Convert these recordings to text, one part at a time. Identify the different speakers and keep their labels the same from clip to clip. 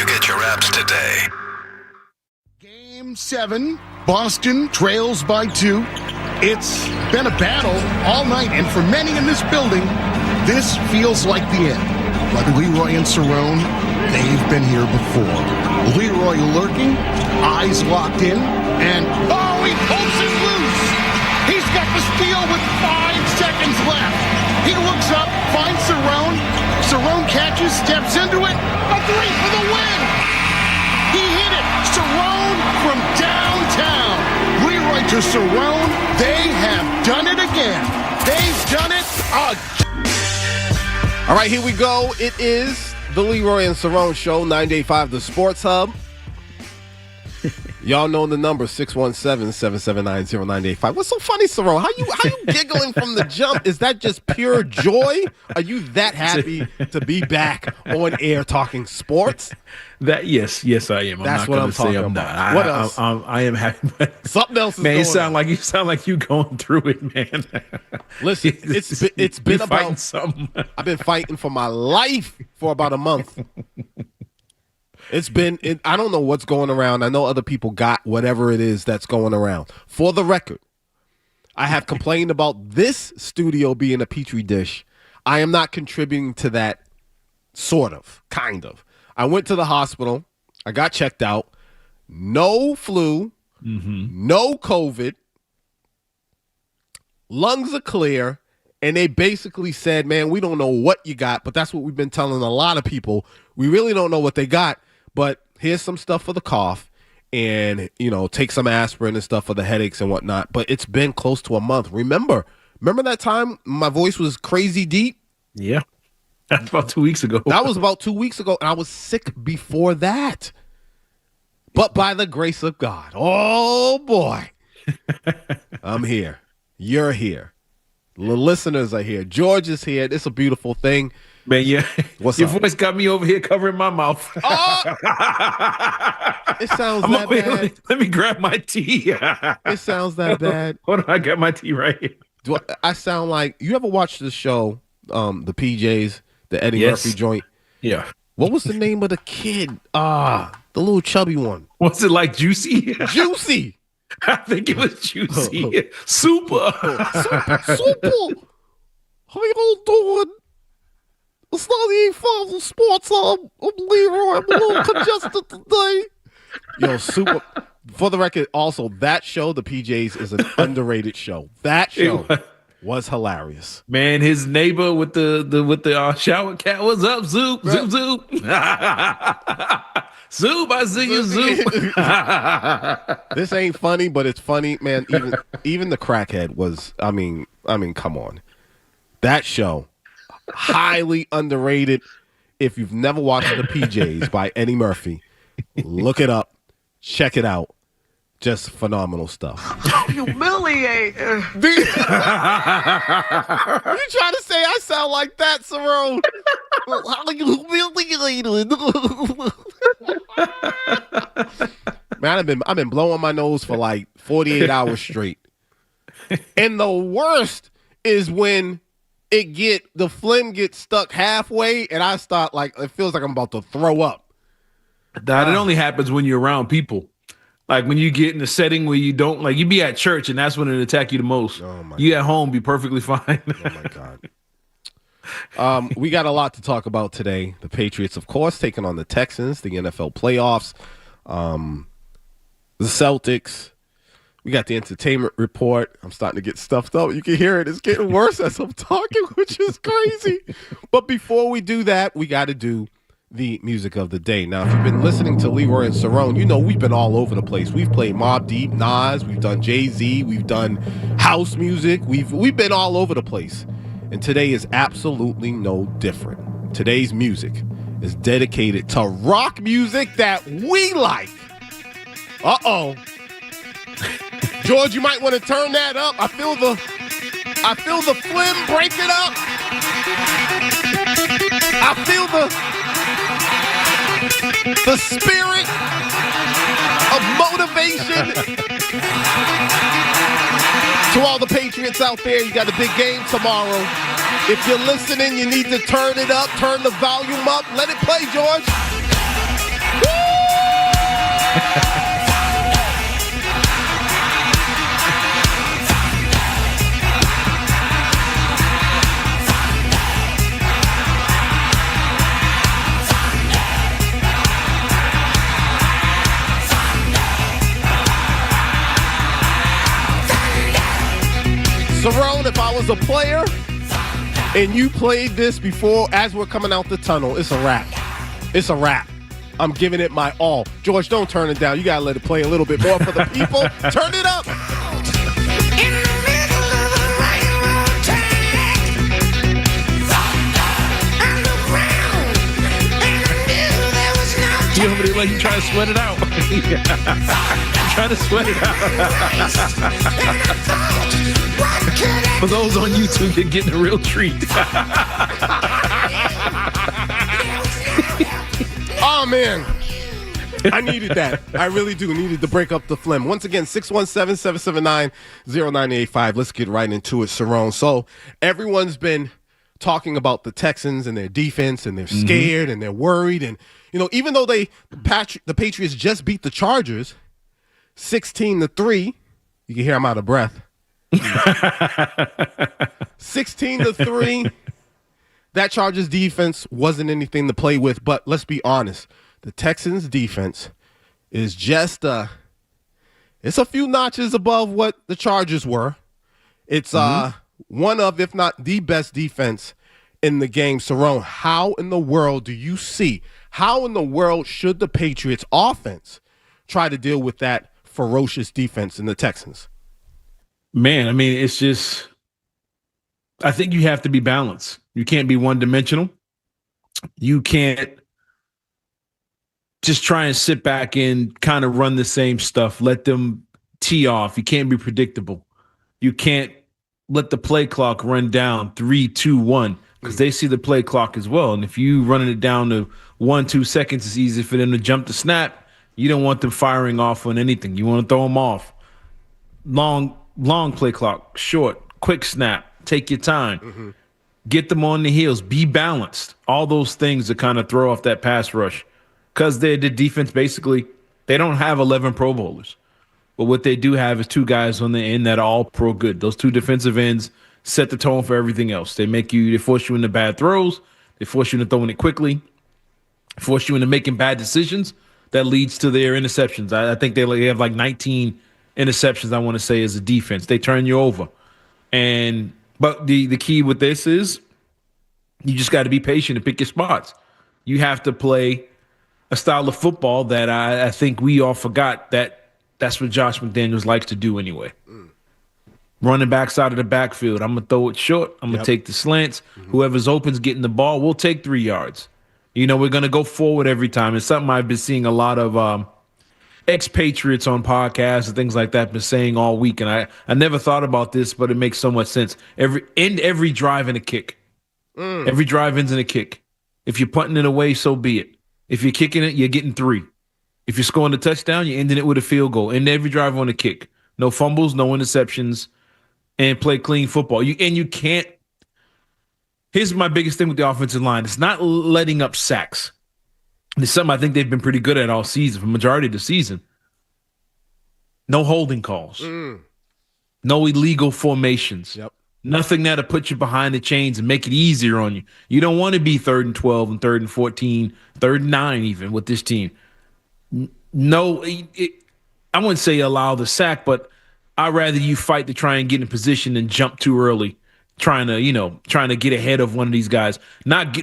Speaker 1: you get your apps today.
Speaker 2: Game 7, Boston trails by 2. It's been a battle all night, and for many in this building, this feels like the end. But Leroy and Cerrone, they've been here before. Leroy lurking, eyes locked in, and he pulls it loose! He's got the steal with 5 seconds left. He looks up, finds Cerrone. Cerrone catches, steps into it. A 3 for the win! He hit it! Cerrone from downtown. Leroy to Cerrone. They have done it again. They've done it again.
Speaker 3: All right, here we go. It is the Leroy and Cerrone Show, 98.5 The Sports Hub. Y'all know the number, 617-779-0985. What's so funny, Cerrone? How you giggling from the jump? Is that just pure joy? Are you that happy to be back on air talking sports?
Speaker 4: Yes, I am.
Speaker 3: That's what I'm talking about. What else?
Speaker 4: I am happy.
Speaker 3: Something else is
Speaker 4: man,
Speaker 3: going
Speaker 4: you sound like you going through it, man.
Speaker 3: Listen, it's been about
Speaker 4: something.
Speaker 3: I've been fighting for my life for about a month. I don't know what's going around. I know other people got whatever it is that's going around. For the record, I have complained about this studio being a petri dish. I am not contributing to that, kind of. I went to the hospital. I got checked out. No flu, no COVID. Lungs are clear. And they basically said, man, we don't know what you got, but that's what we've been telling a lot of people. We really don't know what they got. But here's some stuff for the cough and, take some aspirin and stuff for the headaches and whatnot. But it's been close to a month. Remember that time my voice was crazy deep?
Speaker 4: Yeah. That's about 2 weeks ago.
Speaker 3: That was about 2 weeks ago. And I was sick before that. But by the grace of God, oh, boy, I'm here. You're here. The listeners are here. George is here. It's a beautiful thing.
Speaker 4: Man, yeah.
Speaker 3: What's
Speaker 4: Your
Speaker 3: up?
Speaker 4: voice got me over here covering my mouth.
Speaker 3: Oh! It sounds that bad.
Speaker 4: Let me grab my tea.
Speaker 3: It sounds that bad.
Speaker 4: Hold on, I got my tea right here.
Speaker 3: Do I sound like you ever watched the show, the PJs, the Eddie Murphy joint?
Speaker 4: Yeah.
Speaker 3: What was the name of the kid? The little chubby one.
Speaker 4: What's it like, Juicy?
Speaker 3: Juicy.
Speaker 4: I think it was Juicy. Super.
Speaker 3: Super. How you doing? It's 98.5 The Sports Hub. I'm Leroy. I'm a little congested today. Yo, super. For the record, also, that show, The PJs, is an underrated show. That show was hilarious.
Speaker 4: Man, his neighbor with the shower cat, what's up, Zoop? Zoop, Zoop. Zoop, I see you, Zoop.
Speaker 3: This ain't funny, but it's funny, man. Even the crackhead was, I mean, come on. That show, highly underrated. If you've never watched The PJs by Eddie Murphy, look it up. Check it out. Just phenomenal stuff.
Speaker 5: Humiliate.
Speaker 3: You trying to say I sound like that, Cerrone? Man, I've been blowing my nose for like 48 hours straight. And the worst is when the phlegm gets stuck halfway and I start it feels like I'm about to throw up.
Speaker 4: That it only happens when you're around people. Like when you get in a setting where you don't you be at church and that's when it attack you the most. You at home be perfectly fine.
Speaker 3: Oh my God. We got a lot to talk about today. The Patriots, of course, taking on the Texans, the NFL playoffs, the Celtics. We got the entertainment report. I'm starting to get stuffed up. You can hear it. It's getting worse as I'm talking, which is crazy. But before we do that, we got to do the music of the day. Now, if you've been listening to Leroy and Cerrone, you know we've been all over the place. We've played Mobb Deep, Nas, we've done Jay-Z, we've done house music. We've been all over the place. And today is absolutely no different. Today's music is dedicated to rock music that we like. Uh-oh. George, you might want to turn that up. I feel the phlegm breaking up. I feel the spirit of motivation. To all the Patriots out there, you got a big game tomorrow. If you're listening, you need to turn it up, turn the volume up. Let it play, George. was a player and you played this before as we're coming out the tunnel, it's a wrap. It's a wrap. I'm giving it my all. George, don't turn it down. You got to let it play a little bit more for the people. Turn it up.
Speaker 4: You over there like you trying to sweat it out. Trying to sweat it out. For those on YouTube, you're getting a real treat.
Speaker 3: Oh, man. I needed that. I really do. Needed to break up the phlegm. Once again, 617-779-0985. Let's get right into it, Cerrone. So everyone's been talking about the Texans and their defense, and they're scared and they're worried. And, you know, even though the Patriots just beat the Chargers 16-3, you can hear I'm out of breath. 16-3, that Chargers defense wasn't anything to play with. But let's be honest, the Texans defense is just it's a few notches above what the Chargers were. It's one of, if not the best defense in the game. Cerrone, how in the world do you see, how in the world should the Patriots offense try to deal with that ferocious defense in the Texans?
Speaker 4: Man, I mean, it's just, I think you have to be balanced. You can't be one-dimensional. You can't just try and sit back and kind of run the same stuff, let them tee off. You can't be predictable. You can't let the play clock run down 3, 2, 1, because they see the play clock as well. And if you running it down to 1, 2 seconds, it's easy for them to jump the snap. You don't want them firing off on anything. You want to throw them off. Long play clock, short, quick snap, take your time. Get them on the heels, be balanced. All those things that kind of throw off that pass rush, because the defense, basically, they don't have 11 Pro Bowlers. But what they do have is 2 guys on the end that are all pro good. Those 2 defensive ends set the tone for everything else. They force you into bad throws. They force you into throwing it quickly, force you into making bad decisions. That leads to their interceptions. I think they have like 19 interceptions, I want to say, as a defense. They turn you over. But the key with this is you just got to be patient and pick your spots. You have to play a style of football that I think we all forgot that's what Josh McDaniels likes to do anyway. Running backs out of the backfield. I'm going to throw it short. I'm going to take the slants. Whoever's open's getting the ball, we'll take 3 yards. You know, we're going to go forward every time. It's something I've been seeing a lot of ex-Patriots on podcasts and things like that been saying all week. And I never thought about this, but it makes so much sense. Every drive and a kick. Every drive ends in a kick. If you're punting it away, so be it. If you're kicking it, you're getting 3. If you're scoring a touchdown, you're ending it with a field goal. End every drive on a kick. No fumbles, no interceptions, and play clean football. You can't. Here's my biggest thing with the offensive line. It's not letting up sacks. It's something I think they've been pretty good at all season, for the majority of the season. No holding calls. No illegal formations. Nothing that'll put you behind the chains and make it easier on you. You don't want to be 3rd and 12 and 3rd and 14, 3rd and 9 even with this team. No, I wouldn't say allow the sack, but I'd rather you fight to try and get in position and jump too early, trying to get ahead of one of these guys. Not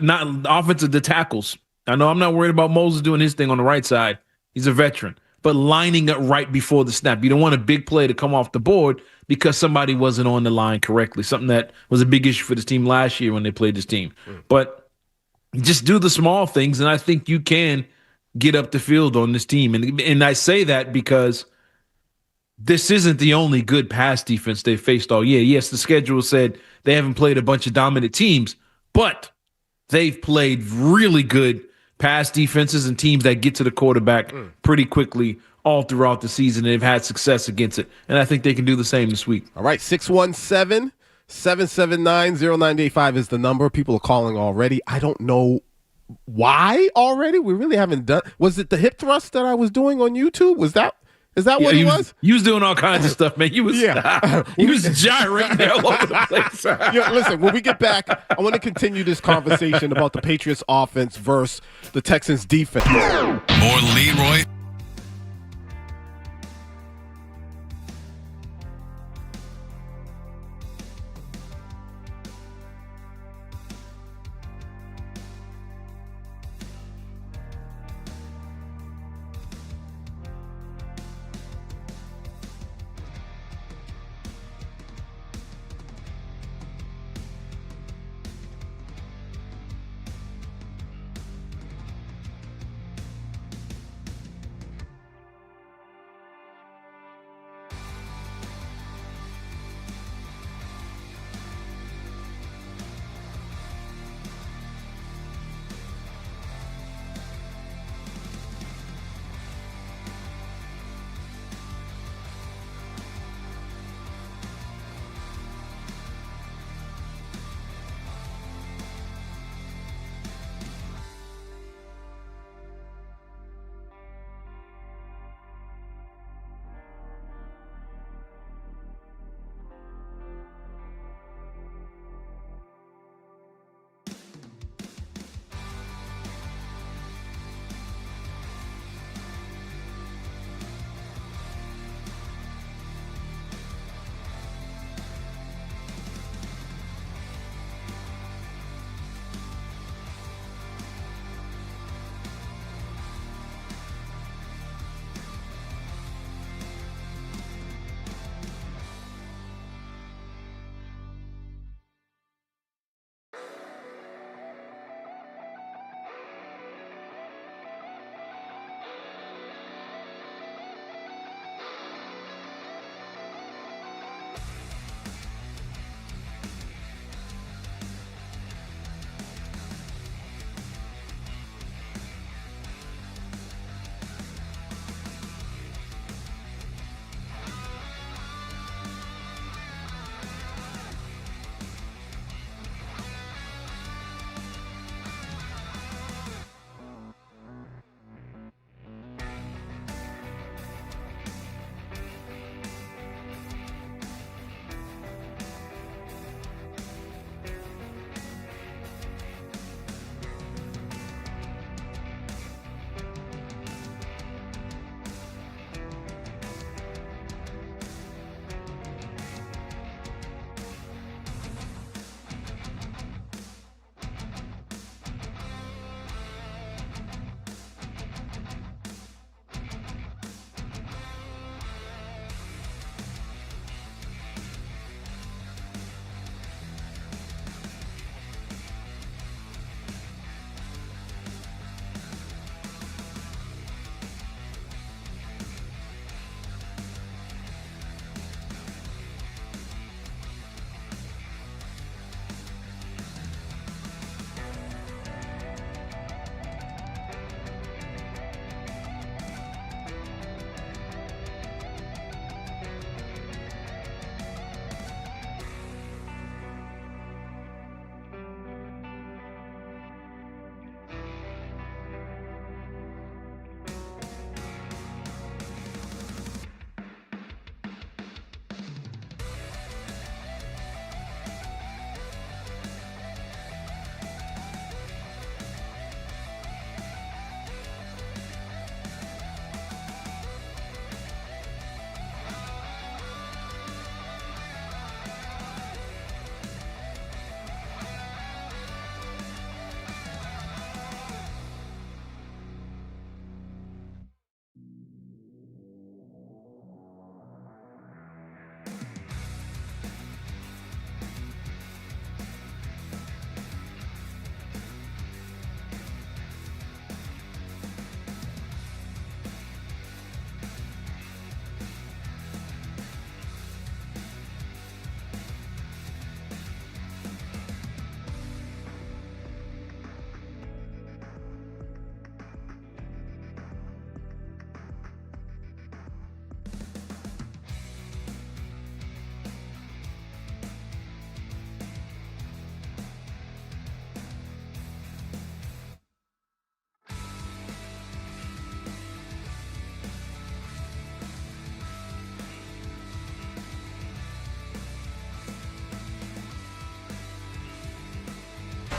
Speaker 4: offensive the tackles. I know I'm not worried about Moses doing his thing on the right side. He's a veteran. But lining up right before the snap. You don't want a big play to come off the board because somebody wasn't on the line correctly, something that was a big issue for this team last year when they played this team. But just do the small things, and I think you can get up the field on this team. And I say that because this isn't the only good pass defense they've faced all year. Yes, the schedule said they haven't played a bunch of dominant teams, but they've played really good pass defenses and teams that get to the quarterback pretty quickly all throughout the season, and they've had success against it. And I think they can do the same this week.
Speaker 3: All right, 617-779-0985 is the number. People are calling already. I don't know why already. We really haven't done. Was it the hip thrust that I was doing on YouTube? Is that what it was?
Speaker 4: You was doing all kinds of stuff, man. You was gyrating all over the place.
Speaker 3: Listen, when we get back, I want to continue this conversation about the Patriots offense versus the Texans defense.
Speaker 1: More Leroy.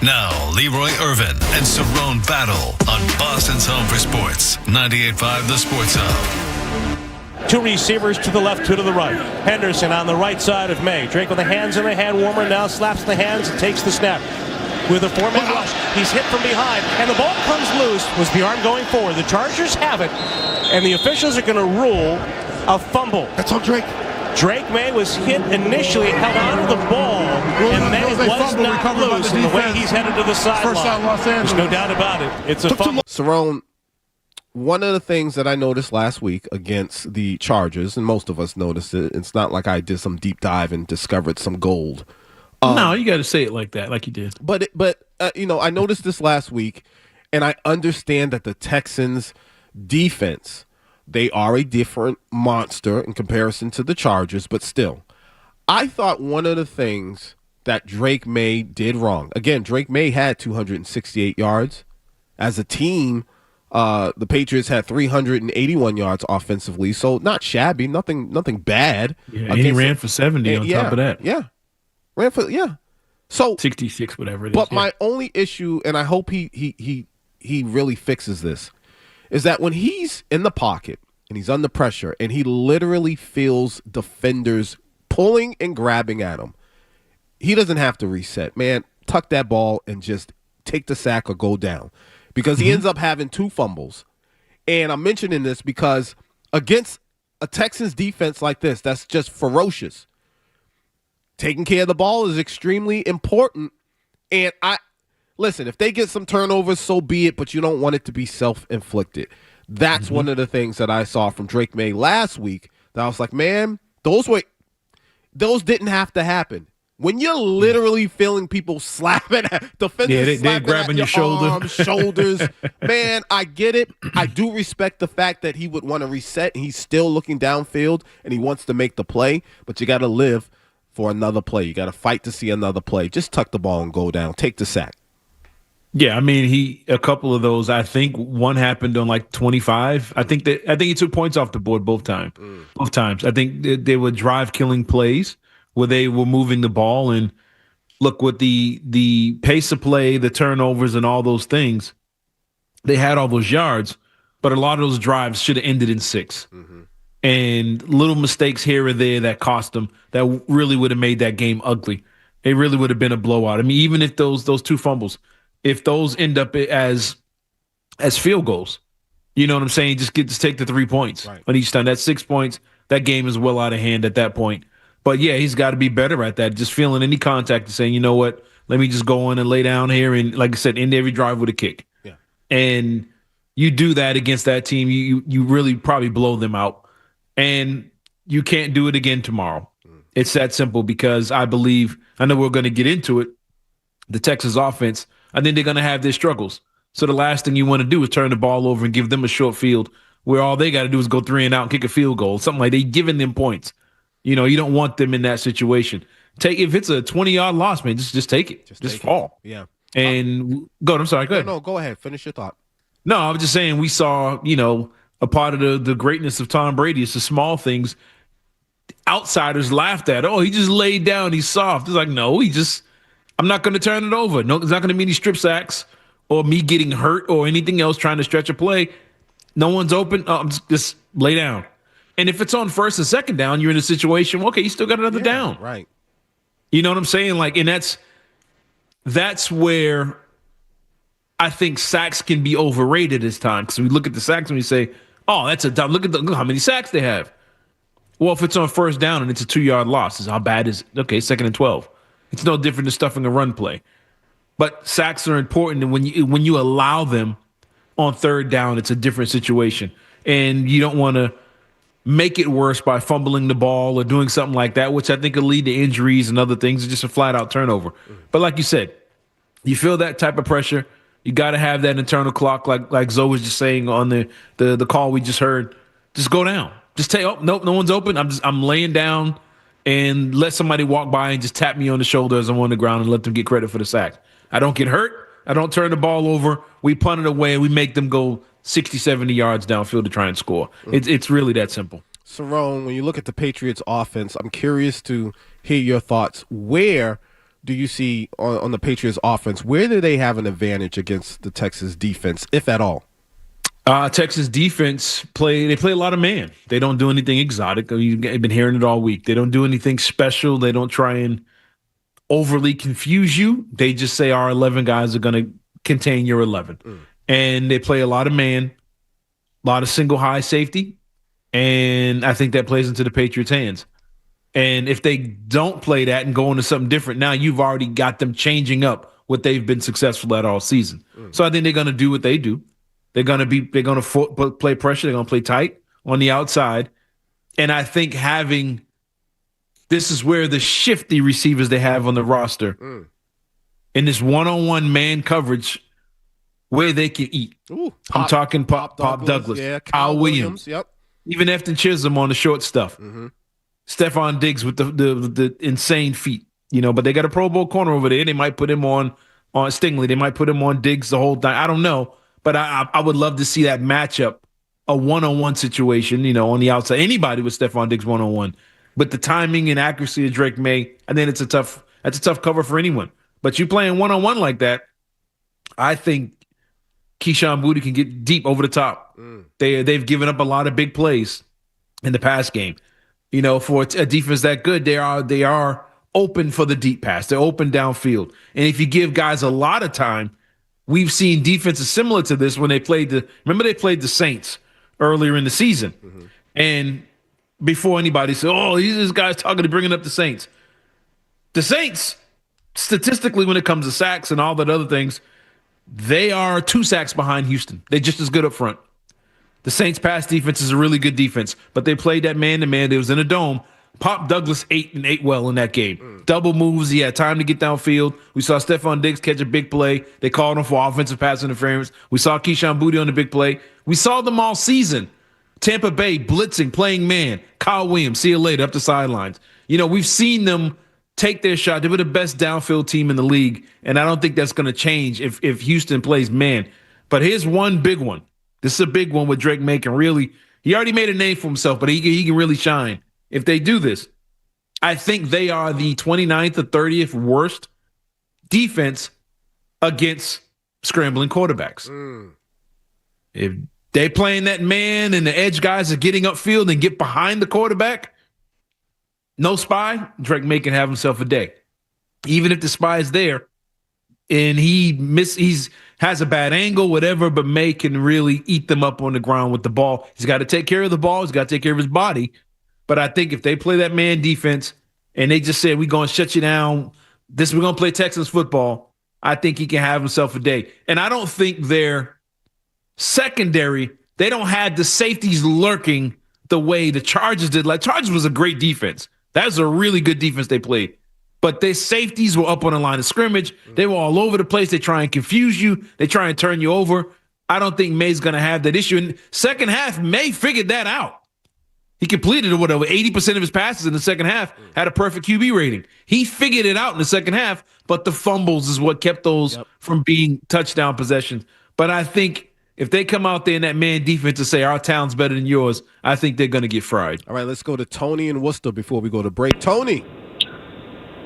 Speaker 1: Now, Leroy Irvin and Cerrone battle on Boston's home for sports. 98.5 The Sports Hub.
Speaker 6: Two receivers to the left, two to the right. Henderson on the right side of May. Drake with the hands in the hand warmer, now slaps the hands and takes the snap. With a four-man rush, he's hit from behind, and the ball comes loose. Was the arm going forward? The Chargers have it, and the officials are going to rule a fumble.
Speaker 2: That's on Drake.
Speaker 6: Drake May was hit initially, held onto the ball, and then it was not loose. And the way he's headed to the sideline, there's no doubt about it. It's a fumble.
Speaker 3: Cerrone, one of the things that I noticed last week against the Chargers, and most of us noticed it, it's not like I did some deep dive and discovered some gold.
Speaker 4: No, you got to say it like that, like you did.
Speaker 3: But I noticed this last week, and I understand that the Texans' defense, they are a different monster in comparison to the Chargers, but still, I thought one of the things that Drake May did wrong. Again, Drake May had 268 yards. As a team, the Patriots had 381 yards offensively, so not shabby, nothing bad.
Speaker 4: Yeah, and he ran for 70 on top of that.
Speaker 3: Yeah. So
Speaker 4: 66, whatever it is.
Speaker 3: But my only issue, and I hope he really fixes this, is that when he's in the pocket and he's under pressure and he literally feels defenders pulling and grabbing at him, he doesn't have to reset. Man, tuck that ball and just take the sack or go down, because he ends up having two fumbles. And I'm mentioning this because against a Texans defense like this, that's just ferocious, taking care of the ball is extremely important. And listen, if they get some turnovers, so be it, but you don't want it to be self-inflicted. That's one of the things that I saw from Drake May last week that I was like, man, those didn't have to happen. When you're literally feeling people slapping at defenders,
Speaker 4: they're grabbing your shoulder.
Speaker 3: Arms, shoulders. Man, I get it. I do respect the fact that he would want to reset and he's still looking downfield and he wants to make the play, but you got to live for another play. You got to fight to see another play. Just tuck the ball and go down. Take the sack.
Speaker 4: Yeah, I mean, a couple of those. I think one happened on like 25. I think he took points off the board both times. Both times. I think they were drive-killing plays where they were moving the ball. And look, with the pace of play, the turnovers, and all those things, they had all those yards, but a lot of those drives should have ended in 6. And little mistakes here or there that cost them, that really would have made that game ugly. It really would have been a blowout. I mean, even if those two fumbles, if those end up as field goals, you know what I'm saying? Just take the 3 points on each time. That's 6 points. That game is well out of hand at that point. But yeah, he's got to be better at that. Just feeling any contact and saying, you know what, let me just go in and lay down here and, like I said, end every drive with a kick. Yeah. And you do that against that team, you really probably blow them out. And you can't do it again tomorrow. It's that simple, because I know we're going to get into it. The Texas offense, I think they're going to have their struggles. So the last thing you want to do is turn the ball over and give them a short field where all they got to do is go 3 and out and kick a field goal. Something like they giving them points. You know, you don't want them in that situation. If it's a 20-yard loss, man, just take it. Just fall.
Speaker 3: Yeah.
Speaker 4: And go ahead.
Speaker 3: No, go ahead. Finish your thought.
Speaker 4: No, I was just saying we saw, a part of the greatness of Tom Brady is the small things. Outsiders laughed at. Oh, he just laid down. He's soft. It's like, no, I'm not going to turn it over. No, it's not going to be any strip sacks or me getting hurt or anything else trying to stretch a play. No one's open. I'm just lay down. And if it's on first and second down, you're in a situation, okay, you still got another down.
Speaker 3: Right.
Speaker 4: You know what I'm saying? Like, and that's where I think sacks can be overrated this time. Because we look at the sacks and we say, oh, that's look how many sacks they have. Well, if it's on first down and it's a 2-yard loss, how bad is it? Okay, 2nd and 12. It's no different than stuffing a run play. But sacks are important, and when you allow them on 3rd down, it's a different situation. And you don't want to make it worse by fumbling the ball or doing something like that, which I think will lead to injuries and other things. It's just a flat-out turnover. But like you said, you feel that type of pressure, you got to have that internal clock, like Zoe was just saying on the call we just heard. Just go down. Just take. Oh, nope, no one's open. I'm laying down, and let somebody walk by and just tap me on the shoulder as I'm on the ground and let them get credit for the sack. I don't get hurt. I don't turn the ball over. We punt it away. We make them go 60, 70 yards downfield to try and score. It's really that simple.
Speaker 3: Cerrone, when you look at the Patriots offense, I'm curious to hear your thoughts. Where do you see on the Patriots offense? Where do they have an advantage against the Texas defense, if at all?
Speaker 4: Texas defense they play a lot of man. They don't do anything exotic. You've been hearing it all week. They don't do anything special. They don't try and overly confuse you. They just say our 11 guys are going to contain your 11. And they play a lot of man, a lot of single high safety. And I think that plays into the Patriots' hands. And if they don't play that and go into something different, now you've already got them changing up what they've been successful at all season. So I think they're going to do what they do. They're going to play pressure. They're going to play tight on the outside. And I think this is where the shifty receivers they have on the roster in this one-on-one man coverage where they can eat. I'm talking Pop Douglas,
Speaker 3: yeah,
Speaker 4: Kyle Williams,
Speaker 3: yep.
Speaker 4: even Efton Chisholm on the short stuff. Stephon Diggs with the insane feet, but they got a Pro Bowl corner over there. They might put him on Stingley. They might put him on Diggs the whole time. I don't know, but I would love to see that matchup, a one-on-one situation, on the outside. Anybody with Stephon Diggs one-on-one. But the timing and accuracy of Drake May, I think that's a tough cover for anyone. But you playing one-on-one like that, I think Keyshawn Boutte can get deep over the top. They've given up a lot of big plays in the pass game. For a defense that good, they are open for the deep pass. They're open downfield. And if you give guys a lot of time, we've seen defenses similar to this when they played the Saints earlier in the season. And before anybody said, oh, this guy's talking to bringing up the Saints. The Saints, statistically, when it comes to sacks and all that other things, they are 2 sacks behind Houston. They're just as good up front. The Saints' pass defense is a really good defense, but they played that man-to-man. It was in a dome. Pop Douglas ate well in that game. Double moves. He had time to get downfield. We saw Stephon Diggs catch a big play. They called him for offensive pass interference. We saw Keyshawn Boutte on the big play. We saw them all season. Tampa Bay blitzing, playing man. Kyle Williams, see you later, up the sidelines. We've seen them take their shot. They were the best downfield team in the league, and I don't think that's going to change if Houston plays man. But here's one big one. This is a big one with Drake May can really – he already made a name for himself, but he can really shine. If they do this, I think they are the 29th or 30th worst defense against scrambling quarterbacks. If they playing that man and the edge guys are getting upfield and get behind the quarterback, no spy, Drake May can have himself a day. Even if the spy is there and he's has a bad angle, whatever, but May can really eat them up on the ground with the ball. He's got to take care of the ball. He's got to take care of his body. But I think if they play that man defense and they just say, we're going to shut you down, we're going to play Texas football, I think he can have himself a day. And I don't think their secondary, they don't have the safeties lurking the way the Chargers did. Like, Chargers was a great defense. That was a really good defense they played. But their safeties were up on the line of scrimmage. They were all over the place. They try and confuse you. They try and turn you over. I don't think May's going to have that issue. In second half, May figured that out. He completed 80% of his passes in the second half, had a perfect QB rating. He figured it out in the second half, but the fumbles is what kept those from being touchdown possessions. But I think if they come out there in that man defense and say our town's better than yours, I think they're going to get fried.
Speaker 3: All right, let's go to Tony in Worcester before we go to break. Tony.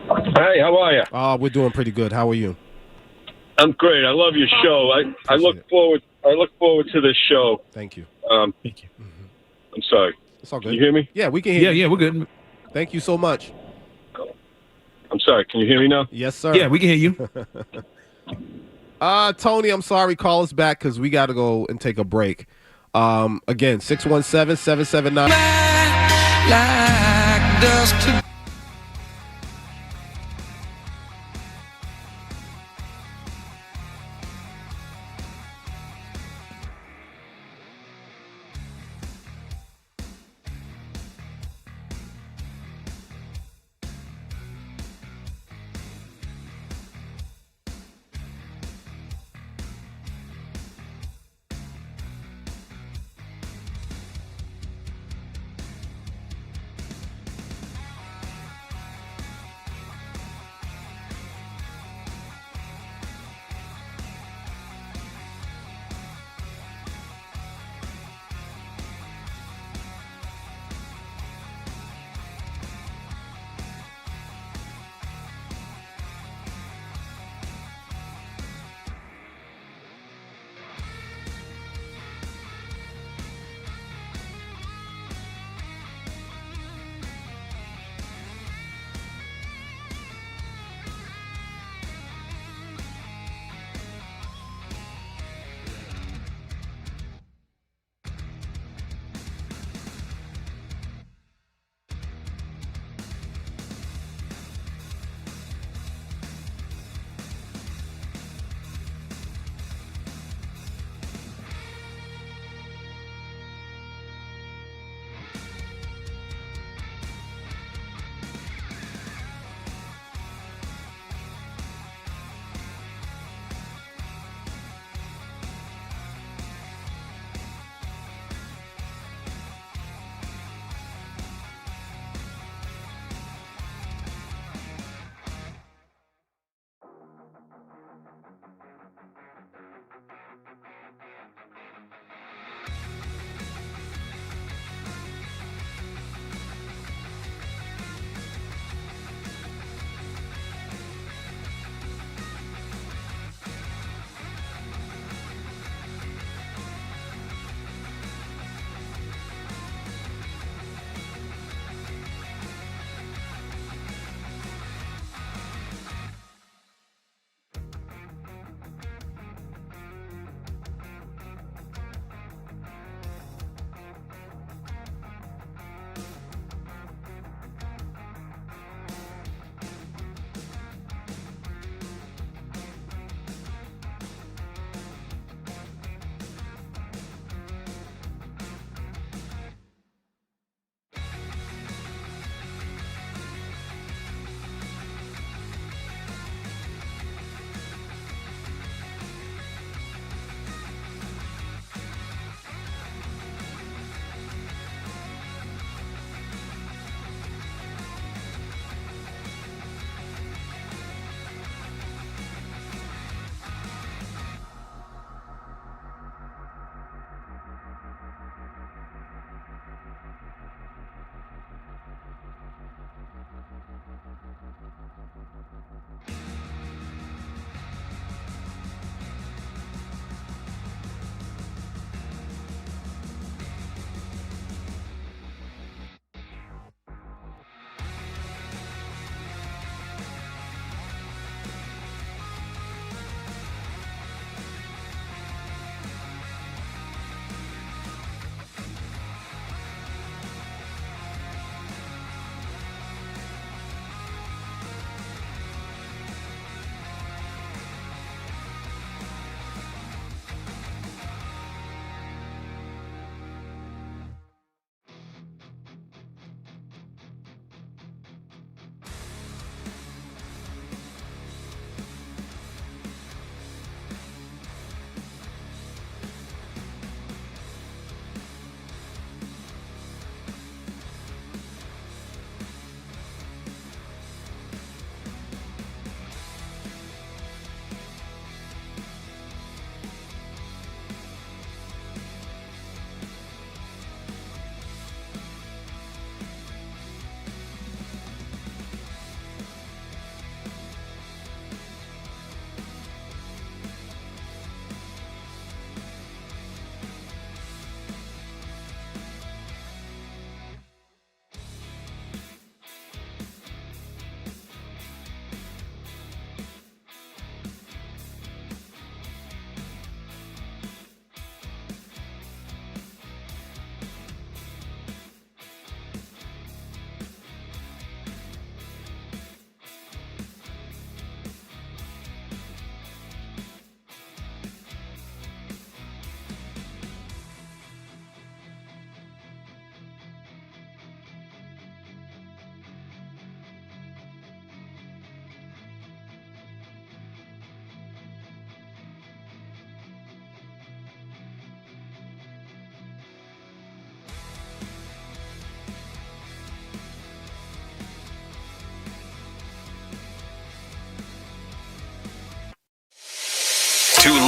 Speaker 7: Hey, how are you?
Speaker 3: We're doing pretty good. How are you?
Speaker 7: I'm great. I love your show. I look forward to this show.
Speaker 3: Thank you.
Speaker 4: Thank you.
Speaker 7: I'm sorry.
Speaker 3: It's all good.
Speaker 7: Can you hear me?
Speaker 3: Yeah, we can hear you.
Speaker 4: Yeah, we're good.
Speaker 3: Thank you so much.
Speaker 7: I'm sorry. Can you hear me now?
Speaker 3: Yes, sir.
Speaker 4: Yeah, we can hear you.
Speaker 3: Tony, I'm sorry. Call us back because we got to go and take a break. Again, 617-779. Like dust.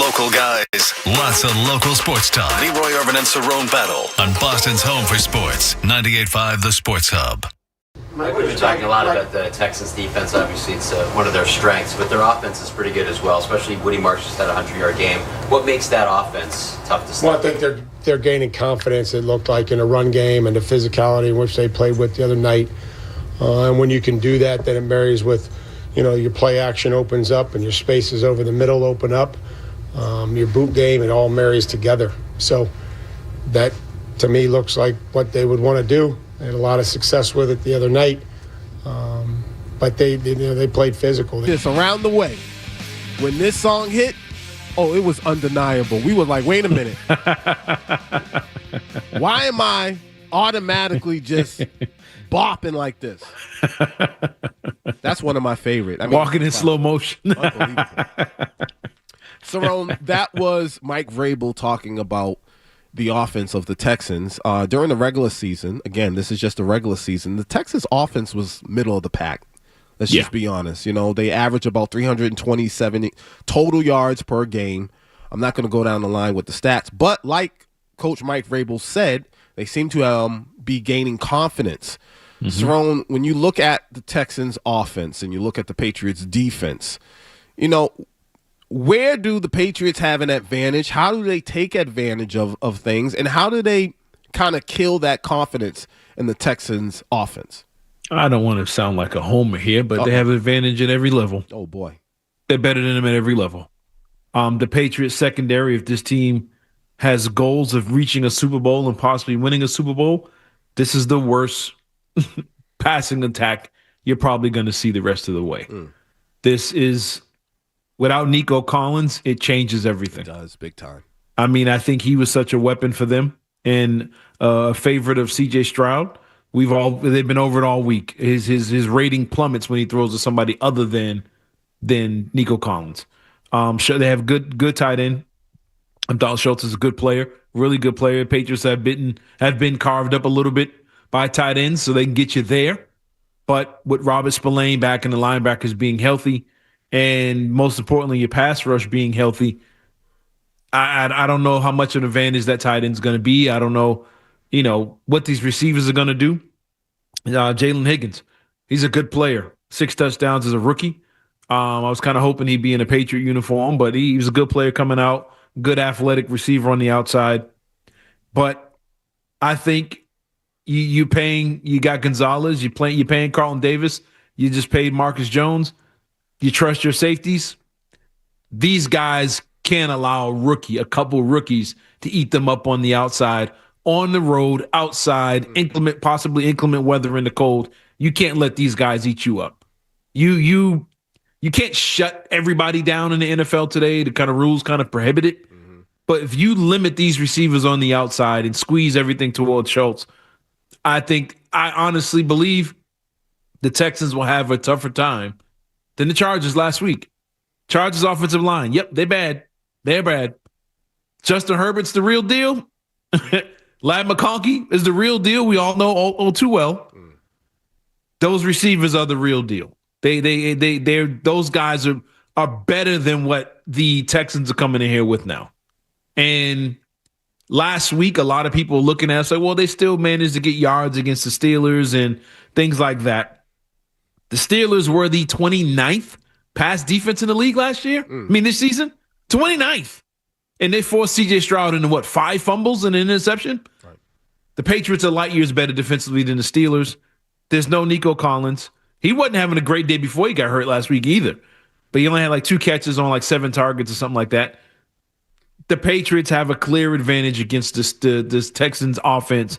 Speaker 1: local guys, lots of local sports talk. Leroy Irvin and Cerrone battle on Boston's home for sports. 98.5 The Sports Hub.
Speaker 8: Mike, we've been talking a lot about the Texans' defense. Obviously, it's one of their strengths, but their offense is pretty good as well, especially Woody Marks just had a 100-yard game. What makes that offense tough to stop?
Speaker 9: Well, I think they're gaining confidence, it looked like, in a run game and the physicality in which they played with the other night. And when you can do that, then it marries with, your play action opens up and your spaces over the middle open up. Your boot game, it all marries together. So that, to me, looks like what they would want to do. They had a lot of success with it the other night, but they played physical.
Speaker 3: This around the way, when this song hit, it was undeniable. We were like, wait a minute. Why am I automatically just bopping like this? That's one of my favorite.
Speaker 4: Walking in slow motion.
Speaker 3: Unbelievable. Cerrone, that was Mike Vrabel talking about the offense of the Texans during the regular season. Again, this is just the regular season. The Texans offense was middle of the pack. Let's just be honest. They average about 327 total yards per game. I'm not going to go down the line with the stats, but like Coach Mike Vrabel said, they seem to be gaining confidence. Mm-hmm. Cerrone, when you look at the Texans offense and you look at the Patriots defense, where do the Patriots have an advantage? How do they take advantage of things? And how do they kind of kill that confidence in the Texans offense?
Speaker 4: I don't want to sound like a homer here, but they have an advantage at every level.
Speaker 3: Oh, boy.
Speaker 4: They're better than them at every level. The Patriots secondary, if this team has goals of reaching a Super Bowl and possibly winning a Super Bowl, this is the worst passing attack you're probably going to see the rest of the way. This is... Without Nico Collins, it changes everything. It
Speaker 3: does, big time.
Speaker 4: I think he was such a weapon for them and a favorite of C.J. Stroud. They've been over it all week. His rating plummets when he throws to somebody other than Nico Collins. Sure, they have good tight end. Dalton Schultz is a good player, really good player. Patriots have been carved up a little bit by tight ends, so they can get you there. But with Robert Spillane back in the linebackers being healthy, and most importantly, your pass rush being healthy, I don't know how much of an advantage that tight end is going to be. I don't know, what these receivers are going to do. Jalen Higgins, he's a good player. 6 touchdowns as a rookie. I was kind of hoping he'd be in a Patriot uniform, but he was a good player coming out, good athletic receiver on the outside. But I think you got Gonzalez, you're paying Carlton Davis, you just paid Marcus Jones. You trust your safeties. These guys can't allow a couple rookies to eat them up on the outside, on the road, outside, possibly inclement weather in the cold. You can't let these guys eat you up. You can't shut everybody down in the NFL today. The kind of rules kind of prohibit it. Mm-hmm. But if you limit these receivers on the outside and squeeze everything towards Schultz, I honestly believe the Texans will have a tougher time than the Chargers last week. Chargers offensive line. Yep, they're bad. They're bad. Justin Herbert's the real deal. Ladd McConkey is the real deal. We all know all too well. Those receivers are the real deal. Those guys are better than what the Texans are coming in here with now. And last week, a lot of people were looking at us like, well, they still managed to get yards against the Steelers and things like that. The Steelers were the 29th pass defense in the league last year. This season, 29th. And they forced C.J. Stroud into 5 fumbles and an interception? Right. The Patriots are light years better defensively than the Steelers. There's no Nico Collins. He wasn't having a great day before he got hurt last week either. But he only had 2 catches on 7 targets or something like that. The Patriots have a clear advantage against this Texans offense.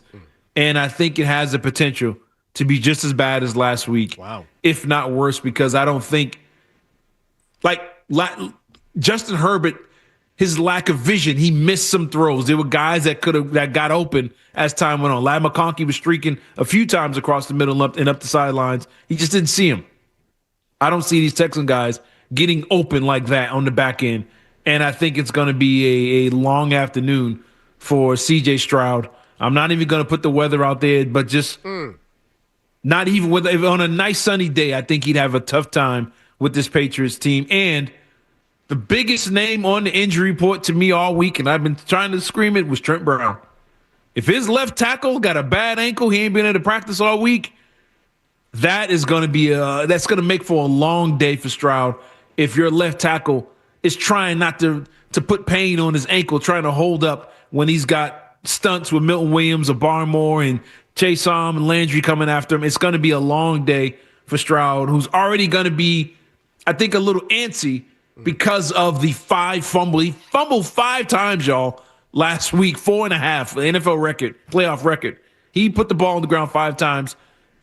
Speaker 4: And I think it has the potential to be just as bad as last week, if not worse, because I don't think, Justin Herbert, his lack of vision, he missed some throws. There were guys that got open as time went on. Ladd McConkey was streaking a few times across the middle and up the sidelines. He just didn't see him. I don't see these Texan guys getting open like that on the back end, and I think it's going to be a long afternoon for C.J. Stroud. I'm not even going to put the weather out there, but just not even on a nice sunny day, I think he'd have a tough time with this Patriots team. And The biggest name on the injury report to me all week, and I've been trying to scream it, was Trent Brown. If his left tackle got a bad ankle, he ain't been able to practice all week, that is going to be that's going to make for a long day for Stroud. If your left tackle is trying not to put pain on his ankle, trying to hold up when he's got stunts with Milton Williams or Barmore and Chase Arm and Landry coming after him, it's going to be a long day for Stroud, who's already going to be, I think, a little antsy because of the 5 fumble. He fumbled 5 times, y'all, last week, 4.5, NFL record, playoff record. He put the ball on the ground 5 times,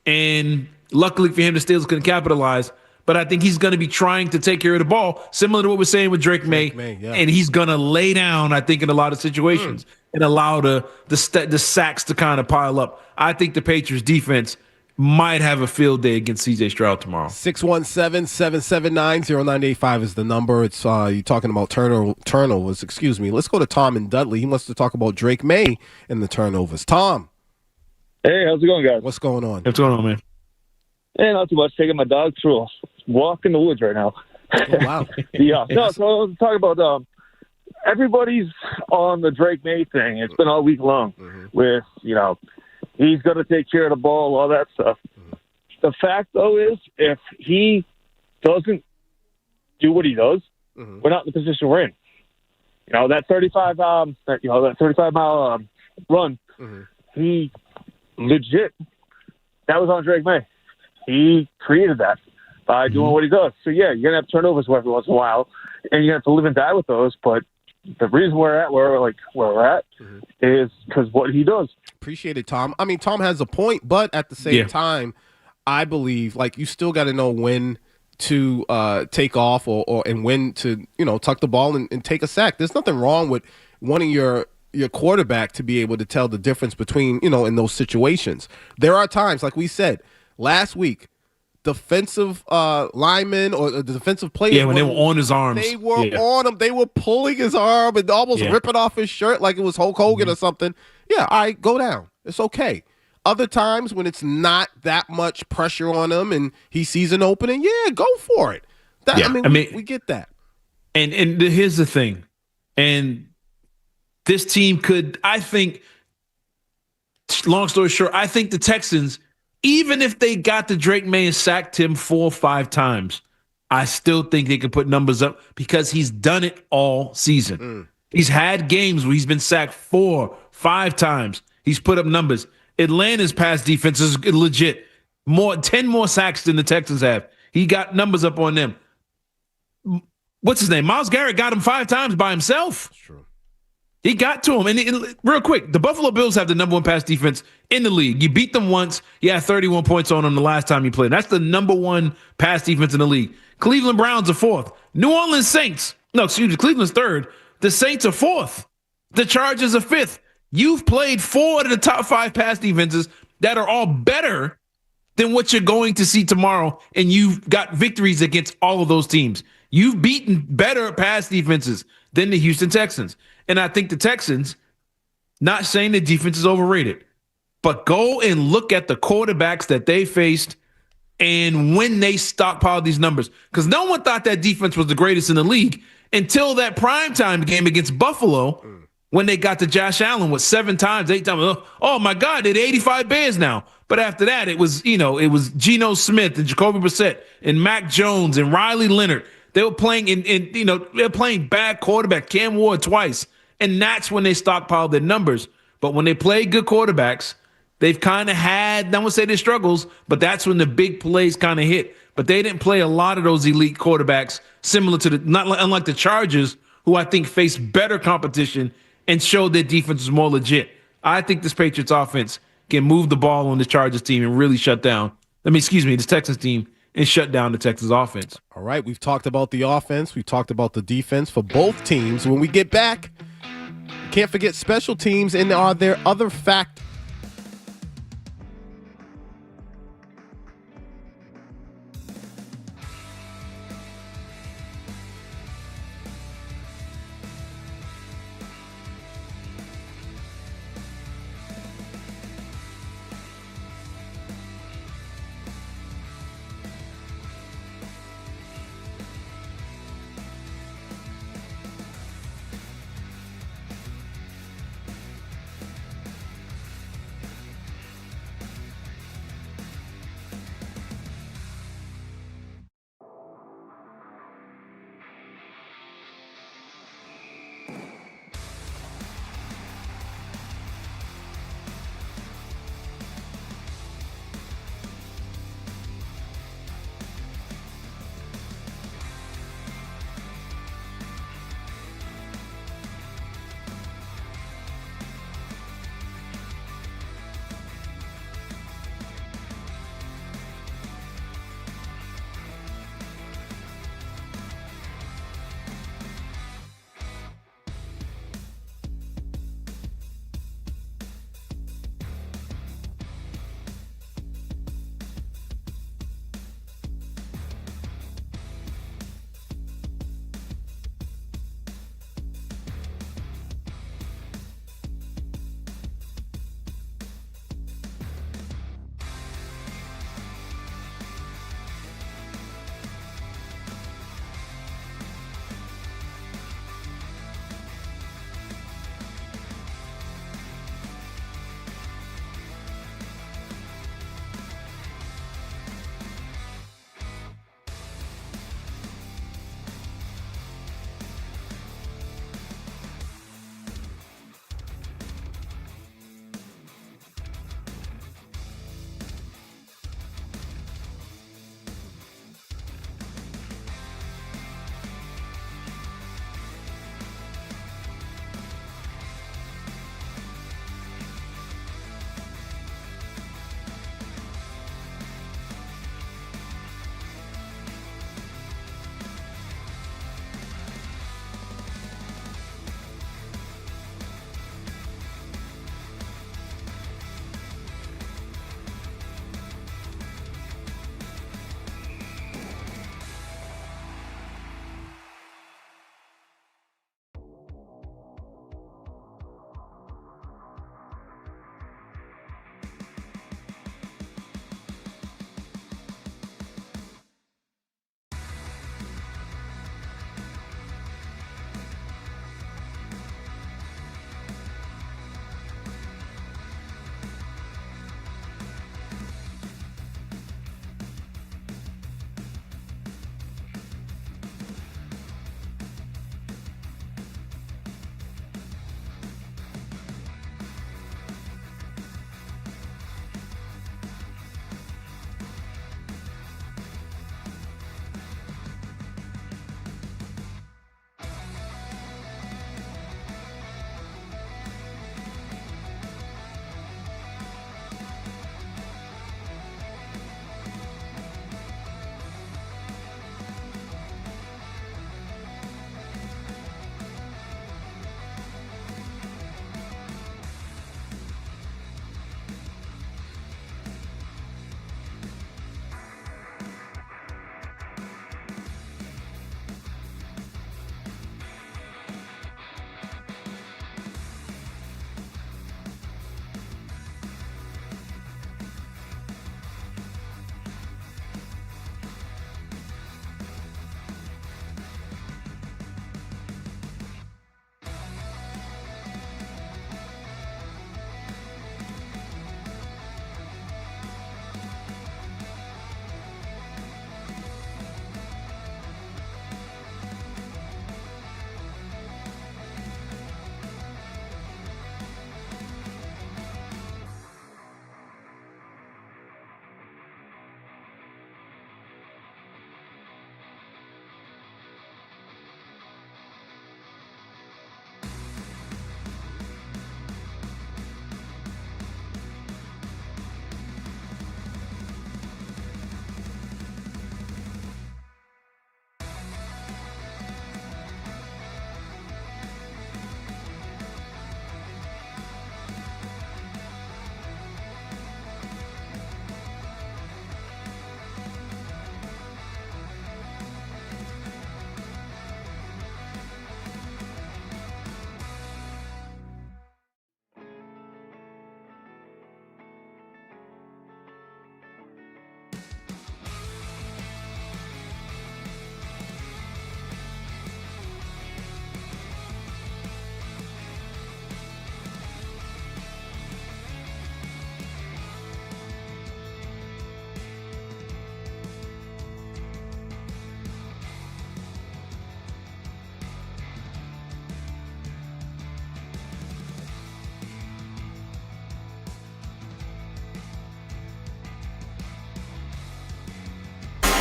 Speaker 4: and luckily for him, the Steelers couldn't capitalize. But I think he's going to be trying to take care of the ball, similar to what we're saying with Drake May.
Speaker 3: Yeah.
Speaker 4: And he's going to lay down, I think, in a lot of situations and allow the sacks to kind of pile up. I think the Patriots defense might have a field day against C.J. Stroud tomorrow.
Speaker 3: 617-779-0985 is the number. It's you talking about turnovers. Excuse me. Let's go to Tom and Dudley. He wants to talk about Drake May and the turnovers. Tom.
Speaker 10: Hey, how's it going, guys?
Speaker 3: What's going on?
Speaker 4: What's going on, man?
Speaker 10: Hey, not too much. Taking my dog through a walk in the woods right now.
Speaker 3: Oh, wow.
Speaker 10: Yeah. No, so I was talking about everybody's on the Drake May thing. It's been all week long with, he's going to take care of the ball, all that stuff. The fact, though, is if he doesn't do what he does, we're not in the position we're in. That 35 mile run, he legit, that was on Drake May. He created that by doing what he does. So, yeah, you're going to have turnovers every once in a while, and you have to live and die with those. But the reason where we're at is because what he does.
Speaker 3: Appreciate it, Tom. I mean, Tom has a point, but at the same time, I believe, you still got to know when to take off or when to, tuck the ball and take a sack. There's nothing wrong with wanting your quarterback to be able to tell the difference between, in those situations. There are times, like we said, last week, defensive linemen or the defensive players.
Speaker 4: When they were on his arms.
Speaker 3: They were on him. They were pulling his arm and almost ripping off his shirt like it was Hulk Hogan or something. Yeah, all right, go down. It's okay. Other times when it's not that much pressure on him and he sees an opening, go for it. We get that.
Speaker 4: And here's the thing. And this team could, I think, long story short, I think the Texans, even if they got to Drake May and sacked him 4 or 5 times, I still think they could put numbers up because he's done it all season. He's had games where he's been sacked 4, 5 times. He's put up numbers. Atlanta's pass defense is legit. 10 more sacks than the Texans have. He got numbers up on them. What's his name? Myles Garrett got him 5 times by himself.
Speaker 3: That's true.
Speaker 4: He got to him. And real quick, the Buffalo Bills have the number 1 pass defense in the league. You beat them once. You had 31 points on them the last time you played. That's the number 1 pass defense in the league. Cleveland Browns are 4th. Cleveland's 3rd. The Saints are 4th. The Chargers are 5th. You've played 4 of the top 5 pass defenses that are all better than what you're going to see tomorrow, and you've got victories against all of those teams. You've beaten better pass defenses than the Houston Texans. And I think the Texans, not saying the defense is overrated, but go and look at the quarterbacks that they faced and when they stockpiled these numbers. Because no one thought that defense was the greatest in the league until that primetime game against Buffalo when they got to Josh Allen with 7 times, 8 times. Oh, my God, they're 85 Bears now. But after that, it was Geno Smith and Jacoby Brissett and Mac Jones and Riley Leonard. They were playing they're playing bad quarterback, Cam Ward twice. And that's when they stockpiled their numbers. But when they play good quarterbacks, they've kind of had, I won't say their struggles, but that's when the big plays kind of hit. But they didn't play a lot of those elite quarterbacks, similar to unlike the Chargers, who I think face better competition and showed their defense was more legit. I think this Patriots offense can move the ball on the Chargers team and really this Texans team and shut down the Texans offense.
Speaker 3: All right, we've talked about the offense. We've talked about the defense for both teams. When we get back, can't forget special teams, and are there other factors?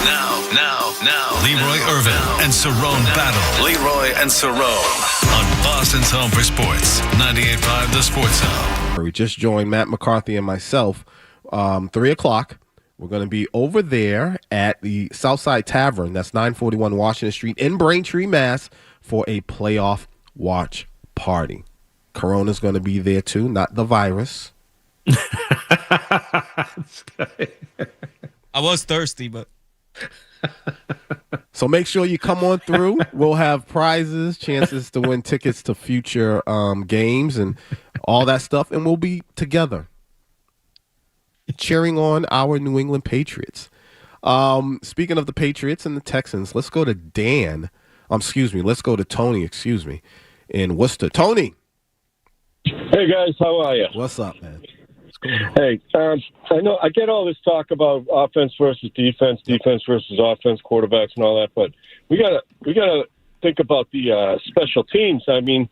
Speaker 1: Now. Leroy Irvin and Cerrone battle. Leroy and Cerrone on Boston's Home for Sports. 98.5 The Sports Hub.
Speaker 3: We just joined Matt McCarthy and myself. 3 o'clock. We're going to be over there at the Southside Tavern. That's 941 Washington Street in Braintree, Mass. For a playoff watch party. Corona's going to be there too, not the virus.
Speaker 11: I was thirsty, but.
Speaker 3: So make sure you come on through. We'll have prizes, chances to win tickets to future games and all that stuff. And we'll be together cheering on our New England Patriots. Speaking of the Patriots and the Texans, let's go to let's go to Tony, in Worcester. Tony.
Speaker 7: Hey, guys, how are you?
Speaker 3: What's up, man?
Speaker 7: Hey, I know I get all this talk about offense versus defense, defense versus offense, quarterbacks and all that, but we gotta think about the special teams. I mean,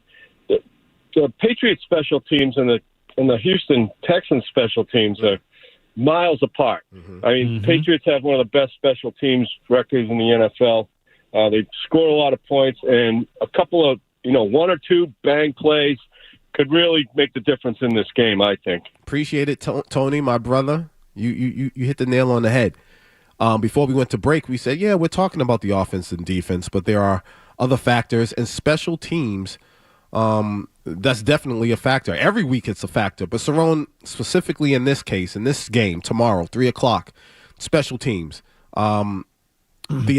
Speaker 7: the Patriots special teams and the Houston Texans special teams are miles apart. I mean, Patriots have one of the best special teams records in the NFL. They score a lot of points, and a couple of one or two bang plays could really make the difference in this game, I think.
Speaker 3: Appreciate it, Tony, my brother. You hit the nail on the head. Before we went to break, we said, we're talking about the offense and defense, but there are other factors, and special teams, that's definitely a factor. Every week it's a factor, but Cerrone, specifically in this case, in this game, tomorrow, 3 o'clock, special teams, the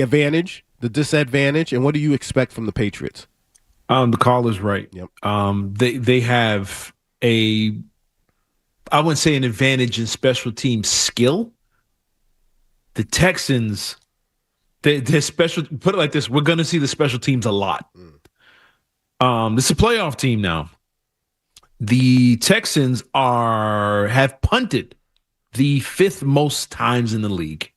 Speaker 3: advantage, the disadvantage, and what do you expect from the Patriots?
Speaker 4: The call is right.
Speaker 3: Yep.
Speaker 4: They have I wouldn't say an advantage in special team skill. The Texans, they're special. Put it like this: we're going to see the special teams a lot. This is a playoff team now. The Texans have punted the 5th most times in the league.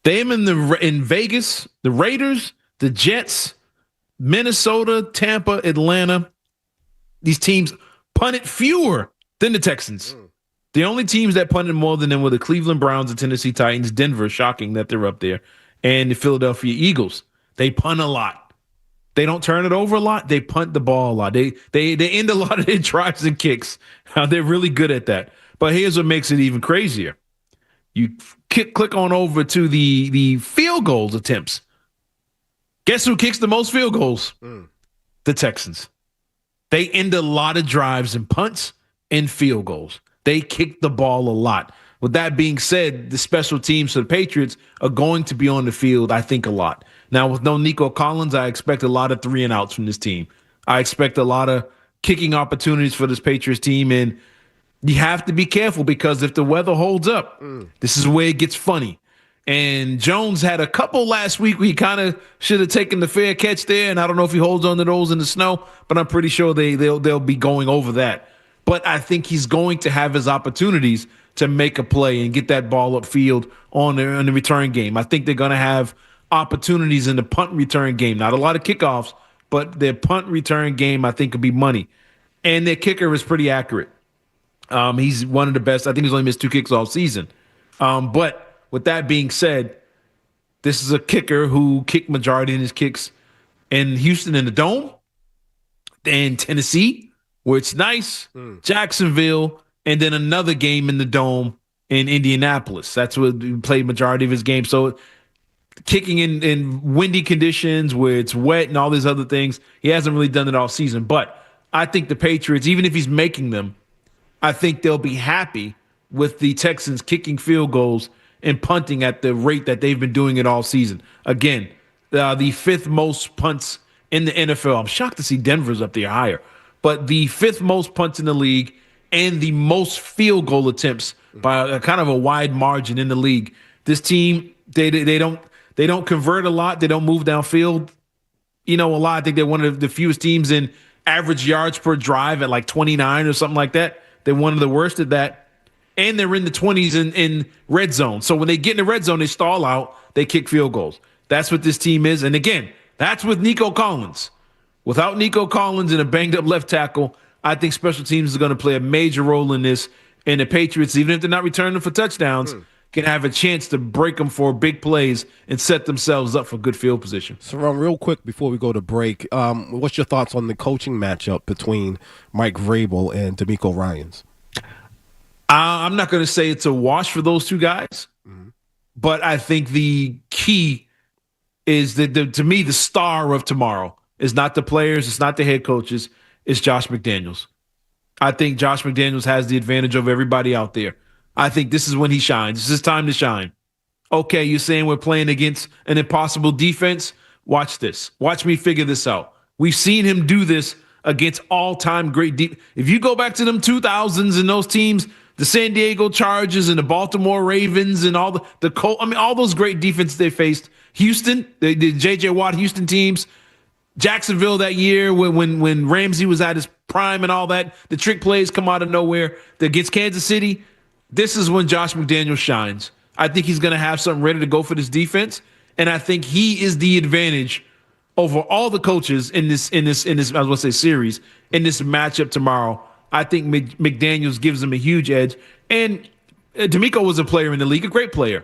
Speaker 4: Them in Vegas, the Raiders, the Jets, Minnesota, Tampa, Atlanta, these teams punted fewer than the Texans. The only teams that punted more than them were the Cleveland Browns, the Tennessee Titans, Denver, shocking that they're up there, and the Philadelphia Eagles. They punt a lot. They don't turn it over a lot. They punt the ball a lot. They end a lot of their drives and kicks. They're really good at that. But here's what makes it even crazier. You click on over to the field goals attempts. Guess who kicks the most field goals? The Texans. They end a lot of drives and punts and field goals. They kick the ball a lot. With that being said, the special teams for the Patriots are going to be on the field, I think, a lot. Now, with no Nico Collins, I expect a lot of 3-and-outs from this team. I expect a lot of kicking opportunities for this Patriots team, and you have to be careful because if the weather holds up, this is where it gets funny. And Jones had a couple last week where he kind of should have taken the fair catch there, and I don't know if he holds on to those in the snow, but I'm pretty sure they'll be going over that. But I think he's going to have his opportunities to make a play and get that ball upfield on the return game. I think they're going to have opportunities in the punt return game. Not a lot of kickoffs, but their punt return game I think could be money. And their kicker is pretty accurate. He's one of the best. I think he's only missed 2 kicks all season. But with that being said, this is a kicker who kicked majority of his kicks in Houston in the Dome, and Tennessee, where it's nice, Jacksonville, and then another game in the Dome in Indianapolis. That's where he played majority of his game. So kicking in windy conditions where it's wet and all these other things, he hasn't really done it all season. But I think the Patriots, even if he's making them, I think they'll be happy with the Texans kicking field goals and punting at the rate that they've been doing it all season. Again, the 5th most punts in the NFL. I'm shocked to see Denver's up there higher. But the 5th most punts in the league and the most field goal attempts by a kind of a wide margin in the league. This team, they don't convert a lot. They don't move downfield, a lot. I think they're one of the fewest teams in average yards per drive at like 29 or something like that. They're one of the worst at that. And they're in the 20s in red zone. So when they get in the red zone, they stall out, they kick field goals. That's what this team is. And again, that's with Nico Collins. Without Nico Collins and a banged-up left tackle, I think special teams is going to play a major role in this. And the Patriots, even if they're not returning for touchdowns, can have a chance to break them for big plays and set themselves up for good field position.
Speaker 3: Cerrone, real quick before we go to break, what's your thoughts on the coaching matchup between Mike Vrabel and DeMeco Ryans?
Speaker 4: I'm not going to say it's a wash for those two guys, but I think the key is that to me, the star of tomorrow is not the players, it's not the head coaches, it's Josh McDaniels. I think Josh McDaniels has the advantage of everybody out there. I think this is when he shines. This is his time to shine. Okay, you're saying we're playing against an impossible defense? Watch this. Watch me figure this out. We've seen him do this against all-time great deep. If you go back to them 2000s and those teams, the San Diego Chargers and the Baltimore Ravens and all all those great defenses they faced. Houston, the J.J. Watt Houston teams, Jacksonville that year when Ramsey was at his prime and all that, the trick plays come out of nowhere. Against Kansas City, this is when Josh McDaniels shines. I think he's going to have something ready to go for this defense, and I think he is the advantage over all the coaches in this I was going to say series, in this matchup tomorrow. I think McDaniels gives him a huge edge. And DeMeco was a player in the league, a great player.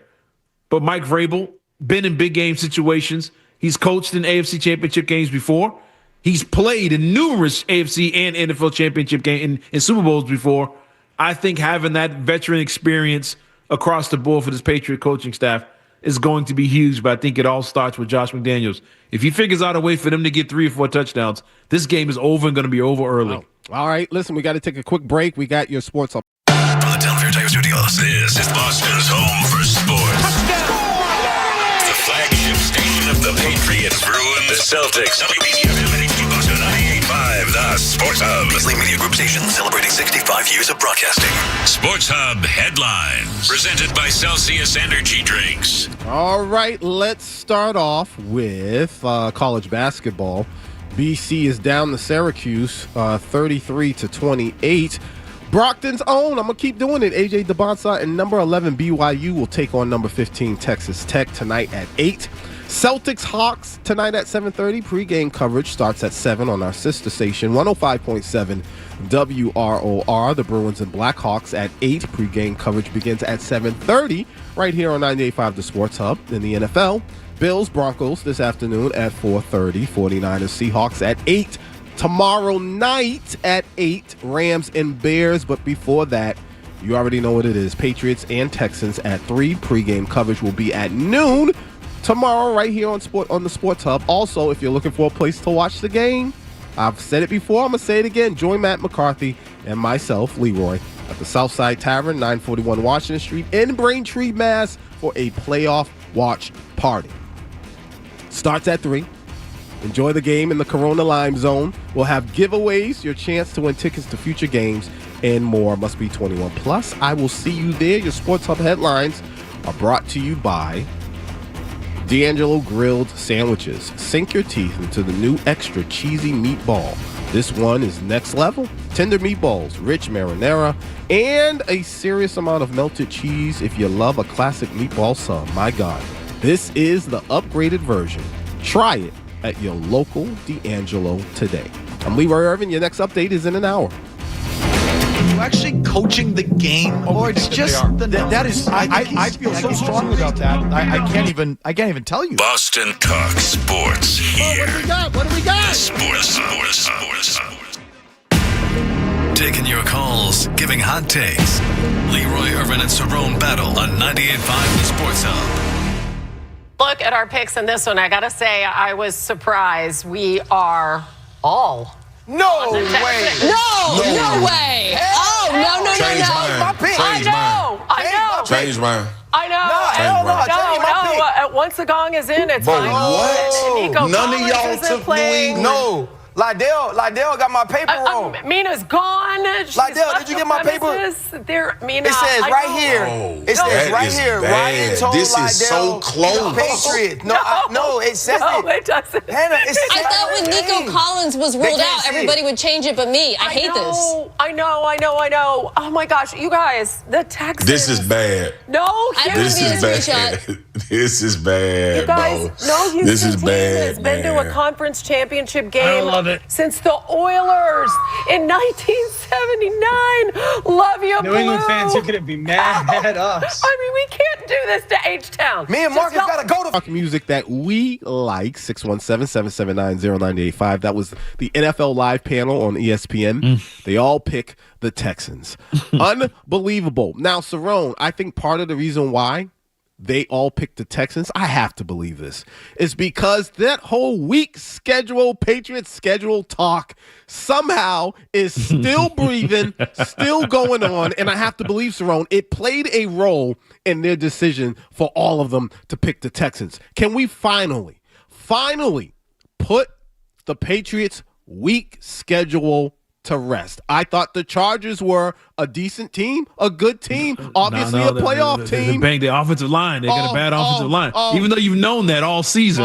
Speaker 4: But Mike Vrabel, been in big game situations. He's coached in AFC championship games before. He's played in numerous AFC and NFL championship games in Super Bowls before. I think having that veteran experience across the board for this Patriot coaching staff is going to be huge, but I think it all starts with Josh McDaniels. If he figures out a way for them to get 3 or 4 touchdowns, this game is over and going to be over early.
Speaker 3: Wow. All right, listen, we got to take a quick break. We got your sports up.
Speaker 1: From the Delaware Tiger Studios, this is Boston's home for sports. The flagship station of the Patriots, Bruins, the Celtics, WBCFM and HD Boston 98.5, the Sports Hub. Beasley Media Group Station celebrating 65 years of broadcasting. Sports Hub headlines, presented by Celsius Energy Drinks.
Speaker 3: All right, let's start off with college basketball. BC is down to Syracuse, 33-28. Brockton's own, I'm going to keep doing it. AJ DeBonsa and number 11 BYU will take on number 15 Texas Tech tonight at 8. Celtics Hawks tonight at 7:30. Pre-game coverage starts at 7 on our sister station, 105.7 WROR. The Bruins and Blackhawks at 8. Pre-game coverage begins at 7:30 right here on 98.5 The Sports Hub. In the NFL, Bills, Broncos this afternoon at 4:30. 49ers, Seahawks at 8. Tomorrow night at 8, Rams and Bears. But before that, you already know what it is. Patriots and Texans at 3. Pre-game coverage will be at noon tomorrow right here on the Sports Hub. Also, if you're looking for a place to watch the game, I've said it before, I'm going to say it again. Join Matt McCarthy and myself, Leroy, at the Southside Tavern, 941 Washington Street in Braintree, Mass. for a playoff watch party. Starts at 3. Enjoy the game in the Corona Lime Zone. We'll have giveaways, your chance to win tickets to future games, and more. Must be 21 plus. I will see you there. Your Sports Hub headlines are brought to you by D'Angelo Grilled Sandwiches. Sink your teeth into the new extra cheesy meatball. This one is next level. Tender meatballs, rich marinara, and a serious amount of melted cheese if you love a classic meatball sub. My God, this is the upgraded version. Try it at your local D'Angelo today. I'm Leroy Irvin. Your next update is in an hour.
Speaker 11: Are you actually coaching the game, or it's just that is? I feel so strongly about that. I can't even tell you.
Speaker 1: Boston Talk Sports here.
Speaker 2: What do we got?
Speaker 1: Sports. Taking your calls, giving hot takes. Leroy Irvin and Cerrone battle on 98.5 The Sports Hub.
Speaker 12: Look at our picks in this one. I gotta say, I was surprised. We are all.
Speaker 11: No way.
Speaker 12: No way. Oh, no.
Speaker 11: My pick.
Speaker 12: I know.
Speaker 11: Change mine.
Speaker 12: I know. No. Once the gong is in, it's fine.
Speaker 11: What?
Speaker 12: None of y'all took New England.
Speaker 11: No. Lydell got my paper wrong.
Speaker 12: Mina's gone.
Speaker 11: Lydell, did you get my paper?
Speaker 12: Mina,
Speaker 11: it says right here. It says right here. Ryan told
Speaker 13: this
Speaker 11: Lydell
Speaker 13: is so close.
Speaker 11: Patriots. No, it says
Speaker 12: it. No, it doesn't.
Speaker 11: Hannah,
Speaker 14: I thought when Nico Collins was ruled out, everybody would change it but me. I hate this.
Speaker 12: I know. Oh, my gosh. You guys, the Texans.
Speaker 13: This is bad.
Speaker 12: No,
Speaker 14: I don't want to be in a screenshot.
Speaker 13: This is bad,
Speaker 12: You guys,
Speaker 13: bro.
Speaker 12: no Houston
Speaker 13: This is
Speaker 12: team
Speaker 13: bad,
Speaker 12: has been to a
Speaker 13: man.
Speaker 12: conference championship game
Speaker 15: love it.
Speaker 12: since the Oilers in 1979. Love you,
Speaker 15: New England
Speaker 12: Blue.
Speaker 15: fans, you're going to be mad at us.
Speaker 12: I mean, we can't do this to H-Town.
Speaker 11: Me and Marcus got to go to.
Speaker 3: Talk music that we like, 617-779-0985. That was the NFL Live panel on ESPN. They all pick the Texans. Unbelievable. Now, Cerrone, I think part of the reason why they all picked the Texans, I have to believe this, is because that whole week schedule, Patriots schedule talk somehow is still breathing, still going on, and I have to believe, Cerrone, it played a role in their decision for all of them to pick the Texans. Can we finally put the Patriots' week schedule to rest? I thought the Chargers were a decent team, a good team, obviously a playoff team.
Speaker 4: They banged the offensive line. They got a bad offensive line, even though you've known that all season.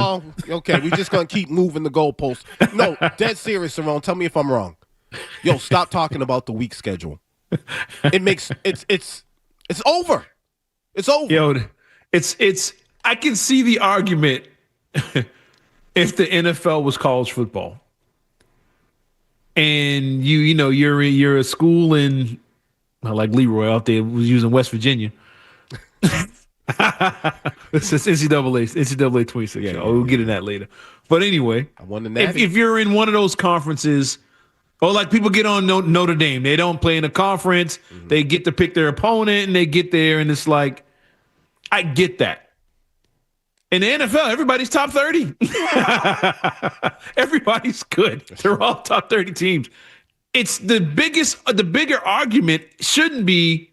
Speaker 3: Okay, we're just gonna keep moving the goalposts. No, dead serious, Cerrone. Tell me if I'm wrong. Yo, stop talking about the week schedule. It makes it's over. It's over.
Speaker 4: Yo, it's. I can see the argument if the NFL was college football. And you're a school in, like Leroy out there was using West Virginia. This is NCAA 26. Yeah, we'll get in that later. But anyway, if you're in one of those conferences, or like people get on Notre Dame, they don't play in a conference, they get to pick their opponent, and they get there, and it's like, I get that. In the NFL, everybody's top 30. Everybody's good. They're all top 30 teams. It's the bigger argument shouldn't be,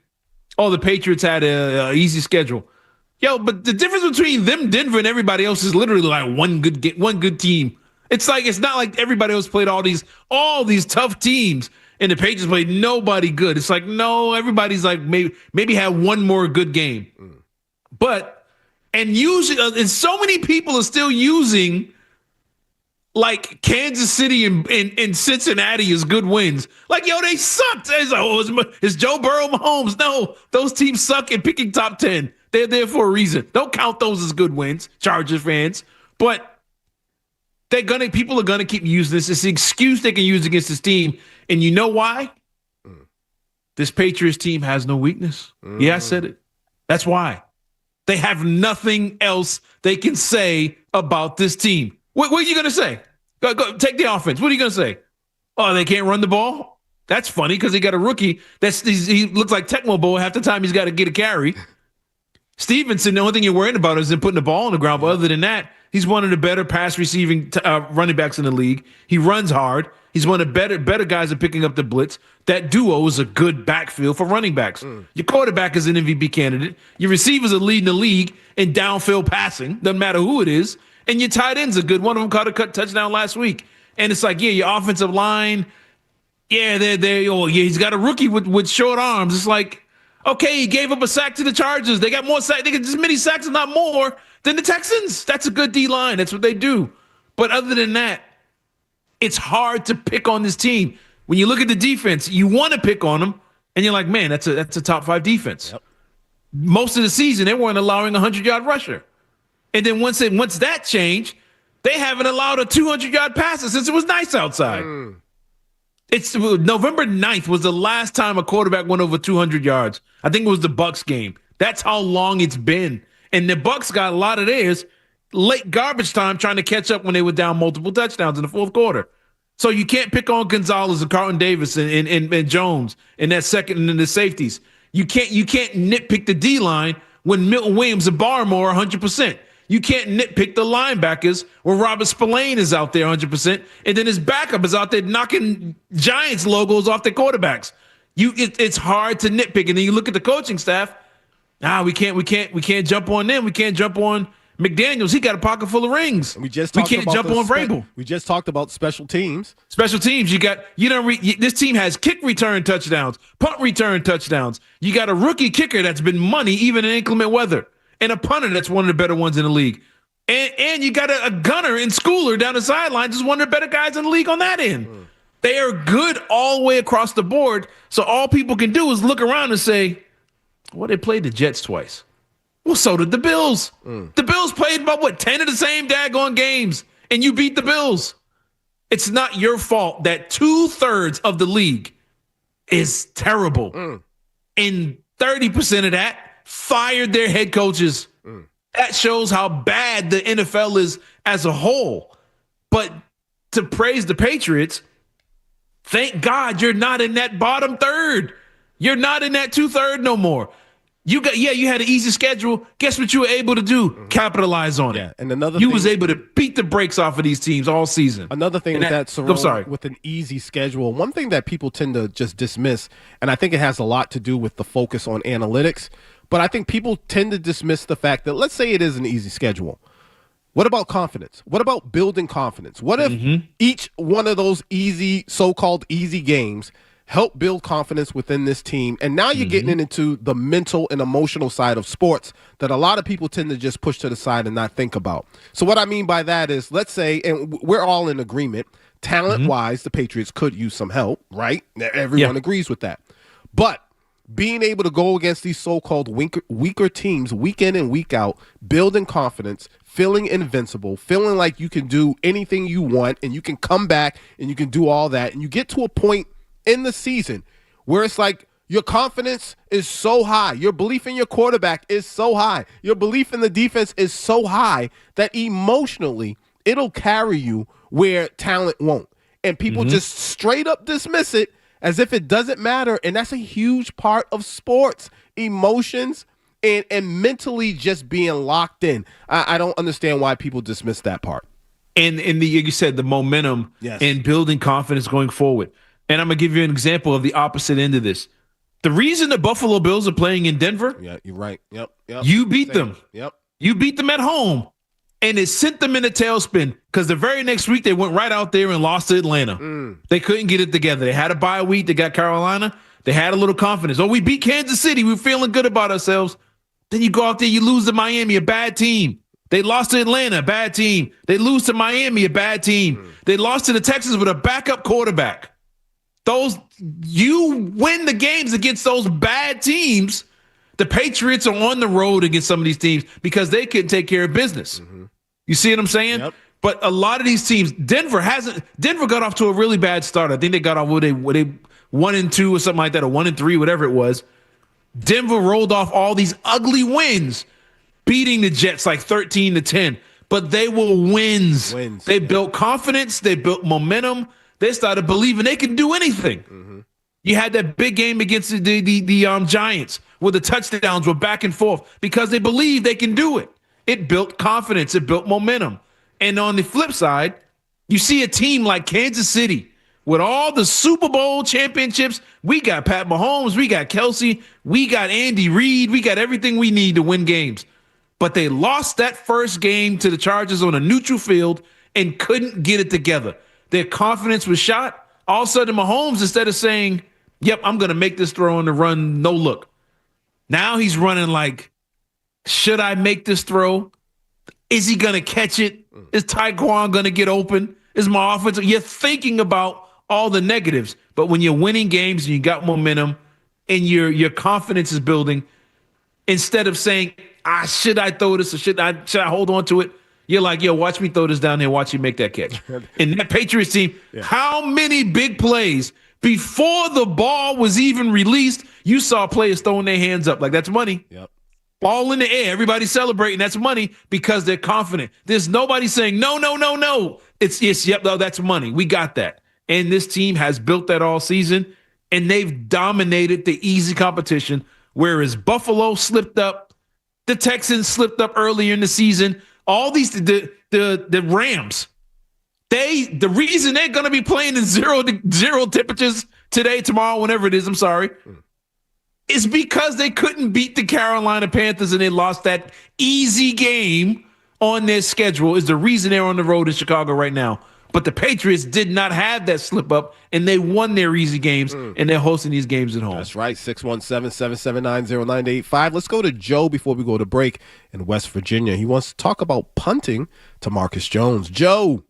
Speaker 4: the Patriots had a easy schedule. Yo, but the difference between them, Denver, and everybody else is literally like one good team. It's not like everybody else played all these tough teams, and the Patriots played nobody good. It's like, no, everybody's like maybe had one more good game. And so many people are still using like Kansas City and Cincinnati as good wins. Like, yo, they sucked. Is Joe Burrow Mahomes? No, those teams suck at picking top 10. They're there for a reason. Don't count those as good wins, Chargers fans. But people are gonna keep using this. It's the excuse they can use against this team. And you know why? This Patriots team has no weakness. Yeah, I said it. That's why. They have nothing else they can say about this team. What are you going to say? Go, take the offense. What are you going to say? Oh, they can't run the ball? That's funny because he got a rookie. He looks like Tecmo Bowl half the time he's got to get a carry. Stevenson, the only thing you're worried about is him putting the ball on the ground. But other than that, he's one of the better pass receiving running backs in the league. He runs hard. He's one of the better guys at picking up the blitz. That duo is a good backfield for running backs. Your quarterback is an MVP candidate. Your receivers are leading the league in downfield passing. Doesn't matter who it is. And your tight ends are good. One of them caught a touchdown last week. And it's like, yeah, your offensive line, yeah, he's got a rookie with short arms. It's like, okay, he gave up a sack to the Chargers. They got more sacks. They get as many sacks, if not more, than the Texans. That's a good D-line. That's what they do. But other than that, it's hard to pick on this team. When you look at the defense, you want to pick on them, and you're like, man, that's a top 5 defense. Yep. Most of the season, they weren't allowing a 100-yard rusher. And then once that changed, they haven't allowed a 200-yard passer since it was nice outside. It's November 9th was the last time a quarterback went over 200 yards. I think it was the Bucs game. That's how long it's been. And the Bucs got a lot of theirs late garbage time trying to catch up when they were down multiple touchdowns in the fourth quarter. So you can't pick on Gonzalez and Carlton Davis and Jones in that second and in the safeties. You can't nitpick the D-line when Milton Williams and Barmore are 100%. You can't nitpick the linebackers when Robert Spillane is out there 100%, and then his backup is out there knocking Giants logos off their quarterbacks. It's hard to nitpick, and then you look at the coaching staff. We can't jump on them. We can't jump on McDaniels. He got a pocket full of rings. We can't jump on Vrabel.
Speaker 3: We just talked about special teams.
Speaker 4: Special teams. This team has kick return touchdowns, punt return touchdowns. You got a rookie kicker that's been money even in inclement weather, and a punter that's one of the better ones in the league. And you got a gunner in Schooler down the sideline, just one of the better guys in the league on that end. They are good all the way across the board. So all people can do is look around and say, well, they played the Jets twice. Well, so did the Bills. The Bills played about, 10 of the same daggone games, and you beat the Bills. It's not your fault that 2/3 of the league is terrible. And 30% of that fired their head coaches. That shows how bad the NFL is as a whole. But to praise the Patriots, thank God you're not in that bottom third. You're not in that 2/3 no more. You had an easy schedule. Guess what you were able to do? Capitalize on it.
Speaker 3: And another
Speaker 4: you
Speaker 3: thing,
Speaker 4: was able to beat the brakes off of these teams all season.
Speaker 3: Another thing Cerrone, with an easy schedule, one thing that people tend to just dismiss, and I think it has a lot to do with the focus on analytics, but I think people tend to dismiss the fact that, let's say it is an easy schedule. What about confidence? What about building confidence? What if each one of those so-called easy games help build confidence within this team? And now you're getting into the mental and emotional side of sports that a lot of people tend to just push to the side and not think about. So what I mean by that is, let's say, and we're all in agreement, talent-wise, the Patriots could use some help, right? Everyone agrees with that. But being able to go against these so-called weaker teams week in and week out, building confidence, feeling invincible, feeling like you can do anything you want and you can come back and you can do all that, and you get to a point in the season where it's like your confidence is so high, your belief in your quarterback is so high, your belief in the defense is so high that emotionally it'll carry you where talent won't. And people just straight up dismiss it as if it doesn't matter. And that's a huge part of sports, emotions and mentally just being locked in. I don't understand why people dismiss that part.
Speaker 4: And you said the momentum and building confidence going forward. And I'm going to give you an example of the opposite end of this. The reason the Buffalo Bills are playing in Denver.
Speaker 3: Yeah, you're right. Yep.
Speaker 4: You beat them.
Speaker 3: Yep.
Speaker 4: You beat them at home. And it sent them in a tailspin because the very next week they went right out there and lost to Atlanta. They couldn't get it together. They had a bye week. They got Carolina. They had a little confidence. Oh, we beat Kansas City. We're feeling good about ourselves. Then you go out there, you lose to Miami, a bad team. They lost to Atlanta, a bad team. They lose to Miami, a bad team. They lost to the Texans with a backup quarterback. You win the games against those bad teams. The Patriots are on the road against some of these teams because they couldn't take care of business. You see what I'm saying?
Speaker 3: Yep.
Speaker 4: But a lot of these teams, Denver got off to a really bad start. I think they got off with a 1-2 or something like that, or 1-3, whatever it was. Denver rolled off all these ugly wins, beating the Jets like 13-10. But they were wins. They built confidence. They built momentum. They started believing they can do anything. You had that big game against the Giants where the touchdowns were back and forth because they believed they can do it. It built confidence. It built momentum. And on the flip side, you see a team like Kansas City with all the Super Bowl championships. We got Pat Mahomes. We got Kelsey. We got Andy Reid. We got everything we need to win games. But they lost that first game to the Chargers on a neutral field and couldn't get it together. Their confidence was shot. All of a sudden, Mahomes, instead of saying, yep, I'm going to make this throw on the run, no look. Now he's running like, should I make this throw? Is he going to catch it? Is Tyquan going to get open? Is my offense? You're thinking about all the negatives. But when you're winning games and you got momentum and your confidence is building, instead of saying, should I throw this or should I hold on to it? You're like, yo, watch me throw this down there. Watch you make that catch. And that Patriots team, how many big plays before the ball was even released, you saw players throwing their hands up like that's money.
Speaker 3: Yep.
Speaker 4: Ball in the air. Everybody's celebrating. That's money because they're confident. There's nobody saying, no. It's yep, no, that's money. We got that. And this team has built that all season, and they've dominated the easy competition, whereas Buffalo slipped up. The Texans slipped up earlier in the season. All these, the Rams, the reason they're going to be playing in zero temperatures today, tomorrow, whenever it is, is because they couldn't beat the Carolina Panthers and they lost that easy game on their schedule is the reason they're on the road in Chicago right now. But the Patriots did not have that slip up, and they won their easy games, and they're hosting these games at home.
Speaker 3: That's right, 617-779-0985. Let's go to Joe before we go to break in West Virginia. He wants to talk about punting to Marcus Jones. Joe.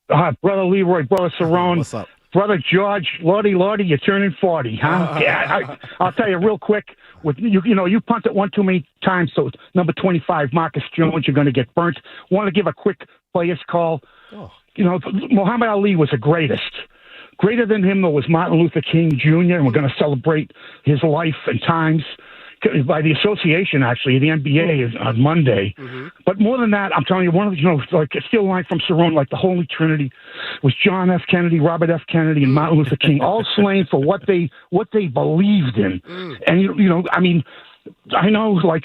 Speaker 13: Brother Leroy, brother Cerrone.
Speaker 3: What's up?
Speaker 13: Brother George, Lordy, you're turning 40, huh? Yeah, I'll tell you real quick. With you punted one too many times, so number 25, Marcus Jones, you're going to get burnt. Want to give a quick players call. Oh. Muhammad Ali was the greatest. Greater than him, though, was Martin Luther King Jr., and we're going to celebrate his life and times by the association, actually. The NBA is on Monday. Mm-hmm. But more than that, I'm telling you, like a still line from Cerrone, like the Holy Trinity was John F. Kennedy, Robert F. Kennedy, and Martin Luther King, all slain for what they believed in. And, I know, like,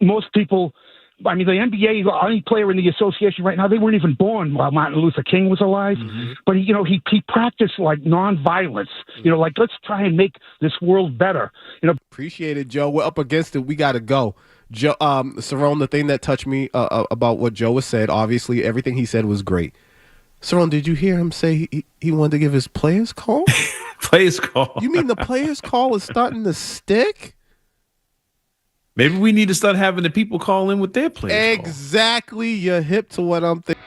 Speaker 13: most people, the NBA, any player in the association right now, they weren't even born while Martin Luther King was alive. Mm-hmm. But, he practiced, like, nonviolence. Like, let's try and make this world better.
Speaker 3: Appreciate it, Joe. We're up against it. We got to go. Joe, Cerrone, the thing that touched me about what Joe has said, obviously, everything he said was great. Cerrone, did you hear him say he wanted to give his players call?
Speaker 4: Players call.
Speaker 3: You mean the players call is starting to stick?
Speaker 4: Maybe we need to start having the people call in with their players.
Speaker 3: Exactly. You're hip to what I'm thinking.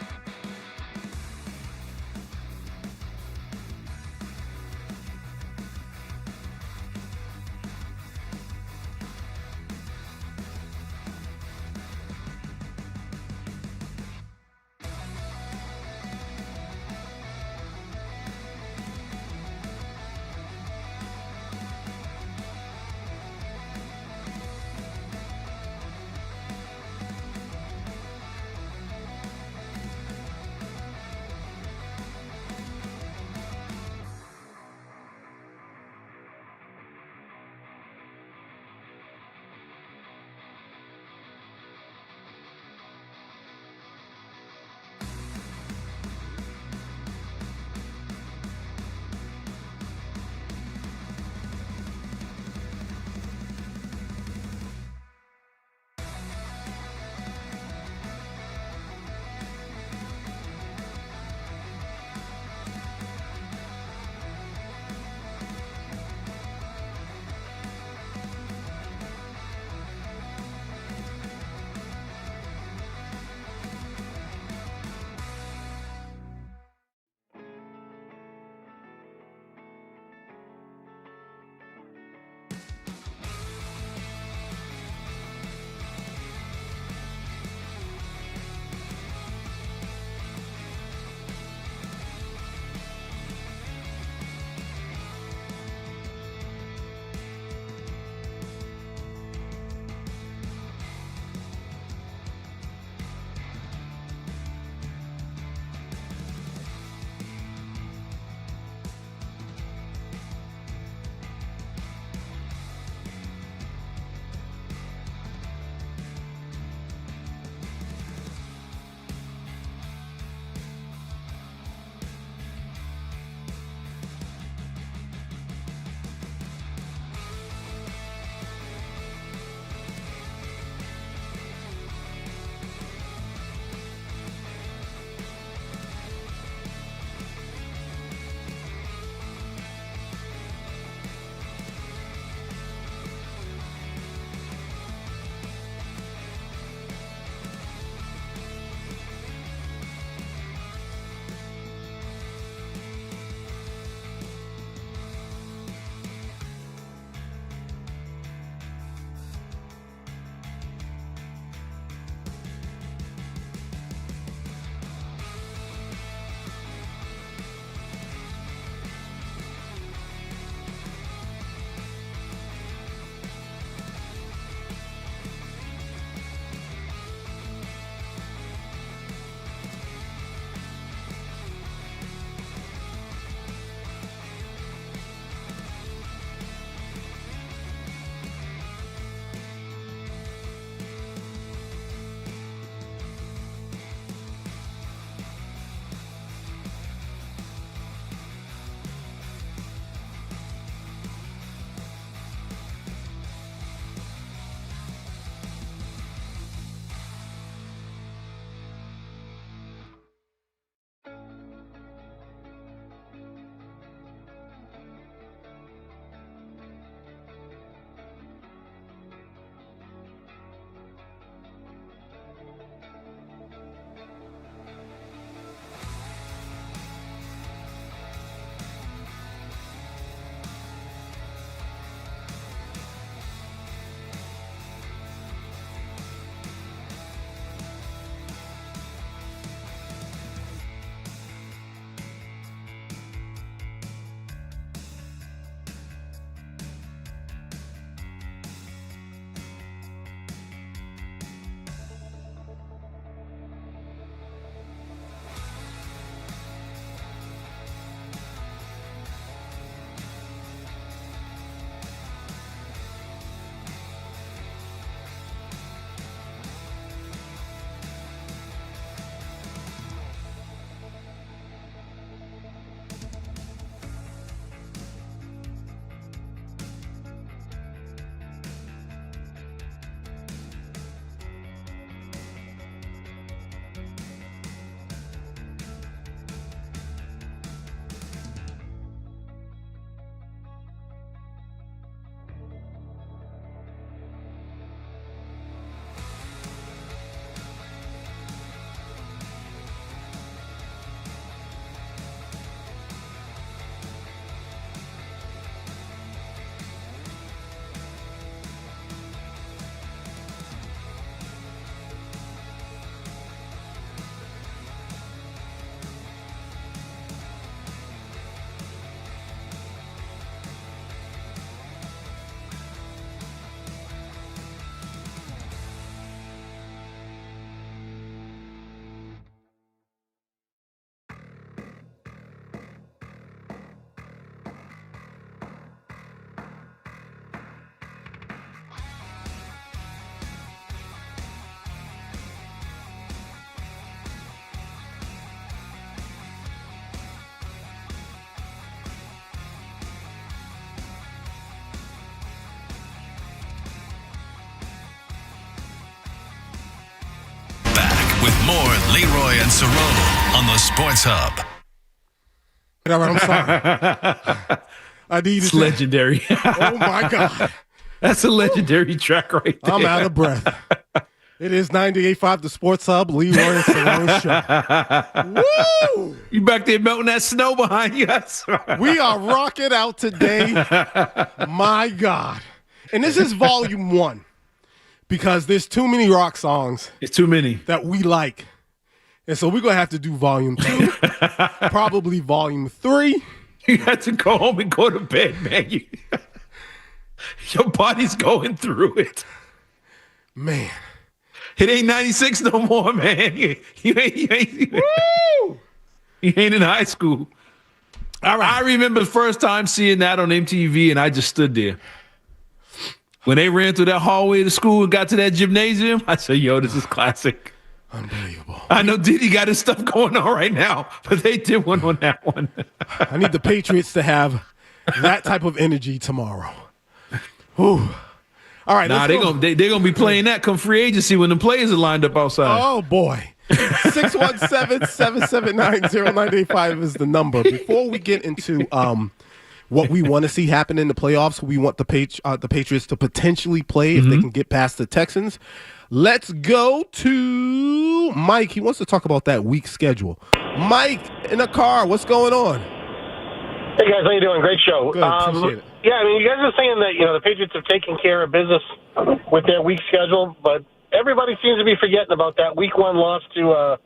Speaker 1: with more Leroy and Cerrone on the Sports Hub.
Speaker 3: All right, I'm sorry. I need
Speaker 4: It's legendary.
Speaker 3: Oh, my God.
Speaker 4: That's a legendary track right there.
Speaker 3: I'm out of breath. It is 98.5 The Sports Hub, Leroy and Cerrone Show. Woo!
Speaker 4: You back there melting that snow behind you.
Speaker 3: We are rocking out today. My God. And this is volume 1 because there's too many rock songs.
Speaker 4: It's too many.
Speaker 3: That we like. And so we're going to have to do volume 2, probably volume 3.
Speaker 4: You have to go home and go to bed, man. Your body's going through it.
Speaker 3: Man.
Speaker 4: It ain't 96 no more, man. You ain't in high school.
Speaker 3: All right.
Speaker 4: I remember the first time seeing that on MTV, and I just stood there. When they ran through that hallway to school and got to that gymnasium, I said, yo, this is classic.
Speaker 3: Unbelievable.
Speaker 4: I know Diddy got his stuff going on right now, but they did one on that one.
Speaker 3: I need the Patriots to have that type of energy tomorrow. Whew. All right.
Speaker 4: Nah, they're gonna be playing that come free agency when the players are lined up outside.
Speaker 3: Oh, boy. 617-779-0985 is the number. Before we get into what we want to see happen in the playoffs, we want the Patriots to potentially play if they can get past the Texans. Let's go to Mike. He wants to talk about that week schedule. Mike, in the car, what's going on?
Speaker 16: Hey, guys, how you doing? Great show.
Speaker 3: Good, appreciate it.
Speaker 16: Yeah, I mean, you guys are saying that, the Patriots have taken care of business with their week schedule, but everybody seems to be forgetting about that week 1 loss to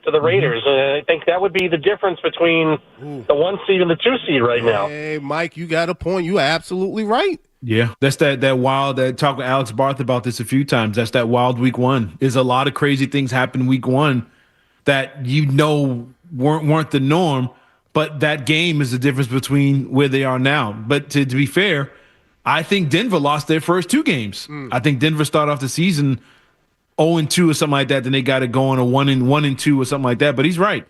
Speaker 16: the Raiders. And I think that would be the difference between the 1 seed and the 2 seed right now.
Speaker 3: Hey, Mike, you got a point. You are absolutely right.
Speaker 4: Yeah, that's that wild. I talked with Alex Barth about this a few times. That's that wild week 1. There's a lot of crazy things happen week 1 that weren't the norm, but that game is the difference between where they are now. But to be fair, I think Denver lost their first 2 games. I think Denver started off the season 0-2 or something like that. Then they got it going a 1-2 or something like that. But he's right.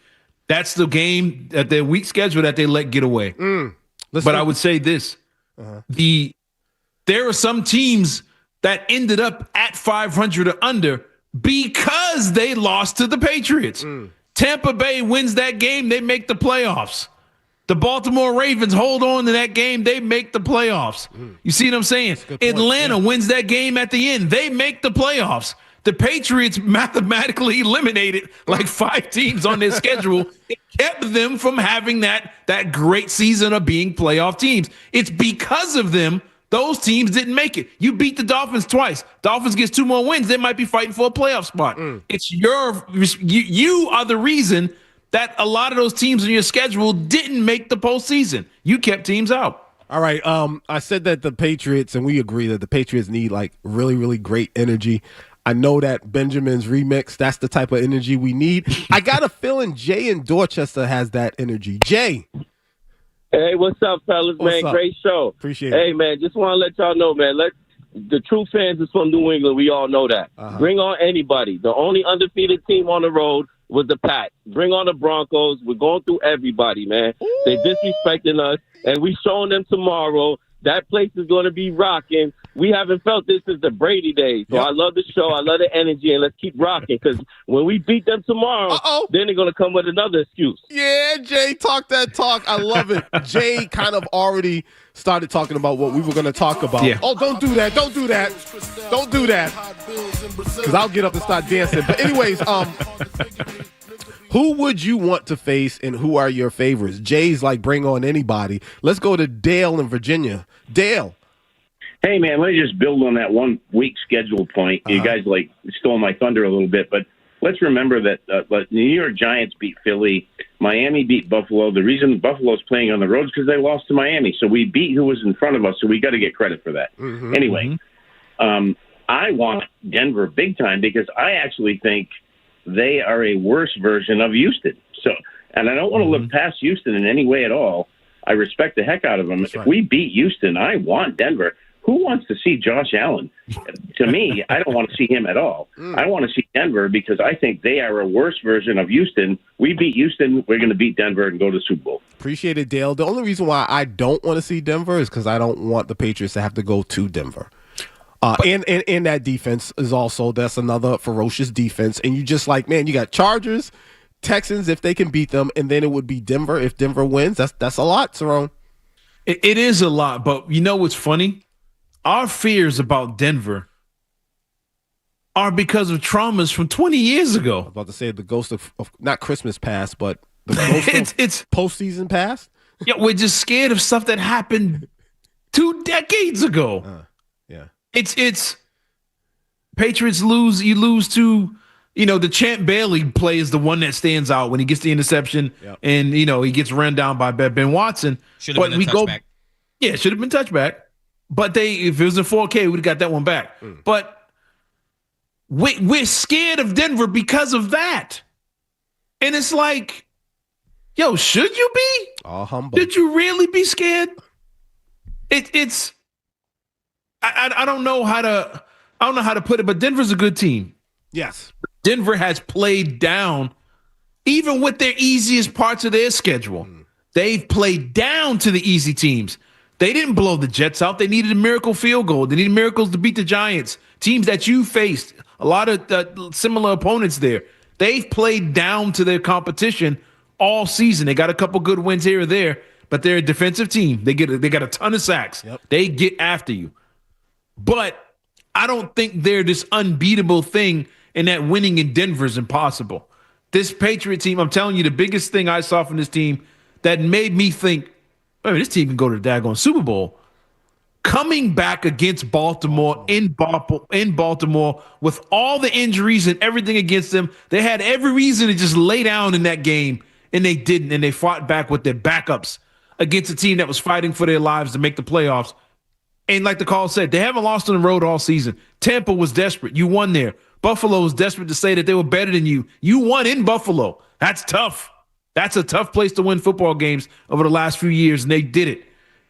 Speaker 4: That's the game at their week schedule that they let get away. But I would say this: there are some teams that ended up at 500 or under because they lost to the Patriots. Tampa Bay wins that game, they make the playoffs. The Baltimore Ravens hold on to that game, they make the playoffs. You see what I'm saying? Atlanta wins that game at the end, they make the playoffs. The Patriots mathematically eliminated like 5 teams on their schedule. It kept them from having that great season of being playoff teams. It's because of them those teams didn't make it. You beat the Dolphins twice. Dolphins gets 2 more wins. They might be fighting for a playoff spot. It's you are the reason that a lot of those teams on your schedule didn't make the postseason. You kept teams out.
Speaker 3: All right. I said that the Patriots, and we agree that the Patriots need like really, really great energy. I know that Benjamin's remix, that's the type of energy we need. I got a feeling Jay in Dorchester has that energy. Jay.
Speaker 17: Hey, what's up, fellas, man?
Speaker 3: What's up?
Speaker 17: Great show.
Speaker 3: Appreciate it.
Speaker 17: Hey, man, just want to let y'all know, man, the true fans is from New England. We all know that. Bring on anybody. The only undefeated team on the road was the Pats. Bring on the Broncos. We're going through everybody, man. They disrespecting us, and we showing them tomorrow. That place is going to be rocking. We haven't felt this since the Brady days. So I love the show. I love the energy, and let's keep rocking because when we beat them tomorrow, then they're going to come with another excuse.
Speaker 3: Yeah, Jay, talk that talk. I love it. Jay kind of already started talking about what we were going to talk about.
Speaker 4: Yeah.
Speaker 3: Oh, don't do that. Don't do that. Don't do that. Because I'll get up and start dancing. But anyways, who would you want to face and who are your favorites? Jay's like, bring on anybody. Let's go to Dale in Virginia. Dale.
Speaker 18: Hey, man, let me just build on that 1 week schedule point. You guys stole my thunder a little bit, but let's remember that the New York Giants beat Philly. Miami beat Buffalo. The reason Buffalo's playing on the road is because they lost to Miami. So we beat who was in front of us, so we got to get credit for that. Anyway, I want Denver big time because I actually think they are a worse version of Houston. So, and I don't want to look past Houston in any way at all. I respect the heck out of them. That's if we beat Houston, I want Denver. Who wants to see Josh Allen? To me, I don't want to see him at all. I want to see Denver because I think they are a worse version of Houston. We beat Houston, we're going to beat Denver and go to the Super Bowl.
Speaker 3: Appreciate it, Dale. The only reason why I don't want to see Denver is because I don't want the Patriots to have to go to Denver. And that defense is also, that's another ferocious defense. And you just like, man, you got Chargers, Texans if they can beat them, and then it would be Denver if Denver wins. That's a lot, Cerrone.
Speaker 4: It is a lot, but you know what's funny? Our fears about Denver are because of traumas from 20 years ago.
Speaker 3: I was about to say the ghost of not Christmas past, but the ghost
Speaker 4: it's
Speaker 3: postseason past.
Speaker 4: Yeah, we're just scared of stuff that happened 2 decades ago.
Speaker 3: Yeah.
Speaker 4: It's Patriots lose. You lose to, the Champ Bailey play is the one that stands out when he gets the interception and, he gets run down by Ben Watson.
Speaker 19: Should have been a touchback.
Speaker 4: Yeah, it should have been touchback. But if it was in 4K, we would have got that one back. But we're scared of Denver because of that. And it's like, yo, should you be?
Speaker 3: All humbug.
Speaker 4: Did you really be scared? It's I don't know how to put it, but Denver's a good team.
Speaker 3: Yes.
Speaker 4: Denver has played down, even with their easiest parts of their schedule. They've played down to the easy teams. They didn't blow the Jets out. They needed a miracle field goal. They needed miracles to beat the Giants, teams that you faced. A lot of similar opponents there. They've played down to their competition all season. They got a couple good wins here or there, but they're a defensive team. They got a ton of sacks.
Speaker 3: Yep.
Speaker 4: They get after you. But I don't think they're this unbeatable thing, and that winning in Denver is impossible. This Patriot team, I'm telling you, the biggest thing I saw from this team that made me think, this team can go to the daggone Super Bowl. Coming back against Baltimore in Baltimore with all the injuries and everything against them, they had every reason to just lay down in that game, and they didn't. And they fought back with their backups against a team that was fighting for their lives to make the playoffs. And like the call said, they haven't lost on the road all season. Tampa was desperate. You won there. Buffalo was desperate to say that they were better than you. You won in Buffalo. That's tough. That's a tough place to win football games over the last few years, and they did it.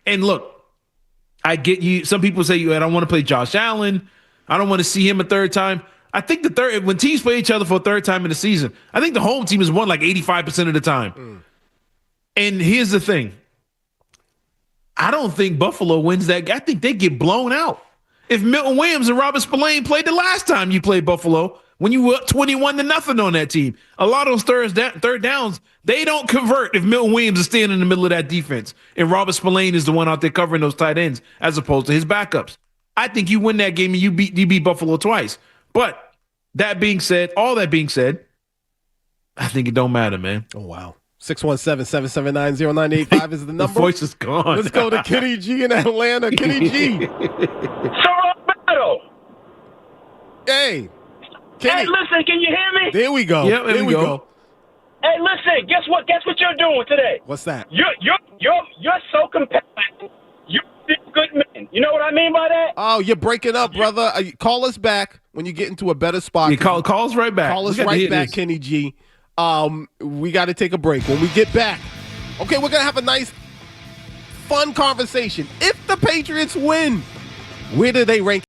Speaker 4: And look, I get you. Some people say, I don't want to play Josh Allen. I don't want to see him a third time. I think when teams play each other for a third time in the season, I think the home team has won like 85% of the time. And here's the thing. I don't think Buffalo wins that. I think they get blown out. If Milton Williams and Robert Spillane played the last time you played Buffalo, when you were up 21-0 on that team, a lot of those third downs, they don't convert if Milton Williams is standing in the middle of that defense and Robert Spillane is the one out there covering those tight ends as opposed to his backups. I think you win that game and you beat Buffalo twice. But all that being said, I think it don't matter, man.
Speaker 3: Oh, wow. 617-779-0985 is the number.
Speaker 4: The voice is gone.
Speaker 3: Let's go to Kenny G in Atlanta. Kenny G.
Speaker 20: Battle.
Speaker 3: Hey. Kenny.
Speaker 20: Hey, listen, can you hear me?
Speaker 3: There we go.
Speaker 4: Yep, there we go.
Speaker 20: Hey, listen, guess what? Guess what you're doing today?
Speaker 3: What's that?
Speaker 20: You're so competitive. You're a good man. You know what I mean by that?
Speaker 3: Oh, you're breaking up, brother. Call us back when you get into a better spot.
Speaker 4: Yeah, call us right back.
Speaker 3: Call us right back, Kenny G. We got to take a break. When we get back, okay, we're going to have a nice, fun conversation. If the Patriots win, where do they rank?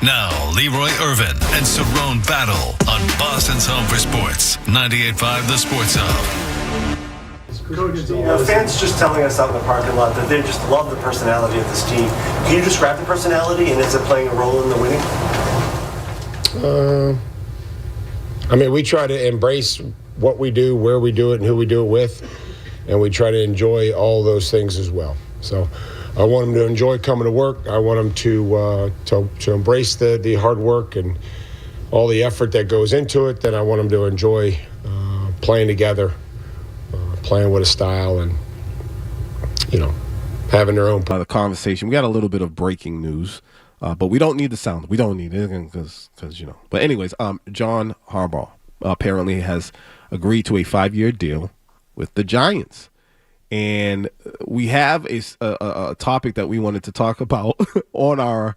Speaker 1: Now, Leroy Irvin and Cerrone battle on Boston's Home for Sports. 98.5 The Sports Hub.
Speaker 19: Fans just telling us out in the parking lot that they just love the personality of this team. Can you describe the personality, and is it playing a role in the winning?
Speaker 9: We try to embrace what we do, where we do it, and who we do it with, and we try to enjoy all those things as well. So I want them to enjoy coming to work. I want them to embrace the hard work and all the effort that goes into it. Then I want them to enjoy playing together, playing with a style, and having their own.
Speaker 3: The conversation. We got a little bit of breaking news, but we don't need the sound. We don't need it because. But anyways, John Harbaugh apparently has agreed to a 5-year deal with the Giants. And we have a topic that we wanted to talk about on our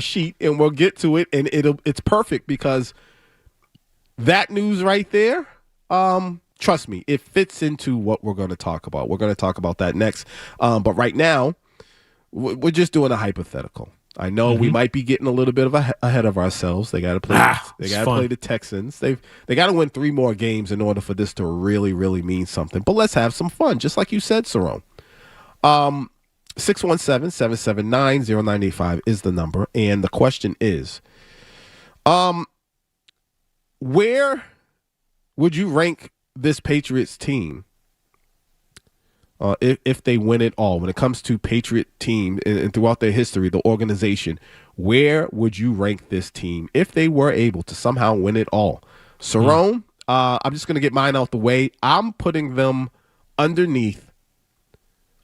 Speaker 3: sheet, and we'll get to it. And it's perfect because that news right there, trust me, it fits into what we're going to talk about. We're going to talk about that next. But right now, we're just doing a hypothetical. I know we might be getting a little bit of ahead of ourselves. They got to play. They got to play the Texans. They got to win 3 more games in order for this to really, really mean something. But let's have some fun, just like you said, Cerrone. 617-779-0985 is the number, and the question is, where would you rank this Patriots team? If they win it all, when it comes to Patriot team and throughout their history, the organization, where would you rank this team if they were able to somehow win it all? Cerrone, I'm just going to get mine out the way. I'm putting them underneath,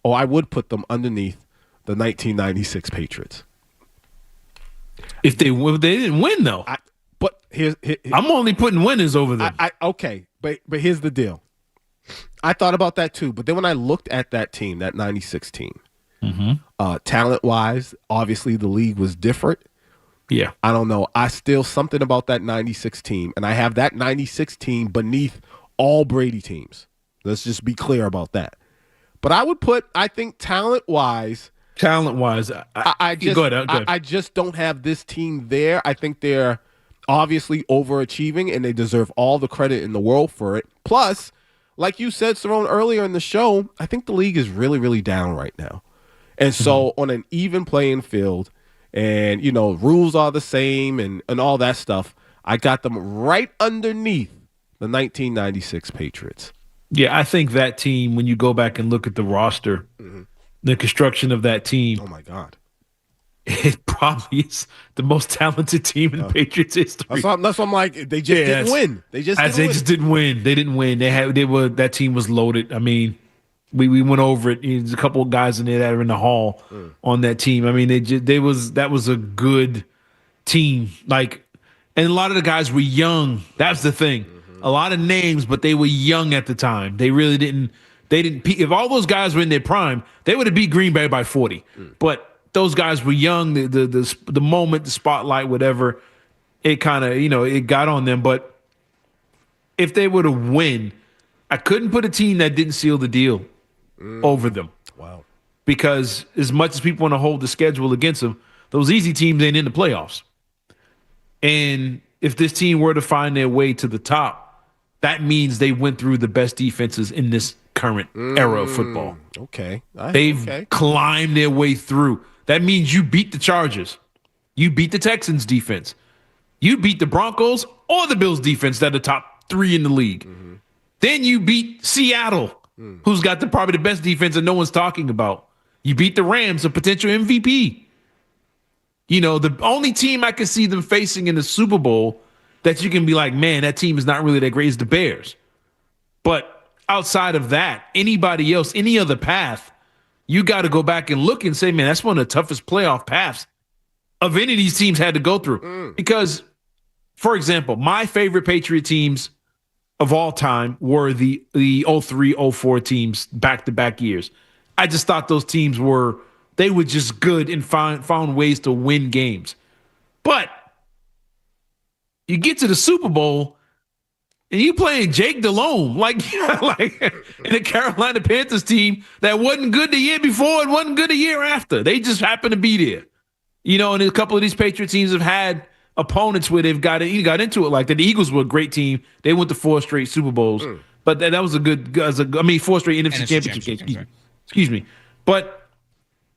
Speaker 3: or I would put them underneath the 1996 Patriots.
Speaker 4: If they didn't win, though. I'm only putting winners over them.
Speaker 3: Okay, but here's the deal. I thought about that too, but then when I looked at that team, that 96 team, talent-wise, obviously the league was different.
Speaker 4: Yeah.
Speaker 3: I don't know. Something about that 96 team, and I have that 96 team beneath all Brady teams. Let's just be clear about that. But I would put, I think talent-wise, I just don't have this team there. I think they're obviously overachieving, and they deserve all the credit in the world for it. Plus, like you said, Cerrone, earlier in the show, I think the league is really, really down right now. And so on an even playing field, and, rules are the same and all that stuff, I got them right underneath the 1996 Patriots.
Speaker 4: Yeah, I think that team, when you go back and look at the roster, the construction of that team.
Speaker 3: Oh, my God.
Speaker 4: It probably is the most talented team in Patriots history.
Speaker 3: That's what I'm like. They just didn't win. They just
Speaker 4: didn't win. They didn't win. That team was loaded. I mean, we went over it. There's a couple of guys in there that are in the hall on that team. I mean, that was a good team. And a lot of the guys were young. That's the thing. A lot of names, but they were young at the time. They really didn't. They didn't. If all those guys were in their prime, they would have beat Green Bay by 40. But those guys were young. The moment, the spotlight, whatever, it kind of, it got on them. But if they were to win, I couldn't put a team that didn't seal the deal over them.
Speaker 3: Wow.
Speaker 4: Because as much as people want to hold the schedule against them, those easy teams ain't in the playoffs. And if this team were to find their way to the top, that means they went through the best defenses in this current era of football.
Speaker 3: Okay.
Speaker 4: They've climbed their way through. That means you beat the Chargers. You beat the Texans defense. You beat the Broncos or the Bills defense that are top 3 in the league. Then you beat Seattle, who's got probably the best defense that no one's talking about. You beat the Rams, a potential MVP. The only team I can see them facing in the Super Bowl that you can be like, man, that team is not really that great is the Bears. But outside of that, anybody else, any other path, you got to go back and look and say, man, that's one of the toughest playoff paths of any of these teams had to go through. Because, for example, my favorite Patriot teams of all time were the 03-04 teams back-to-back years. I just thought those teams were just good and found ways to win games. But you get to the Super Bowl and you playing Jake Delhomme, in the Carolina Panthers team that wasn't good the year before and wasn't good the year after. They just happened to be there. You know, and a couple of these Patriot teams have had opponents where they've got into it like that. The Eagles were a great team. They went to 4 straight Super Bowls. But that was a good 4 straight NFC championship games. Excuse me. But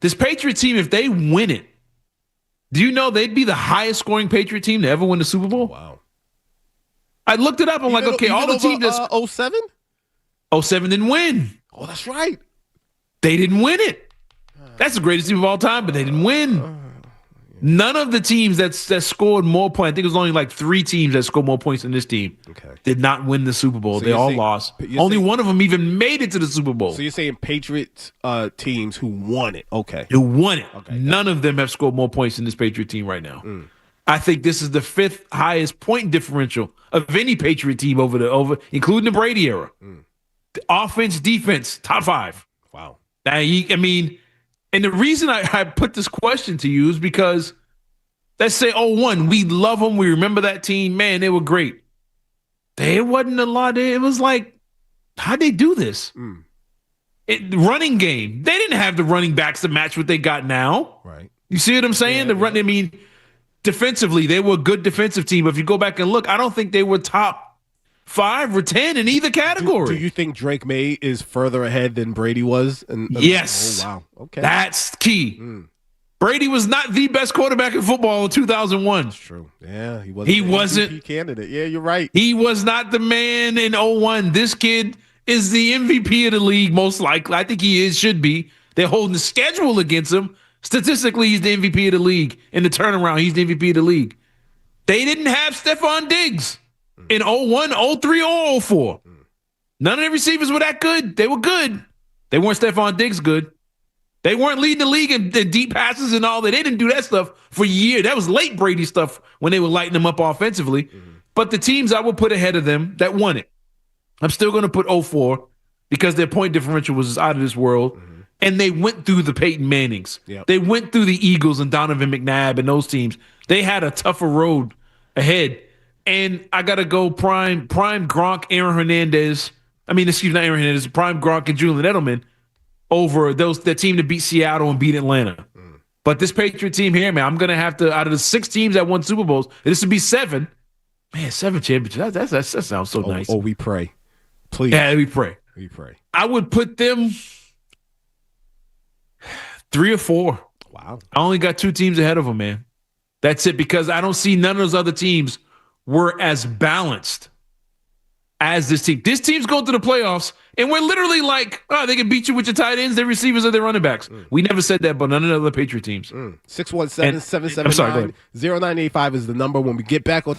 Speaker 4: this Patriot team, if they win it, do you know they'd be the highest scoring Patriot team to ever win the Super Bowl?
Speaker 3: Wow.
Speaker 4: I looked it up. I'm like, okay, all the teams that's
Speaker 3: 07?
Speaker 4: 07 didn't win.
Speaker 3: Oh, that's right.
Speaker 4: They didn't win it. That's the greatest team of all time, but they didn't win. None of the teams that scored more points, I think it was only like 3 teams that scored more points than this team, did not win the Super Bowl.
Speaker 3: So
Speaker 4: they all lost. Only one of them even made it to the Super Bowl.
Speaker 3: So you're saying Patriots teams who won it. Okay.
Speaker 4: Who won it. Okay, none of them have scored more points than this Patriot team right now. I think this is the 5th highest point differential of any Patriot team over including the Brady era. The offense, defense, top 5.
Speaker 3: Wow.
Speaker 4: Now, and the reason I put this question to you is because let's say 01, we love them. We remember that team. Man, they were great. There wasn't a lot. It was like, how'd they do this? Running game. They didn't have the running backs to match what they got now.
Speaker 3: Right.
Speaker 4: You see what I'm saying? Defensively, they were a good defensive team. But if you go back and look, I don't think they were top 5 or 10 in either category.
Speaker 3: Do you think Drake May is further ahead than Brady was?
Speaker 4: Yes.
Speaker 3: Oh, wow. Okay.
Speaker 4: That's key. Brady was not the best quarterback in football in 2001. That's
Speaker 3: true. Yeah, he
Speaker 4: wasn't.
Speaker 3: MVP candidate. Yeah, you're right.
Speaker 4: He was not the man in 01. This kid is the MVP of the league, most likely. I think he should be. They're holding the schedule against him. Statistically, he's the MVP of the league. In the turnaround, he's the MVP of the league. They didn't have Stephon Diggs in 01, 03, or 04. None of the receivers were that good. They were good. They weren't Stephon Diggs good. They weren't leading the league in deep passes and all that. They didn't do that stuff for years. That was late Brady stuff when they were lighting them up offensively. But the teams I would put ahead of them that won it, I'm still going to put 04 because their point differential was out of this world. And they went through the Peyton Mannings.
Speaker 3: Yep.
Speaker 4: They went through the Eagles and Donovan McNabb and those teams. They had a tougher road ahead. And I got to go prime Gronk, Aaron Hernandez. Not Aaron Hernandez, prime Gronk and Julian Edelman over the team that beat Seattle and beat Atlanta. But this Patriot team here, man, I'm going to have to, out of the 6 teams that won Super Bowls, this would be 7. Man, 7 championships. That sounds so nice.
Speaker 3: Oh, we pray. Please.
Speaker 4: Yeah, we pray.
Speaker 3: We pray.
Speaker 4: I would put them 3 or 4.
Speaker 3: Wow.
Speaker 4: I only got 2 teams ahead of them, man. That's it, because I don't see none of those other teams were as balanced as this team. This team's going to the playoffs, and we're literally like, they can beat you with your tight ends, their receivers, or their running backs. We never said that, but none of the other Patriot teams.
Speaker 3: 617-779-0985 is the number. When we get back on.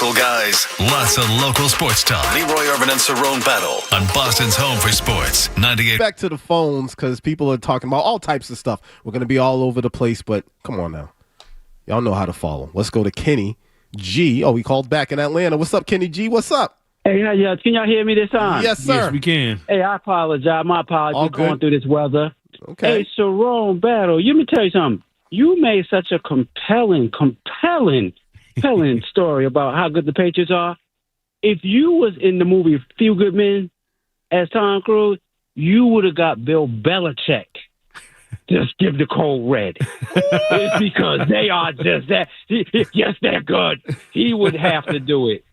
Speaker 1: local guys, lots of local sports talk. Leroy Irvin and Cerrone battle on Boston's home for sports. 98.
Speaker 3: Back to the phones because people are talking about all types of stuff. We're going to be all over the place, but come on now. Y'all know how to follow. Let's go to Kenny G. Oh, he called back in Atlanta. What's up, Kenny G? What's up?
Speaker 21: Hey, yeah, can y'all hear me this time?
Speaker 3: Yes, sir.
Speaker 4: Yes, we can.
Speaker 21: Hey, I apologize. My apologies
Speaker 3: All
Speaker 21: going
Speaker 3: good.
Speaker 21: through this weather.
Speaker 3: Okay.
Speaker 21: Hey, Cerrone Battle, let me tell you something. You made such a compelling story about how good the Patriots are. If you was in the movie Feel Good Men as Tom Cruise, you would have got Bill Belichick. Just give the cold red. It's because they are just that. Yes, they're good. He would have to do it.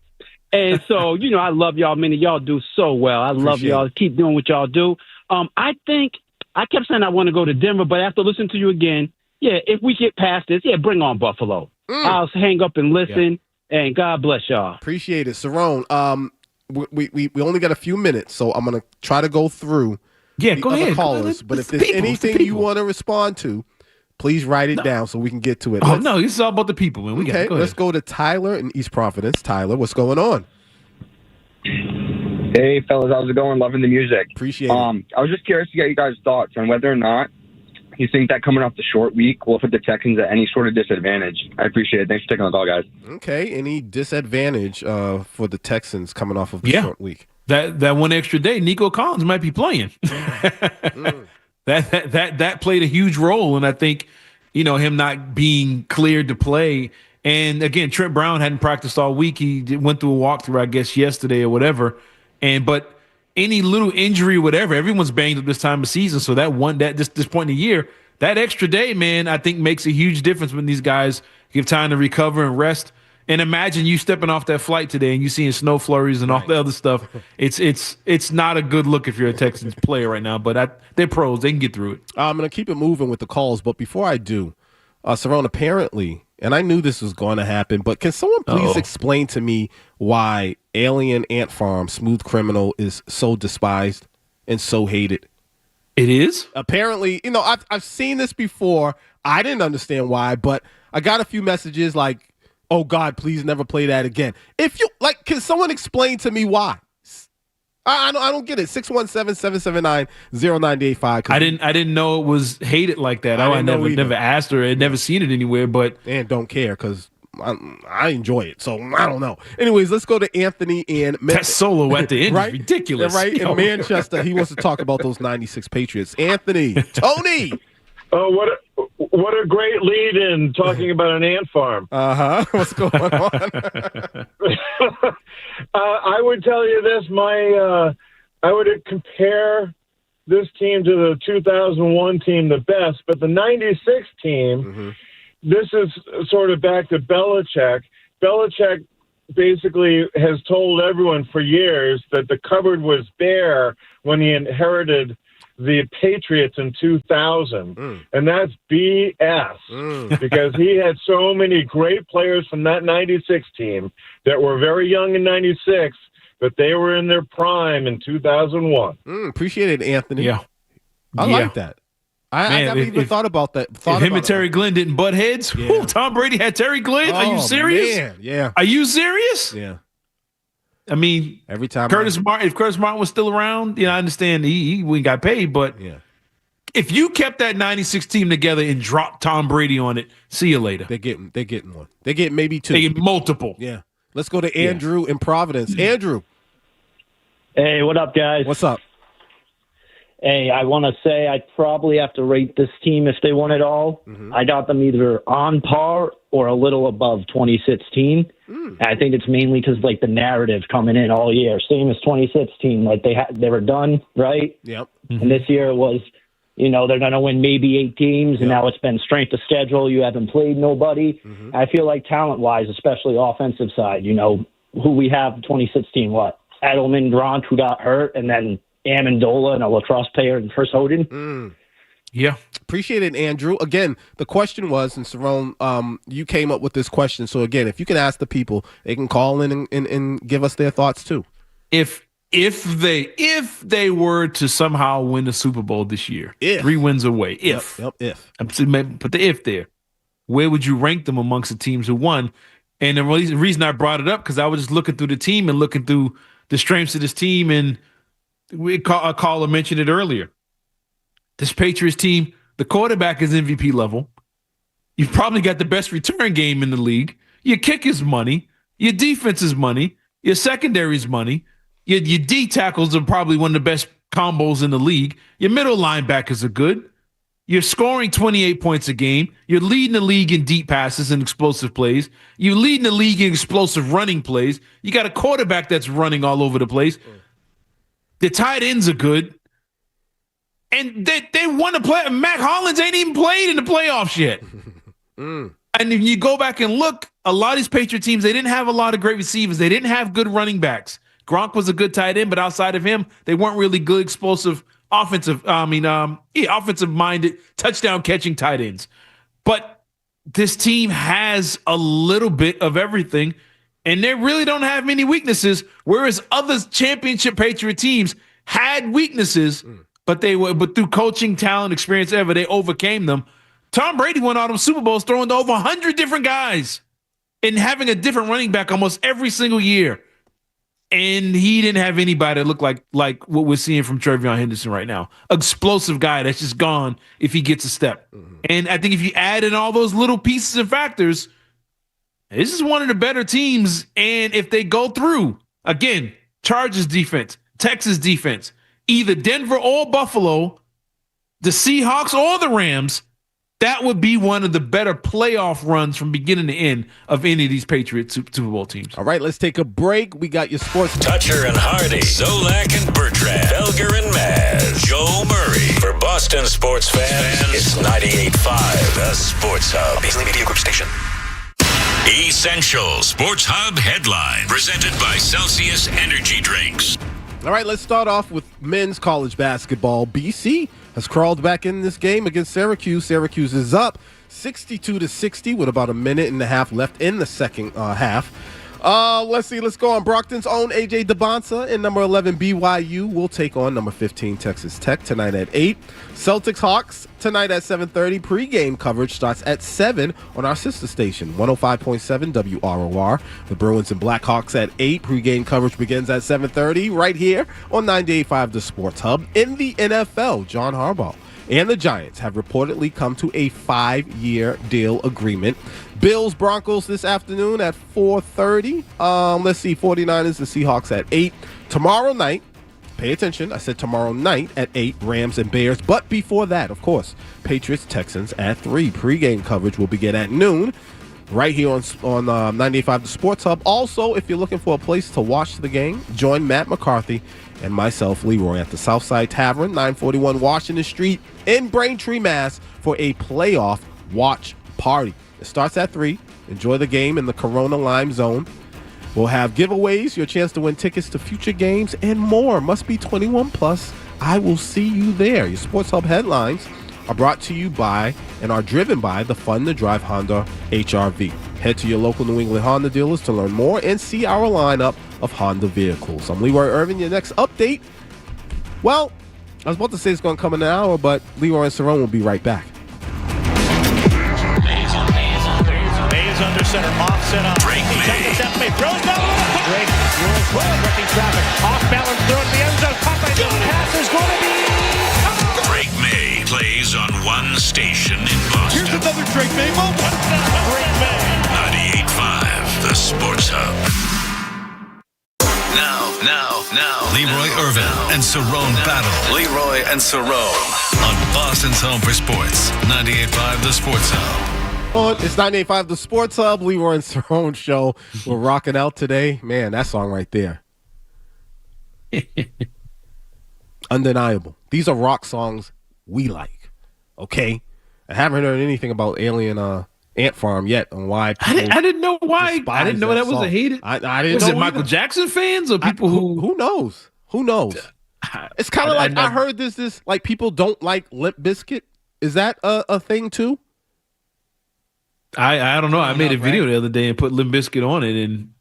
Speaker 21: And so, you know, I love y'all. Many y'all do so well. I love y'all. Keep doing what y'all do. I think I kept saying I want to go to Denver, but after listening to you again, yeah, if we get past this, yeah, bring on Buffalo. I'll hang up and listen, and God bless y'all.
Speaker 3: Appreciate it. Cerrone, we only got a few minutes, so I'm going to try to go through the
Speaker 4: go
Speaker 3: other
Speaker 4: ahead.
Speaker 3: callers. But if there's anything you want to respond to, please write it down so we can get to it.
Speaker 4: Oh, no, this is all about the people, man.
Speaker 3: Okay, let's go to Tyler in East Providence. Tyler, what's going on?
Speaker 22: Hey, fellas, how's it going? Loving the music.
Speaker 3: Appreciate it.
Speaker 22: I was just curious to get you guys' thoughts on whether or not you think that coming off the short week will put the Texans at any sort of disadvantage. I appreciate it. Thanks for taking the call, guys.
Speaker 3: Okay, any disadvantage for the Texans coming off of the short week?
Speaker 4: That one extra day, Nico Collins might be playing. That played a huge role, and I think, you know, him not being cleared to play. And again, Trent Brown hadn't practiced all week. He went through a walkthrough, I guess, yesterday or whatever. But any little injury, whatever, everyone's banged up this time of season. So this point in the year, that extra day, man, I think makes a huge difference when these guys give time to recover and rest. And imagine you stepping off that flight today and you seeing snow flurries and all the other stuff. It's not a good look if you're a Texans player right now, but they're pros. They can get through it.
Speaker 3: I'm going to keep it moving with the calls, but before I do, Cerrone, apparently, and I knew this was going to happen, but can someone please explain to me why Alien Ant Farm Smooth Criminal is so despised and so hated?
Speaker 4: It is?
Speaker 3: Apparently, you know, I've seen this before. I didn't understand why, but I got a few messages like, oh, God, please never play that again. If you like, can someone explain to me why? I don't get it. 617-779-0985.
Speaker 4: I didn't know it was hated like that. I never asked her. I'd never seen it anywhere, but
Speaker 3: and don't care because I enjoy it. So I don't know. Anyways, let's go to Anthony in
Speaker 4: that solo at the end
Speaker 3: right?
Speaker 4: is ridiculous.
Speaker 3: Right in Manchester, he wants to talk about those '96 Patriots. Anthony, Tony.
Speaker 23: Oh, what a great lead in talking about an ant farm.
Speaker 3: What's going on?
Speaker 23: I would tell you this. I would compare this team to the 2001 team the best, but the 96 team, this is sort of back to Belichick. Belichick basically has told everyone for years that the cupboard was bare when he inherited the Patriots in 2000. And that's BS because he had so many great players from that 96 team that were very young in 96, but they were in their prime in 2001.
Speaker 3: Appreciate it, Anthony.
Speaker 4: Yeah.
Speaker 3: I like that. I never even thought about that.
Speaker 4: If him and Terry Glenn didn't butt heads, Tom Brady had Terry Glenn. Are you serious?
Speaker 3: Man. Yeah.
Speaker 4: Are you serious?
Speaker 3: Yeah.
Speaker 4: I mean,
Speaker 3: every time
Speaker 4: if Curtis Martin was still around, you know, I understand he got paid, but if you kept that 96 team together and dropped Tom Brady on it, see you later.
Speaker 3: They're getting one. They get maybe two.
Speaker 4: They get multiple.
Speaker 3: Yeah. Let's go to Andrew in Providence. Andrew.
Speaker 24: Hey, what up, guys?
Speaker 3: What's up?
Speaker 24: Hey, I want to say I'd probably have to rate this team if they won it all. I got them either on par or a little above 2016. I think it's mainly because like the narrative coming in all year, same as 2016. Like they were done, right?
Speaker 3: Yep.
Speaker 24: And this year it was, you know, they're going to win maybe 8 teams, and now it's been strength of schedule. You haven't played nobody. I feel like talent-wise, especially offensive side, you know, who we have 2016, what? Edelman, Grant, who got hurt, and then Amendola and a lacrosse player and Chris Hoden.
Speaker 4: Yeah.
Speaker 3: Appreciate it, Andrew. Again, the question was, and Cerrone, you came up with this question. So again, if you can ask the people, they can call in and give us their thoughts too.
Speaker 4: If they were to somehow win the Super Bowl this year, 3 wins away, if
Speaker 3: put
Speaker 4: the if there, where would you rank them amongst the teams who won? And the reason I brought it up, because I was just looking through the team and looking through the strengths of this team, and a caller mentioned it earlier. This Patriots team, the quarterback is MVP level. You've probably got the best return game in the league. Your kick is money. Your defense is money. Your secondary is money. Your D tackles are probably one of the best combos in the league. Your middle linebackers are good. You're scoring 28 points a game. You're leading the league in deep passes and explosive plays. You're leading the league in explosive running plays. You got a quarterback that's running all over the place. The tight ends are good. And they want to play. Mac Hollins ain't even played in the playoffs yet. And if you go back and look, a lot of these Patriot teams, they didn't have a lot of great receivers. They didn't have good running backs. Gronk was a good tight end, but outside of him, they weren't really good, explosive, offensive-minded, touchdown-catching tight ends. But this team has a little bit of everything, and they really don't have many weaknesses, whereas other championship Patriot teams had weaknesses, but through coaching, talent, experience, they overcame them. Tom Brady won all them Super Bowls throwing to over 100 different guys and having a different running back almost every single year. And he didn't have anybody that looked like what we're seeing from Trevion Henderson right now. Explosive guy that's just gone if he gets a step. And I think if you add in all those little pieces and factors, this is one of the better teams. And if they go through, again, Chargers defense, Texas defense, either Denver or Buffalo, the Seahawks or the Rams, that would be one of the better playoff runs from beginning to end of any of these Patriots Super Bowl teams.
Speaker 3: All right, let's take a break. We got your sports.
Speaker 1: Toucher and Hardy, Zolak and Bertrand, Felger and Maz, Joe Murray. For Boston sports fans, it's 98.5, the Sports Hub. Beasley Media Group Station. Essential Sports Hub headline, presented by Celsius Energy Drinks.
Speaker 3: All right, let's start off with men's college basketball. BC has crawled back in this game against Syracuse. Syracuse is up 62-60 with about a minute and a half left in the second half. Let's see. Let's go on. Brockton's own A.J. DeBonsa and number 11 BYU will take on number 15 Texas Tech tonight at 8. Celtics Hawks tonight at 7:30. Pre-game coverage starts at 7 on our sister station, 105.7 WROR. The Bruins and Blackhawks at 8. Pre-game coverage begins at 7:30 right here on 98.5 The Sports Hub. In the NFL, John Harbaugh and the Giants have reportedly come to a 5-year deal agreement. Bills Broncos this afternoon at 4:30. Let's see, 49ers, the Seahawks at 8. Tomorrow night, pay attention, I said tomorrow night at 8, Rams and Bears. But before that, of course, Patriots Texans at 3. Pre-game coverage will begin at noon right here on 98.5 The Sports Hub. Also, if you're looking for a place to watch the game, join Matt McCarthy and myself, Leroy, at the Southside Tavern, 941 Washington Street in Braintree, Mass, for a playoff watch party. It starts at 3. Enjoy the game in the Corona Lime Zone. We'll have giveaways, your chance to win tickets to future games, and more. Must be 21 plus. I will see you there. Your Sports Hub headlines are brought to you by and are driven by the Fun to Drive Honda HR-V. Head to your local New England Honda dealers to learn more and see our lineup of Honda vehicles. I'm Leroy Irvin. Your next update, well, I was about to say it's going to come in an hour, but Leroy and Cerrone will be right back.
Speaker 5: Mays under center, Moffs it up. Drake May throws down. Drake rolls well, wrecking traffic. Off balance, throw it to the end zone. Popeye, the pass is going to be.
Speaker 1: Drake May plays on one station in Boston.
Speaker 5: Here's another Drake May moment. Drake May.
Speaker 1: 98.5, the Sports Hub. Now, Leroy Irvin and Cerrone battle. Leroy and Cerrone on Boston's home for sports. 98.5, the Sports Hub.
Speaker 3: It's 98.5 The Sports Hub, Leroy and Cerrone show. We're rocking out today. Man, that song right there. Undeniable. These are rock songs we like. Okay? I haven't heard anything about Alien Ant Farm yet on why
Speaker 4: I didn't know why. I didn't know that was a hated.
Speaker 3: I didn't
Speaker 4: was
Speaker 3: know
Speaker 4: it Michael Jackson fans or people
Speaker 3: who knows? Who knows? It's kind of like I heard this like people don't like Limp Bizkit. Is that a thing too?
Speaker 4: I don't know. I made a video the other day and put Limp Bizkit on it, and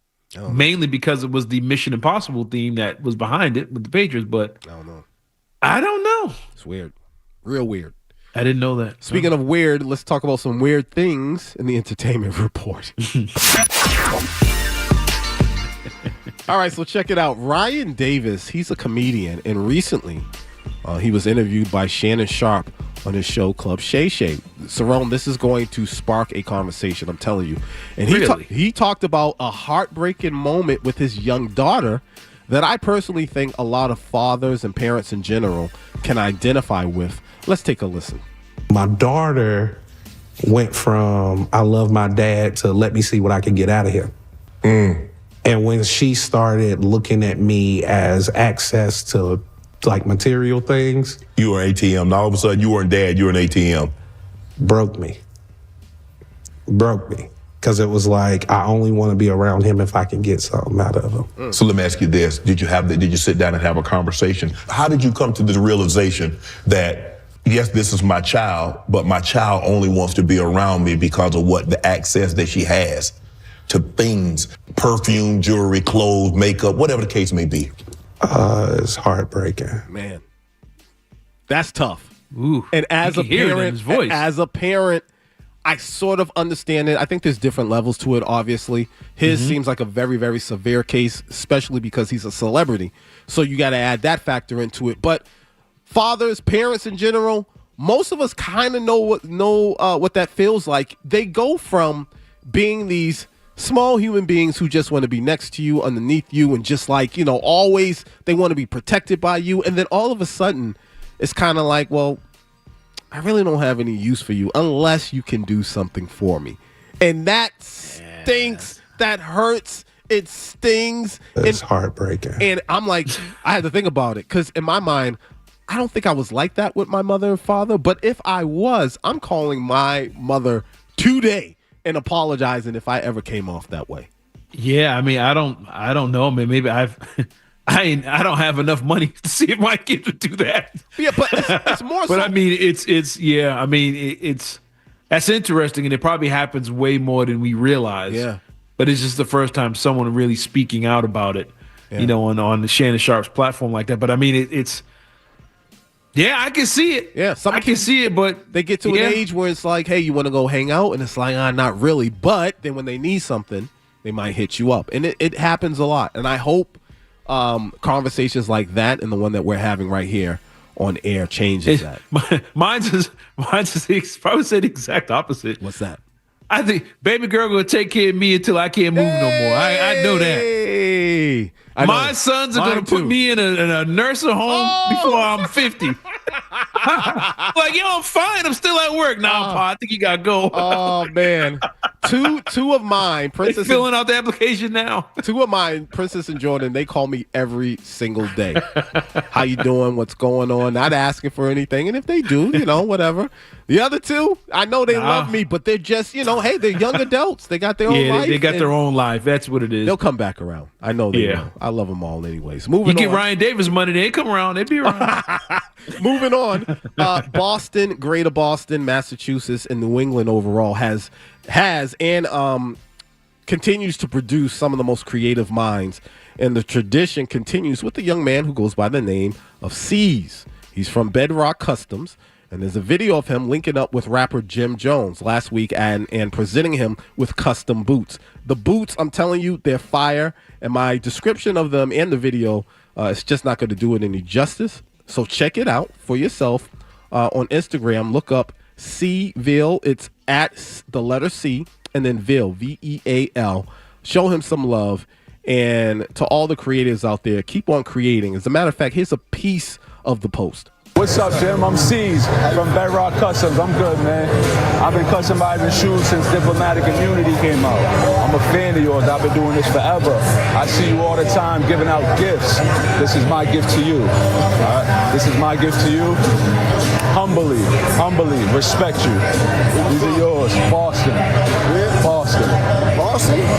Speaker 4: mainly because it was the Mission Impossible theme that was behind it with the Patriots. But
Speaker 3: I don't know.
Speaker 4: I don't know.
Speaker 3: It's weird, real weird.
Speaker 4: I didn't know that.
Speaker 3: Speaking of weird, let's talk about some weird things in the entertainment report. All right, so check it out. Ryan Davis, he's a comedian, and recently he was interviewed by Shannon Sharpe on his show Club Shay Shay. Cerrone, this is going to spark a conversation, I'm telling you. And he talked about a heartbreaking moment with his young daughter that I personally think a lot of fathers and parents in general can identify with. Let's take a listen.
Speaker 6: My daughter went from I love my dad to let me see what I can get out of here. And when she started looking at me as access to like material things.
Speaker 7: You were an ATM. Now all of a sudden you weren't dad, you were an ATM.
Speaker 6: Broke me. Because it was like, I only want to be around him if I can get something out of him.
Speaker 7: So let me ask you this. Did you sit down and have a conversation? How did you come to the realization that, yes, this is my child, but my child only wants to be around me because of what the access that she has to things, perfume, jewelry, clothes, makeup, whatever the case may be?
Speaker 6: It's heartbreaking.
Speaker 3: Man, that's tough.
Speaker 4: Ooh,
Speaker 3: and as a parent, I sort of understand it. I think there's different levels to it, obviously. His seems like a very, very severe case, especially because he's a celebrity. So you got to add that factor into it. But fathers, parents in general, most of us kind of know what that feels like. They go from being these small human beings who just want to be next to you, underneath you, and just like, always they want to be protected by you. And then all of a sudden, it's kind of like, well, I really don't have any use for you unless you can do something for me. And that stinks. That hurts. It stings.
Speaker 6: It's heartbreaking.
Speaker 3: And I'm like, I had to think about it because in my mind, I don't think I was like that with my mother and father. But if I was, I'm calling my mother today and apologizing if I ever came off that way.
Speaker 4: Yeah, I mean, I don't know, man. Maybe I don't have enough money to see if my kids would do that.
Speaker 3: Yeah, but it's more.
Speaker 4: But I mean, it's that's interesting, and it probably happens way more than we realize.
Speaker 3: Yeah.
Speaker 4: But it's just the first time someone really speaking out about it, on the Shannon Sharpe's platform like that. But I mean, it's. Yeah, I can see it.
Speaker 3: Yeah,
Speaker 4: I can see it, but
Speaker 3: they get to an age where it's like, hey, you want to go hang out? And it's like, not really. But then when they need something, they might hit you up. And it happens a lot. And I hope conversations like that and the one that we're having right here on air changes that.
Speaker 4: Mine's is probably say the exact opposite.
Speaker 3: What's that?
Speaker 4: I think baby girl gonna take care of me until I can't move no more. I know that. My sons are gonna put me in a nursing home before I'm 50. Like, I'm fine. I'm still at work. Nah, Pa, I think you gotta go.
Speaker 3: Oh man. Two of mine, Princess,
Speaker 4: filling out the application now.
Speaker 3: Two of mine, Princess and Jordan, they call me every single day. How you doing? What's going on? Not asking for anything. And if they do, whatever. The other two, I know they love me, but they're just, hey, they're young adults. They got their own life.
Speaker 4: They got their own life. That's what it is.
Speaker 3: They'll come back around. I know they will. I love them all anyways. Moving on.
Speaker 4: You get Ryan Davis money, they come around. They be around.
Speaker 3: Moving on. Boston, Greater Boston, Massachusetts, and New England overall has and continues to produce some of the most creative minds. And the tradition continues with a young man who goes by the name of C's. He's from Bedrock Customs. And there's a video of him linking up with rapper Jim Jones last week and presenting him with custom boots. The boots, I'm telling you, they're fire. And my description of them and the video, it's just not going to do it any justice. So check it out for yourself on Instagram. Look up Cveal. It's at the letter C and then Veal, Veal. Show him some love. And to all the creatives out there, keep on creating. As a matter of fact, here's a piece of the post.
Speaker 8: What's up, Jim? I'm C's from Bedrock Customs. I'm good, man. I've been customizing shoes since Diplomatic Immunity came out. I'm a fan of yours. I've been doing this forever. I see you all the time giving out gifts. This is my gift to you. All right? This is my gift to you. Humbly, respect you. These are yours. Boston.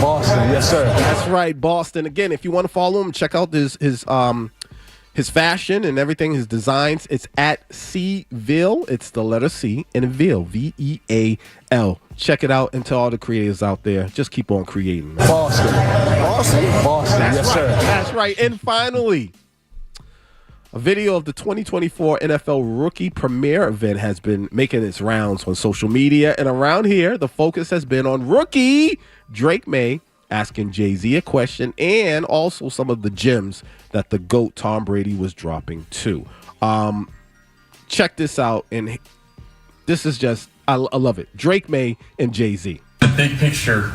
Speaker 8: Boston, yes, sir.
Speaker 3: That's right, Boston. Again, if you want to follow him, check out his fashion and everything, his designs. It's at Cveal. It's the letter C and Veal, Veal. Check it out. And to all the creators out there, just keep on creating.
Speaker 8: Boston,
Speaker 3: That's
Speaker 8: yes,
Speaker 3: right.
Speaker 8: sir.
Speaker 3: That's right. And finally, A video of the 2024 NFL Rookie Premiere event has been making its rounds on social media, and around here, the focus has been on rookie Drake May asking Jay-Z a question, and also some of the gems that the GOAT Tom Brady was dropping too. Check this out, and this is just, I love it. Drake May and Jay-Z.
Speaker 2: The big picture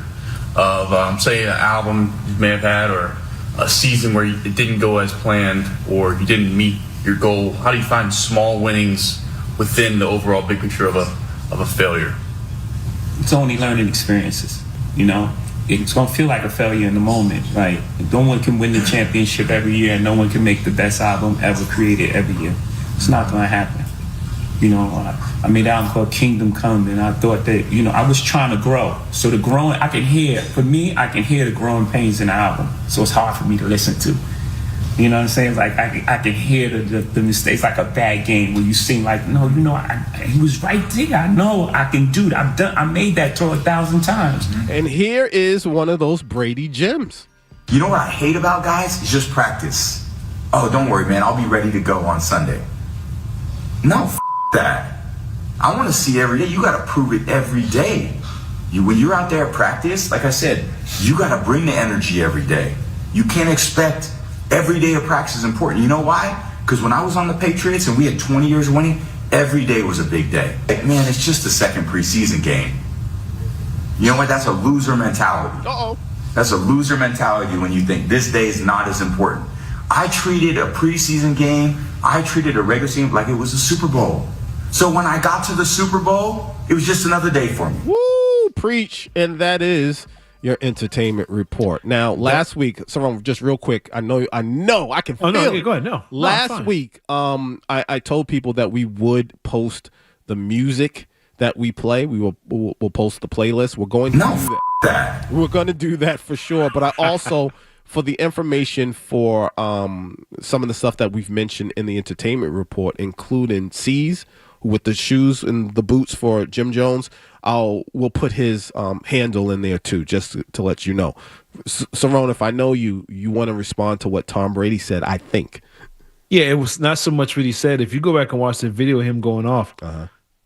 Speaker 2: of, say, an album you may have had, or a season where it didn't go as planned, or you didn't meet your goal. How do you find small winnings within the overall big picture of a failure?
Speaker 10: It's only learning experiences, you know. It's going to feel like a failure in the moment, right? No one can win the championship every year, and no one can make the best album ever created every year. It's not going to happen. You know, I made an album called Kingdom Come, and I thought that, you know, I was trying to grow. So the growing, I can hear the growing pains in the album. So it's hard for me to listen to. You know what I'm saying? Like, I can hear the mistakes, like a bad game where you seem like, no, you know, he was right there. I know I can do that. I made that throw 1,000 times.
Speaker 3: And here is one of those Brady gems.
Speaker 14: You know what I hate about guys? It's just practice. Oh, don't worry, man. I'll be ready to go on Sunday. No, that. I want to see every day. You got to prove it every day. When you're out there at practice, like I said, you got to bring the energy every day. You can't expect every day of practice is important. You know why? Because when I was on the Patriots and we had 20 years winning, every day was a big day. Like, man, it's just the second preseason game. You know what? That's a loser mentality. Uh-oh. That's a loser mentality when you think this day is not as important. I treated a preseason game, I treated a regular season like it was a Super Bowl. So when I got to the Super Bowl, it was just another day for me.
Speaker 3: Woo, preach. And that is your entertainment report. Now, last week, Cerrone, just real quick, I know, I can feel it.
Speaker 4: Go ahead. No,
Speaker 3: last week, I told people that we would post the music that we play. We'll post the playlist. We're going to do that. We're going to do that for sure. But I also, for the information for some of the stuff that we've mentioned in the entertainment report, including C's with the shoes and the boots for Jim Jones, we'll put his handle in there too, just to let you know. Cerrone, if I know you want to respond to what Tom Brady said, I think.
Speaker 4: Yeah, it was not so much what he said. If you go back and watch the video of him going off,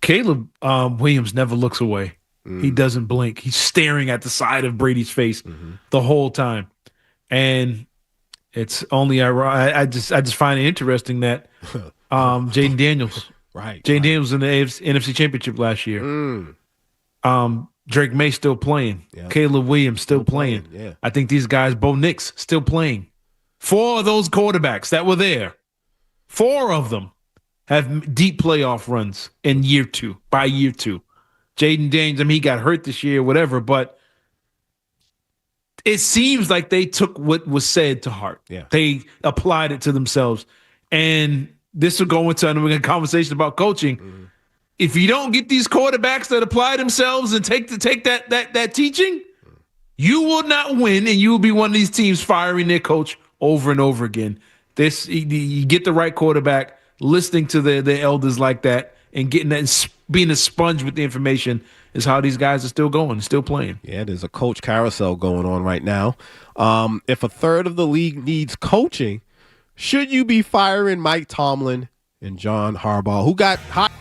Speaker 4: Caleb Williams never looks away. He doesn't blink. He's staring at the side of Brady's face the whole time. And it's only I just find it interesting that Jaden Daniels, Jaden Daniels in the NFC Championship last year. Drake May still playing. Yep. Caleb Williams still playing. Yeah. I think these guys, Bo Nix, still playing. 4 of those quarterbacks that were there, 4 of them have deep playoff runs in by year 2. Jaden Daniels, I mean, he got hurt this year, whatever, but it seems like they took what was said to heart. Yeah. They applied it to themselves. And this will go into a conversation about coaching. If you don't get these quarterbacks that apply themselves and take that teaching, you will not win, and you will be one of these teams firing their coach over and over again. You get the right quarterback, listening to the elders like that, and getting that, being a sponge with the information is how these guys are still going, still playing.
Speaker 3: Yeah, there's a coach carousel going on right now. If a third of the league needs coaching, should you be firing Mike Tomlin and John Harbaugh, who got hot?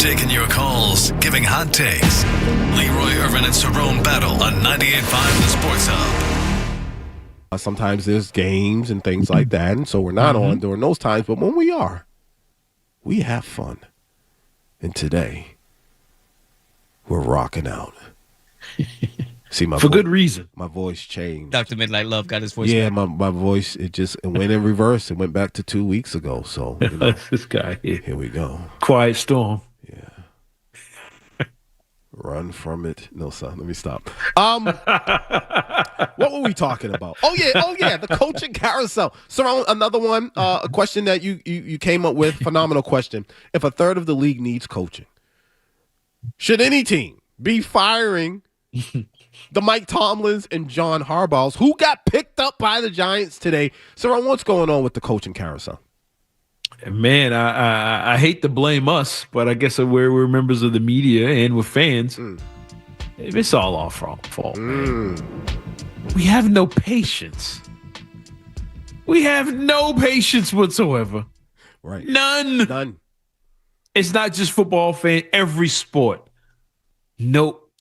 Speaker 1: Taking your calls, giving hot takes. Leroy Irvin and Cerrone battle on 98.5 The Sports Hub.
Speaker 3: Sometimes there's games and things like that, and so we're not on during those times. But when we are, we have fun. And today, we're rocking out. See,
Speaker 4: for good reason.
Speaker 3: My voice changed.
Speaker 11: Dr. Midnight Love got his voice
Speaker 3: back.
Speaker 11: back.
Speaker 3: my voice, it went in reverse. It went back to 2 weeks ago. So
Speaker 4: this guy
Speaker 3: here we go.
Speaker 4: Quiet storm.
Speaker 3: Yeah. Run from it. No, son. Let me stop. What were we talking about? Oh yeah, the coaching carousel. So another one, a question that you came up with. Phenomenal question. If a third of the league needs coaching, should any team be firing the Mike Tomlins and John Harbaughs, who got picked up by the Giants today? So what's going on with the coaching carousel?
Speaker 4: Man, I hate to blame us, but I guess we're members of the media and we're fans. It's all our fault, man. We have no patience. We have no patience whatsoever.
Speaker 3: Right.
Speaker 4: None. It's not just football, fan. Every sport. Nope.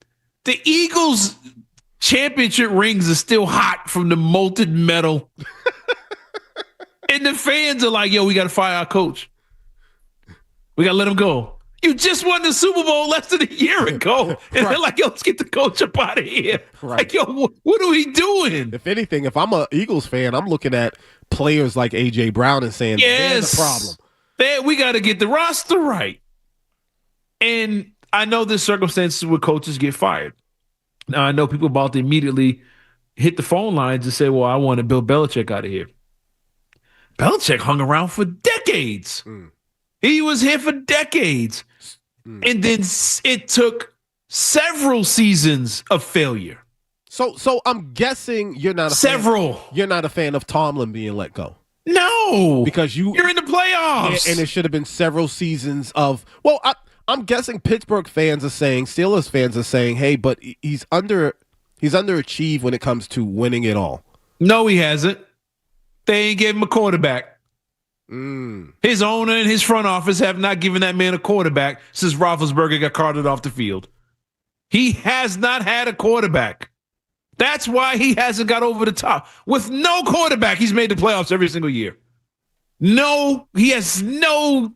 Speaker 4: The Eagles' championship rings are still hot from the molten metal. And the fans are like, yo, we got to fire our coach. We got to let him go. You just won the Super Bowl less than a year ago. And they're like, yo, let's get the coach up out of here.
Speaker 3: Right.
Speaker 4: Like, yo, what are we doing?
Speaker 3: If anything, if I'm an Eagles fan, I'm looking at players like A.J. Brown and saying, there's the problem.
Speaker 4: We got to get the roster right. And I know there's circumstances where coaches get fired. Now, I know people about to immediately hit the phone lines and say, well, I wanted Bill Belichick out of here. Belichick hung around for decades. He was here for decades. And then it took several seasons of failure.
Speaker 3: So I'm guessing you're not you're not a fan of Tomlin being let go.
Speaker 4: No.
Speaker 3: Because you're
Speaker 4: in the playoffs.
Speaker 3: And it should have been several seasons of I'm guessing Pittsburgh fans are saying, Steelers fans are saying, hey, but he's underachieved when it comes to winning it all.
Speaker 4: No, he hasn't. They ain't gave him a quarterback. His owner and his front office have not given that man a quarterback since Roethlisberger got carted off the field. He has not had a quarterback. That's why he hasn't got over the top. With no quarterback, he's made the playoffs every single year. No, he has no.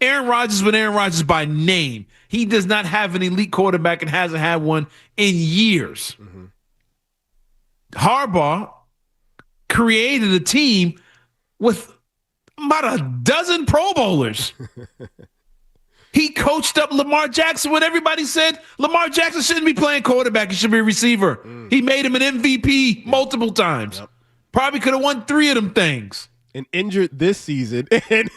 Speaker 4: Aaron Rodgers with Aaron Rodgers by name. He does not have an elite quarterback and hasn't had one in years. Harbaugh created a team with about a dozen Pro Bowlers. He coached up Lamar Jackson when everybody said Lamar Jackson shouldn't be playing quarterback. He should be a receiver. He made him an MVP multiple times. Probably could have won 3 of them things.
Speaker 3: And injured this season.
Speaker 4: And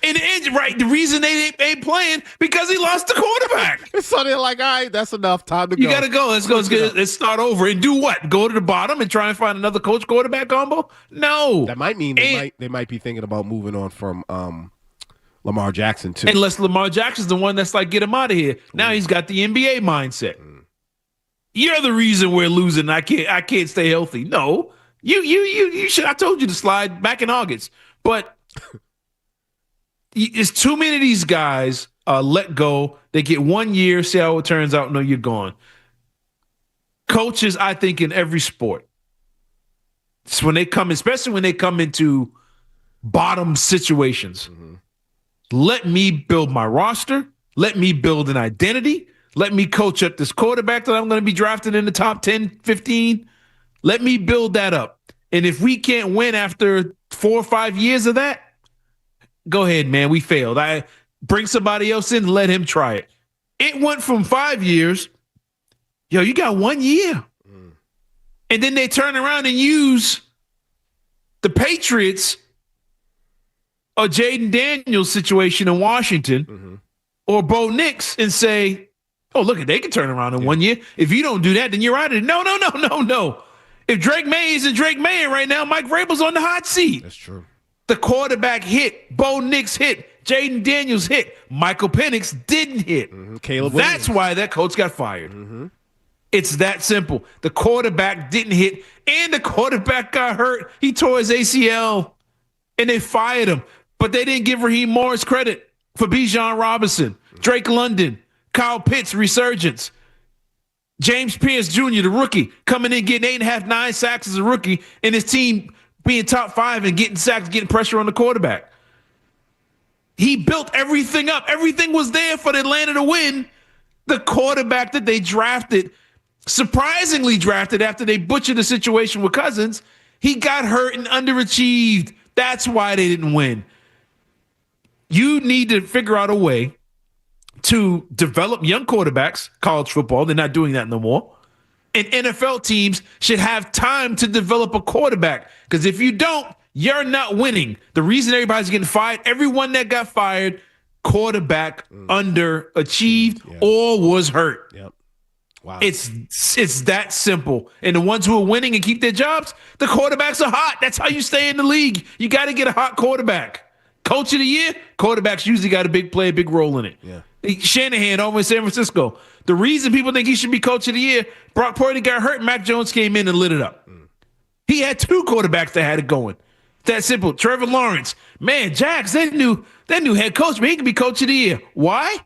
Speaker 4: injured, right. The reason they ain't playing because he lost the quarterback.
Speaker 3: So they're like, all right, that's enough. Time to go.
Speaker 4: You got to go. Let's start over. And do what? Go to the bottom and try and find another coach quarterback combo? No.
Speaker 3: That might mean they might be thinking about moving on from Lamar Jackson too.
Speaker 4: Unless Lamar Jackson's the one that's like, get him out of here. Now he's got the NBA mindset. You're the reason we're losing. I can't stay healthy. No. You should. I told you to slide back in August, but it's too many of these guys let go. They get 1 year, see how it turns out. No, you're gone. Coaches, I think, in every sport, it's when they come, especially when they come into bottom situations. Let me build my roster. Let me build an identity. Let me coach up this quarterback that I'm going to be drafted in the top 10, 15. Let me build that up. And if we can't win after 4 or 5 years of that, go ahead, man. We failed. I bring somebody else in, let him try it. It went from 5 years. Yo, you got 1 year. And then they turn around and use the Patriots or Jaden Daniels situation in Washington or Bo Nix and say, oh, look, they can turn around in 1 year. If you don't do that, then you're out of it. No. If Drake May isn't Drake May right now, Mike Vrabel's on the hot seat.
Speaker 3: That's true.
Speaker 4: The quarterback hit. Bo Nix hit. Jaden Daniels hit. Michael Penix didn't hit.
Speaker 3: Caleb
Speaker 4: That's why that coach got fired. It's that simple. The quarterback didn't hit, and the quarterback got hurt. He tore his ACL, and they fired him. But they didn't give Raheem Morris credit for Bijan Robinson. Drake London, Kyle Pitts, resurgence. James Pierce Jr., the rookie, coming in, getting 8.5, 9 sacks as a rookie, and his team being top 5 and getting sacks, getting pressure on the quarterback. He built everything up. Everything was there for the Atlanta to win. The quarterback that they drafted, surprisingly drafted after they butchered the situation with Cousins, he got hurt and underachieved. That's why they didn't win. You need to figure out a way to develop young quarterbacks, college football. They're not doing that no more. And NFL teams should have time to develop a quarterback. Because if you don't, you're not winning. The reason everybody's getting fired, everyone that got fired, quarterback underachieved or was hurt.
Speaker 3: Yep. Wow.
Speaker 4: It's that simple. And the ones who are winning and keep their jobs, the quarterbacks are hot. That's how you stay in the league. You got to get a hot quarterback. Coach of the year, quarterbacks usually got a big play, a big role in it.
Speaker 3: Yeah.
Speaker 4: Shanahan over in San Francisco. The reason people think he should be coach of the year, Brock Purdy got hurt, Mac Jones came in and lit it up. He had 2 quarterbacks that had it going. That simple. Trevor Lawrence. Man, Jags, that new head coach, man, he can be coach of the year. Why?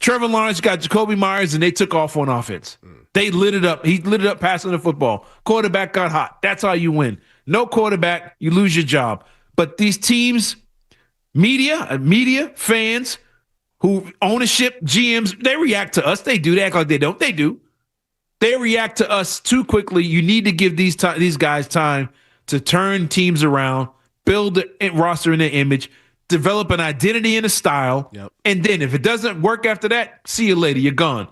Speaker 4: Trevor Lawrence got Jacoby Myers, and they took off on offense. They lit it up. He lit it up passing the football. Quarterback got hot. That's how you win. No quarterback, you lose your job. But these teams, media, fans, who ownership, GMs, they react to us. They do. They act like they don't. They do. They react to us too quickly. You need to give these guys time to turn teams around, build a roster in their image, develop an identity and a style.
Speaker 3: Yep.
Speaker 4: And then if it doesn't work after that, see you later. You're gone.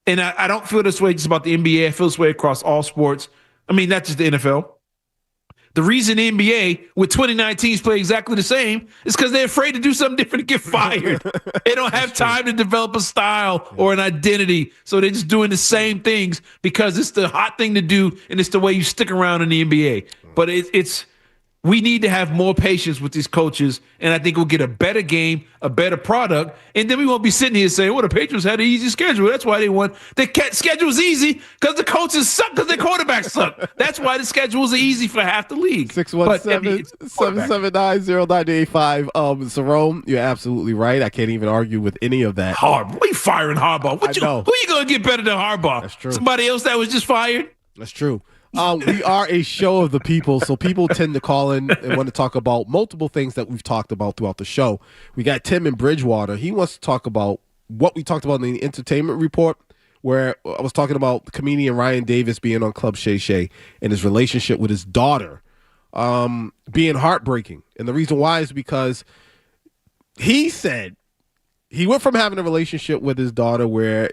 Speaker 4: And I don't feel this way just about the NBA. I feel this way across all sports. I mean, not just the NFL. The reason the NBA with 29 teams play exactly the same is because they're afraid to do something different and get fired. They don't have time to develop a style or an identity. So they're just doing the same things because it's the hot thing to do and it's the way you stick around in the NBA. But we need to have more patience with these coaches, and I think we'll get a better game, a better product, and then we won't be sitting here saying, well, the Patriots had an easy schedule. That's why they won. The schedule's easy because the coaches suck because their quarterbacks suck. That's why the schedules are easy for half the league.
Speaker 3: 617-779-0985. Cerrone, you're absolutely right. I can't even argue with any of that.
Speaker 4: Harbaugh. We firing Harbaugh. Who you going to get better than Harbaugh?
Speaker 3: That's true.
Speaker 4: Somebody else that was just fired?
Speaker 3: That's true. We are a show of the people, so people tend to call in and want to talk about multiple things that we've talked about throughout the show. We got Tim in Bridgewater. He wants to talk about what we talked about in the entertainment report, where I was talking about the comedian Ryan Davis being on Club Shay Shay and his relationship with his daughter being heartbreaking. And the reason why is because he said he went from having a relationship with his daughter where,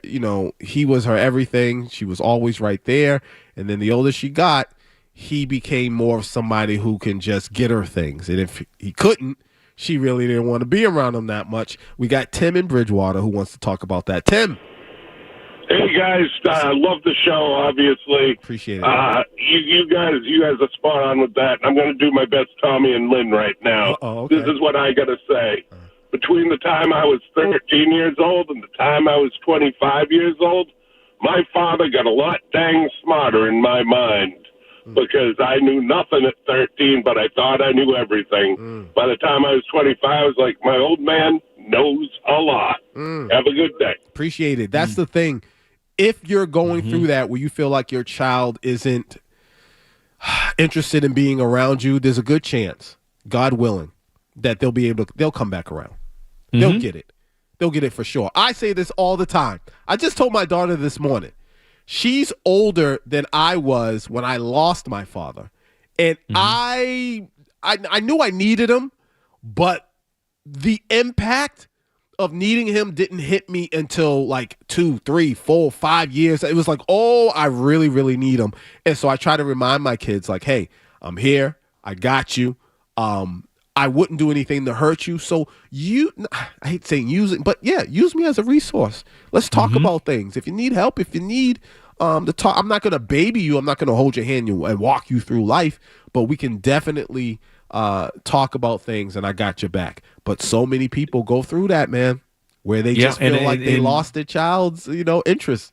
Speaker 3: he was her everything. She was always right there. And then the older she got, he became more of somebody who can just get her things. And if he couldn't, she really didn't want to be around him that much. We got Tim in Bridgewater who wants to talk about that. Tim.
Speaker 11: Hey, guys. Love the show, obviously.
Speaker 3: Appreciate it.
Speaker 11: You guys are spot on with that. I'm going to do my best Tommy and Lynn right now.
Speaker 3: Okay.
Speaker 11: This is what I got to say. Between the time I was 13 years old and the time I was 25 years old, my father got a lot dang smarter in my mind because I knew nothing at 13, but I thought I knew everything. By the time I was 25, I was like, my old man knows a lot. Have a good day.
Speaker 3: Appreciate it. That's the thing. If you're going through that where you feel like your child isn't interested in being around you, there's a good chance, God willing, that they'll come back around. They'll get it. They'll get it for sure. I say this all the time. I just told my daughter this morning. She's older than I was when I lost my father. And I knew I needed him, but the impact of needing him didn't hit me until like 2, 3, 4, 5 years. It was like, oh, I really, really need him. And so I try to remind my kids like, hey, I'm here. I got you. I wouldn't do anything to hurt you. So I hate saying use it, but yeah, use me as a resource. Let's talk about things. If you need help, if you need to talk, I'm not going to baby you. I'm not going to hold your hand and walk you through life, but we can definitely talk about things and I got your back. But so many people go through that, man, where they just feel like they lost their child's, interest.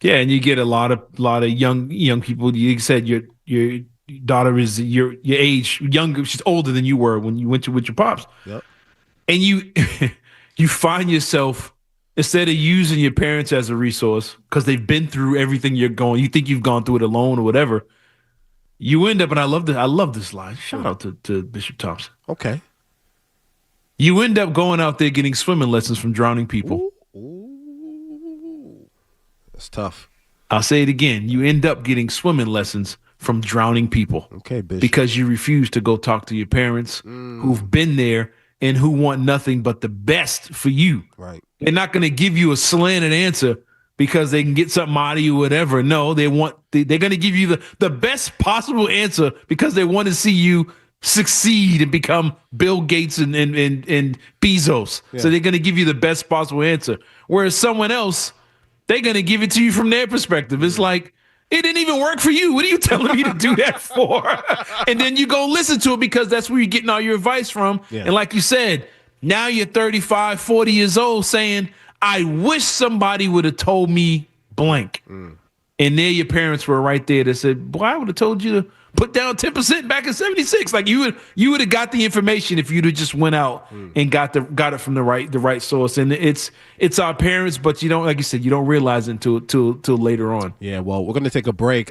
Speaker 4: Yeah. And you get a lot of young people. You said your daughter is your age, younger. She's older than you were when you went with your pops.
Speaker 3: Yep.
Speaker 4: And you find yourself instead of using your parents as a resource because they've been through everything you think you've gone through it alone or whatever, you end up, and I love this line. Shout out to Bishop Thompson.
Speaker 3: Okay.
Speaker 4: You end up going out there getting swimming lessons from drowning people.
Speaker 3: That's tough.
Speaker 4: I'll say it again. You end up getting swimming lessons from drowning people.
Speaker 3: Okay, Bishop.
Speaker 4: Because you refuse to go talk to your parents who've been there and who want nothing but the best for you.
Speaker 3: Right.
Speaker 4: They're not going to give you a slanted answer because they can get something out of you or whatever. No, they're going to give you the best possible answer because they want to see you succeed and become Bill Gates and Bezos.
Speaker 3: Yeah.
Speaker 4: So they're going to give you the best possible answer. Whereas someone else, they're going to give it to you from their perspective. It's like, it didn't even work for you. What are you telling me to do that for? And then you go listen to it because that's where you're getting all your advice from.
Speaker 3: Yeah.
Speaker 4: And like you said, now you're 35, 40 years old saying, I wish somebody would have told me blank. And there your parents were right there that said, boy, I would have told you to put down 10% back in 76. Like you would have got the information if you'd have just went out and got it from the right source. And it's our parents, but you don't, like you said, you don't realize it till later on.
Speaker 3: Yeah, well, we're going to take a break.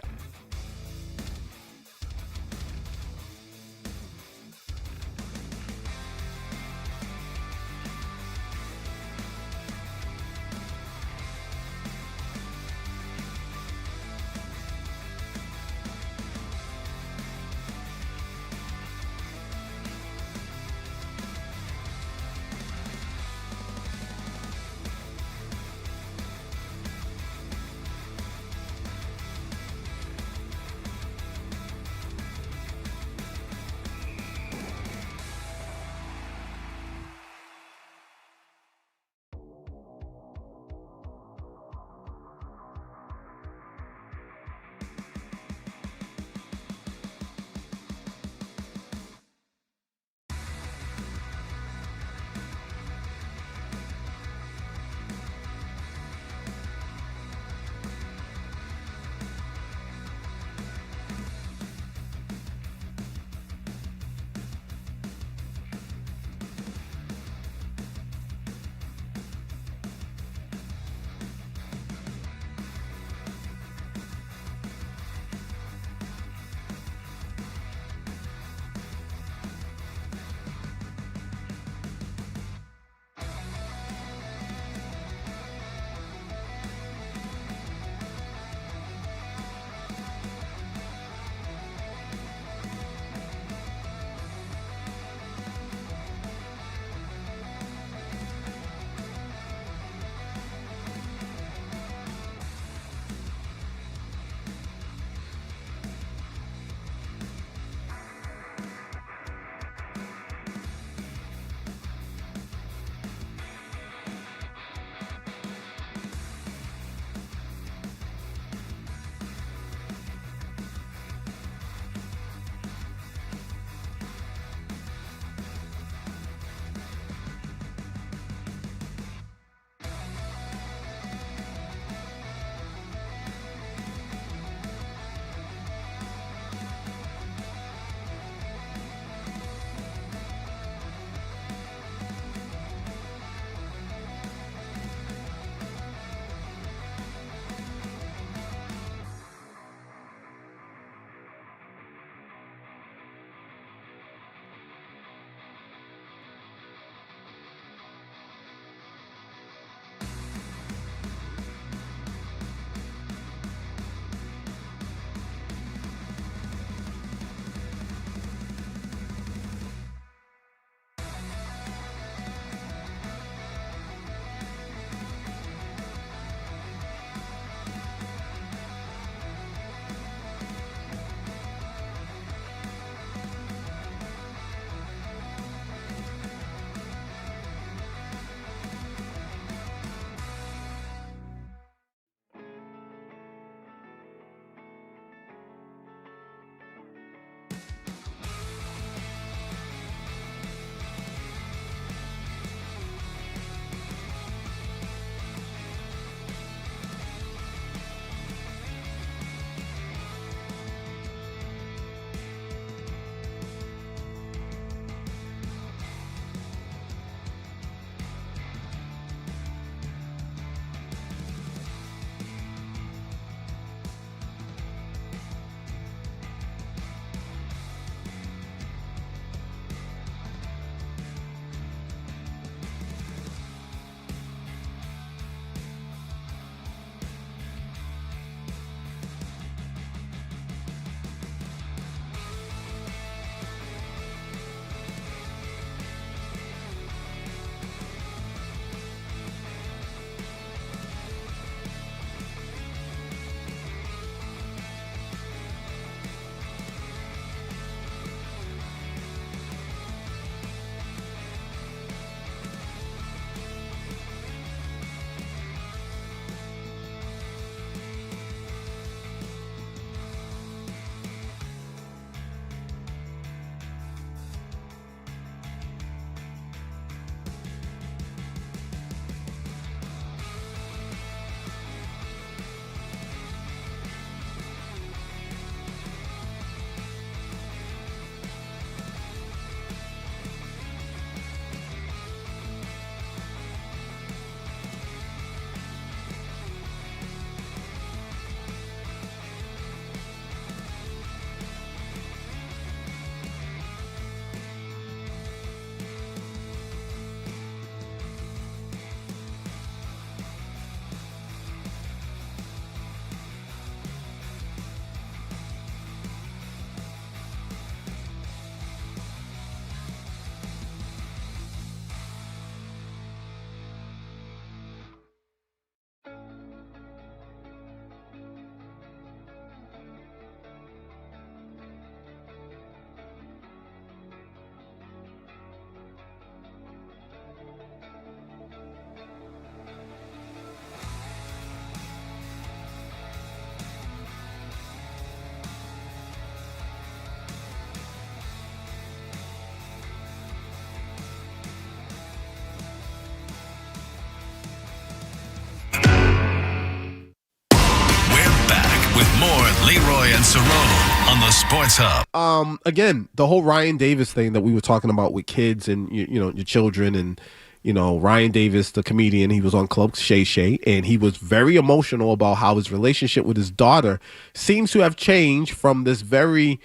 Speaker 1: Leroy and Cerrone on the Sports Hub.
Speaker 3: Again, the whole Ryan Davis thing that we were talking about with kids and your children, and Ryan Davis, the comedian, he was on Club Shay Shay, and he was very emotional about how his relationship with his daughter seems to have changed from this very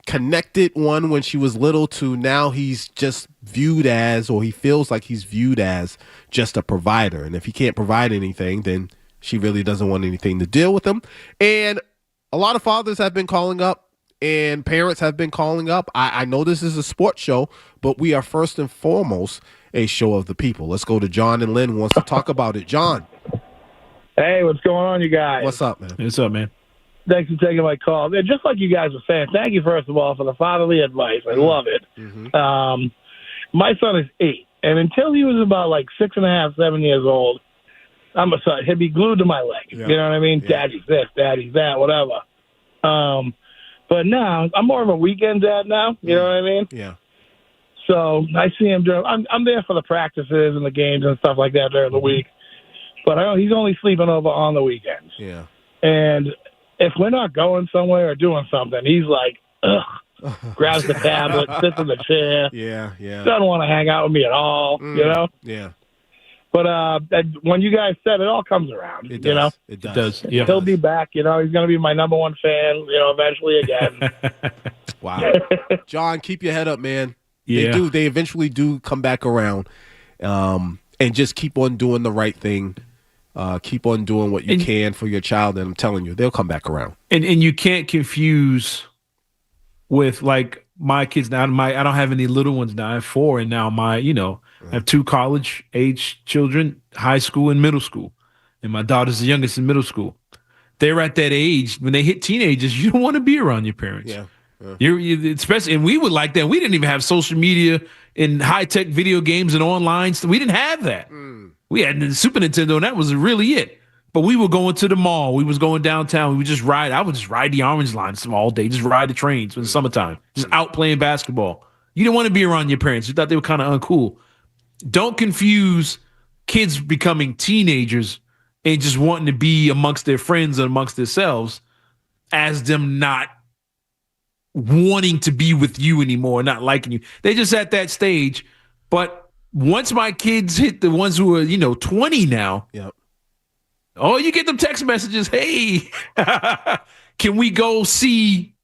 Speaker 3: connected one when she was little to now he's just viewed as, or he feels like he's viewed as, just a provider. And if he can't provide anything, then she really doesn't want anything to deal with him. And a lot of fathers have been calling up and parents have been calling up. I know this is a sports show, but we are first and foremost a show of the people. Let's go to John and Lynn who wants to talk about it. John.
Speaker 23: Hey, what's going on, you guys?
Speaker 3: What's up, man?
Speaker 4: What's up, man?
Speaker 23: Thanks for taking my call. Man, just like you guys were saying, thank you, first of all, for the fatherly advice. I love it.
Speaker 3: Mm-hmm.
Speaker 23: My son is 8, and until he was about like 6.5, 7 years old, I'm a son. He'd be glued to my leg.
Speaker 3: Yeah.
Speaker 23: You know what I mean?
Speaker 3: Yeah.
Speaker 23: Daddy's this, daddy's that, whatever. But now, I'm more of a weekend dad now. You know what I mean?
Speaker 3: Yeah.
Speaker 23: So I see him during. I'm there for the practices and the games and stuff like that during the week. But I know he's only sleeping over on the weekends.
Speaker 3: Yeah.
Speaker 23: And if we're not going somewhere or doing something, he's like, ugh. Grabs the tablet, sits in the chair.
Speaker 3: Yeah.
Speaker 23: Doesn't want to hang out with me at all. You know.
Speaker 3: Yeah.
Speaker 23: But when you guys said it, all comes around.
Speaker 3: It does.
Speaker 23: You know.
Speaker 3: It does.
Speaker 4: Yeah.
Speaker 23: He'll be back. He's going to be my number one fan. Eventually again.
Speaker 3: Wow. John, keep your head up, man.
Speaker 4: Yeah.
Speaker 3: They do. They eventually do come back around, and just keep on doing the right thing. Keep on doing what you can for your child, and I'm telling you, they'll come back around.
Speaker 4: And you can't confuse with like my kids now. I don't have any little ones now. I have 4, and now I have 2 college-age children, high school and middle school, and my daughter's the youngest in middle school. They're at that age when they hit teenagers. You don't want to be around your parents.
Speaker 3: Yeah.
Speaker 4: You especially, and we would like that. We didn't even have social media and high-tech video games and online stuff. We didn't have that. We had the Super Nintendo, and that was really it. But we were going to the mall. We was going downtown. We would just ride. I would just ride the Orange Line all day, just ride the trains in the summertime, just out playing basketball. You didn't want to be around your parents. You thought they were kind of uncool. Don't confuse kids becoming teenagers and just wanting to be amongst their friends and amongst themselves as them not wanting to be with you anymore, not liking you. They're just at that stage. But once my kids hit the ones who are, 20 now,
Speaker 3: yep.
Speaker 4: Oh, you get them text messages. Hey, can we go see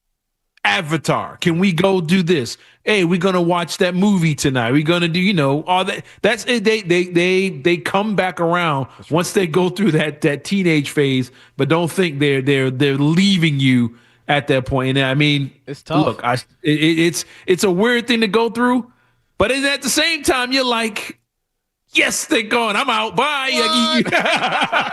Speaker 4: Avatar? Can we go do this? Hey, we're going to watch that movie tonight. We're going to do, all that. That's it. They come back around once they go through that teenage phase, but don't think they're leaving you at that point. And I mean,
Speaker 3: it's tough.
Speaker 4: Look, it's a weird thing to go through, but at the same time, you're like, yes, they're gone. I'm out. Bye.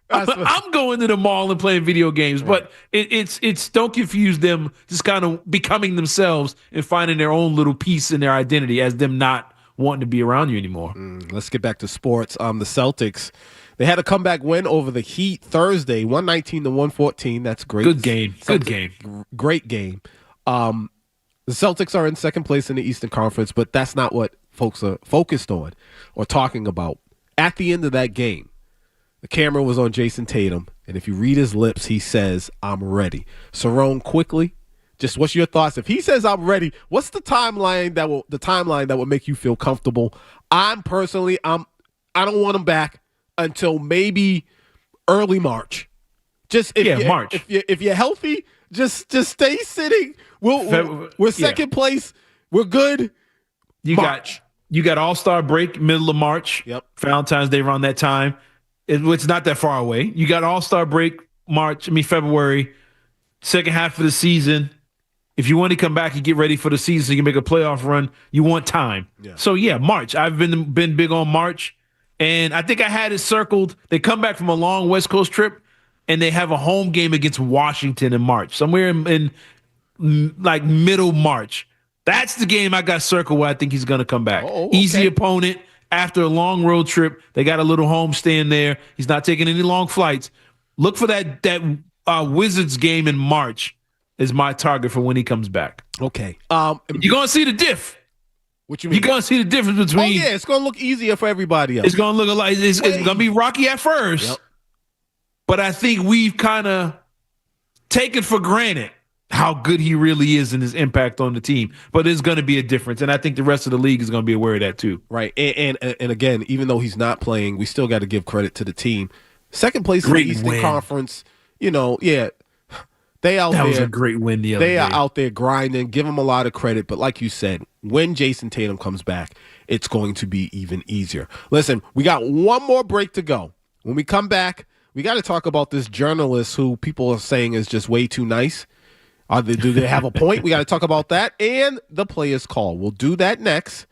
Speaker 4: I'm going to the mall and playing video games, but it's don't confuse them just kind of becoming themselves and finding their own little piece in their identity as them not wanting to be around you anymore.
Speaker 3: Let's get back to sports. The Celtics, they had a comeback win over the Heat Thursday, 119-114. That's great.
Speaker 4: Good game. Good game.
Speaker 3: Great game. The Celtics are in second place in the Eastern Conference, but that's not what folks are focused on or talking about. At the end of that game, the camera was on Jason Tatum, and if you read his lips, he says, "I'm ready." Cerrone, quickly, just what's your thoughts? If he says I'm ready, what's the timeline that will make you feel comfortable? I don't want him back until maybe early March.
Speaker 4: March.
Speaker 3: If you're healthy, just stay sitting. We're second place. We're good.
Speaker 4: You got All-Star break middle of March.
Speaker 3: Yep.
Speaker 4: Valentine's Day around that time. It's not that far away. You got All-Star break February, second half of the season. If you want to come back and get ready for the season so you can make a playoff run, you want time.
Speaker 3: Yeah.
Speaker 4: So, March. I've been big on March. And I think I had it circled. They come back from a long West Coast trip, and they have a home game against Washington in March, somewhere in like middle March. That's the game I got circled where I think he's going to come back.
Speaker 3: Oh, okay.
Speaker 4: Easy opponent after a long road trip. They got a little home stand there. He's not taking any long flights. Look for that Wizards game in March is my target for when he comes back.
Speaker 3: Okay.
Speaker 4: You're going to see the diff.
Speaker 3: What you mean?
Speaker 4: You're going to see the difference between.
Speaker 3: Oh, yeah. It's going to look easier for everybody else.
Speaker 4: It's going to look like it's going to be rocky at first.
Speaker 3: Yep.
Speaker 4: But I think we've kind of taken for granted how good he really is and his impact on the team. But there's going to be a difference, and I think the rest of the league is going to be aware of that too.
Speaker 3: Right, and again, even though he's not playing, we still got to give credit to the team. Second place in the Eastern Conference, they out there.
Speaker 4: That was a great win the other day.
Speaker 3: They are out there grinding. Give them a lot of credit. But like you said, when Jason Tatum comes back, it's going to be even easier. Listen, we got one more break to go. When we come back, we got to talk about this journalist who people are saying is just way too nice. Do they have a point? We got to talk about that and the players' call. We'll do that next.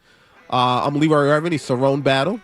Speaker 3: I'm Leroy Irvin. He's Cerrone Battle.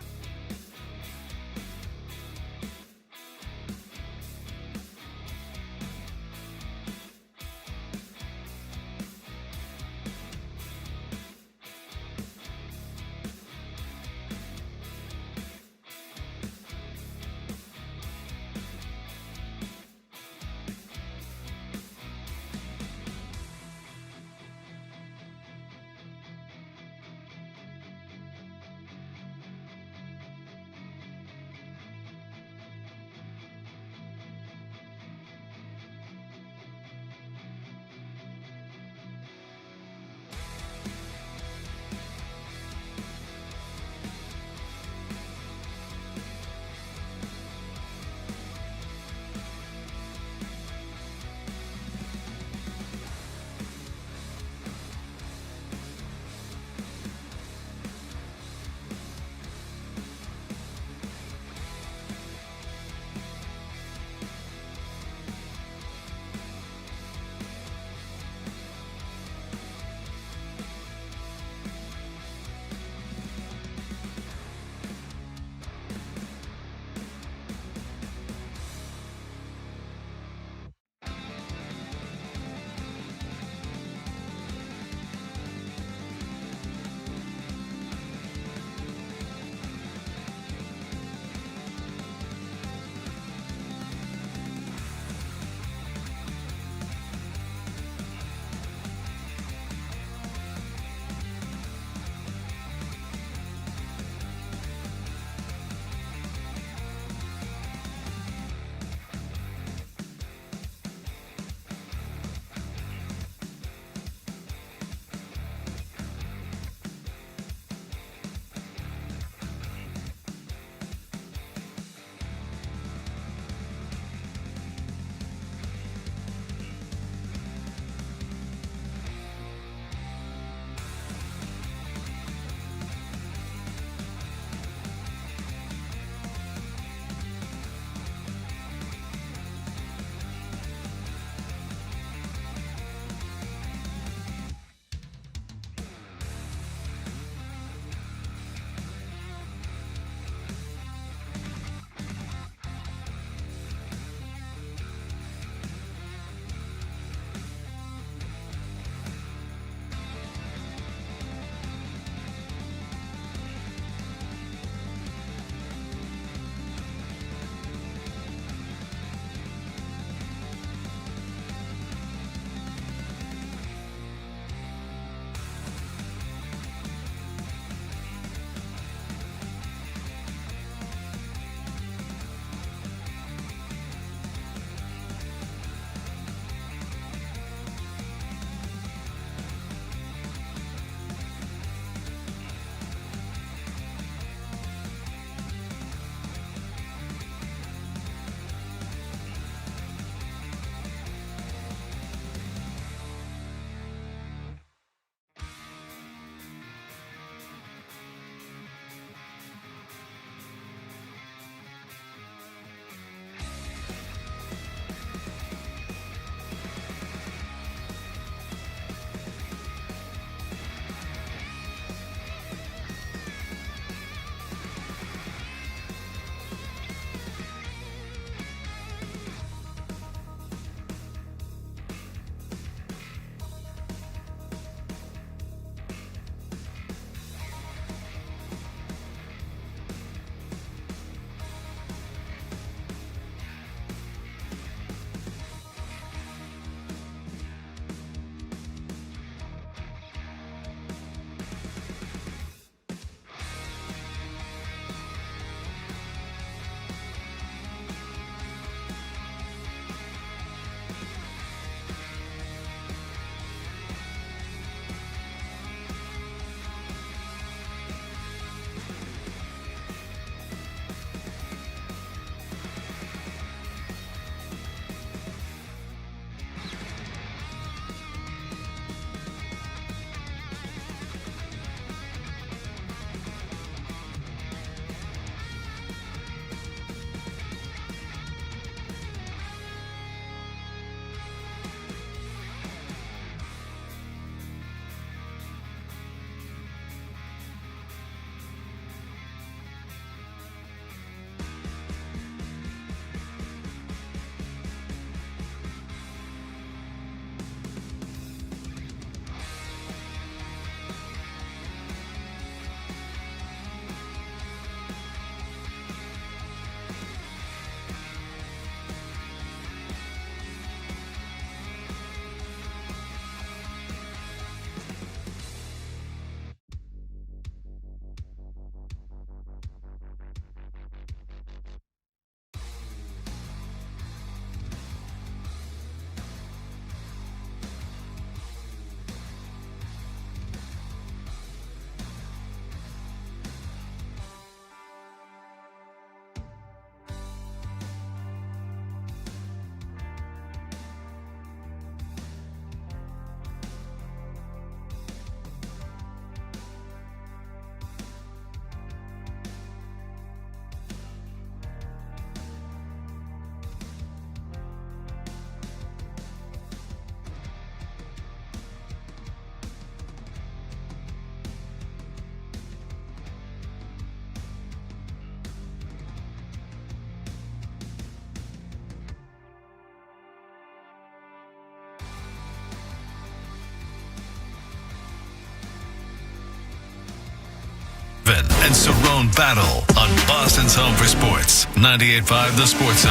Speaker 1: and Cerrone battle on Boston's home for sports. 98.5 The Sports Zone.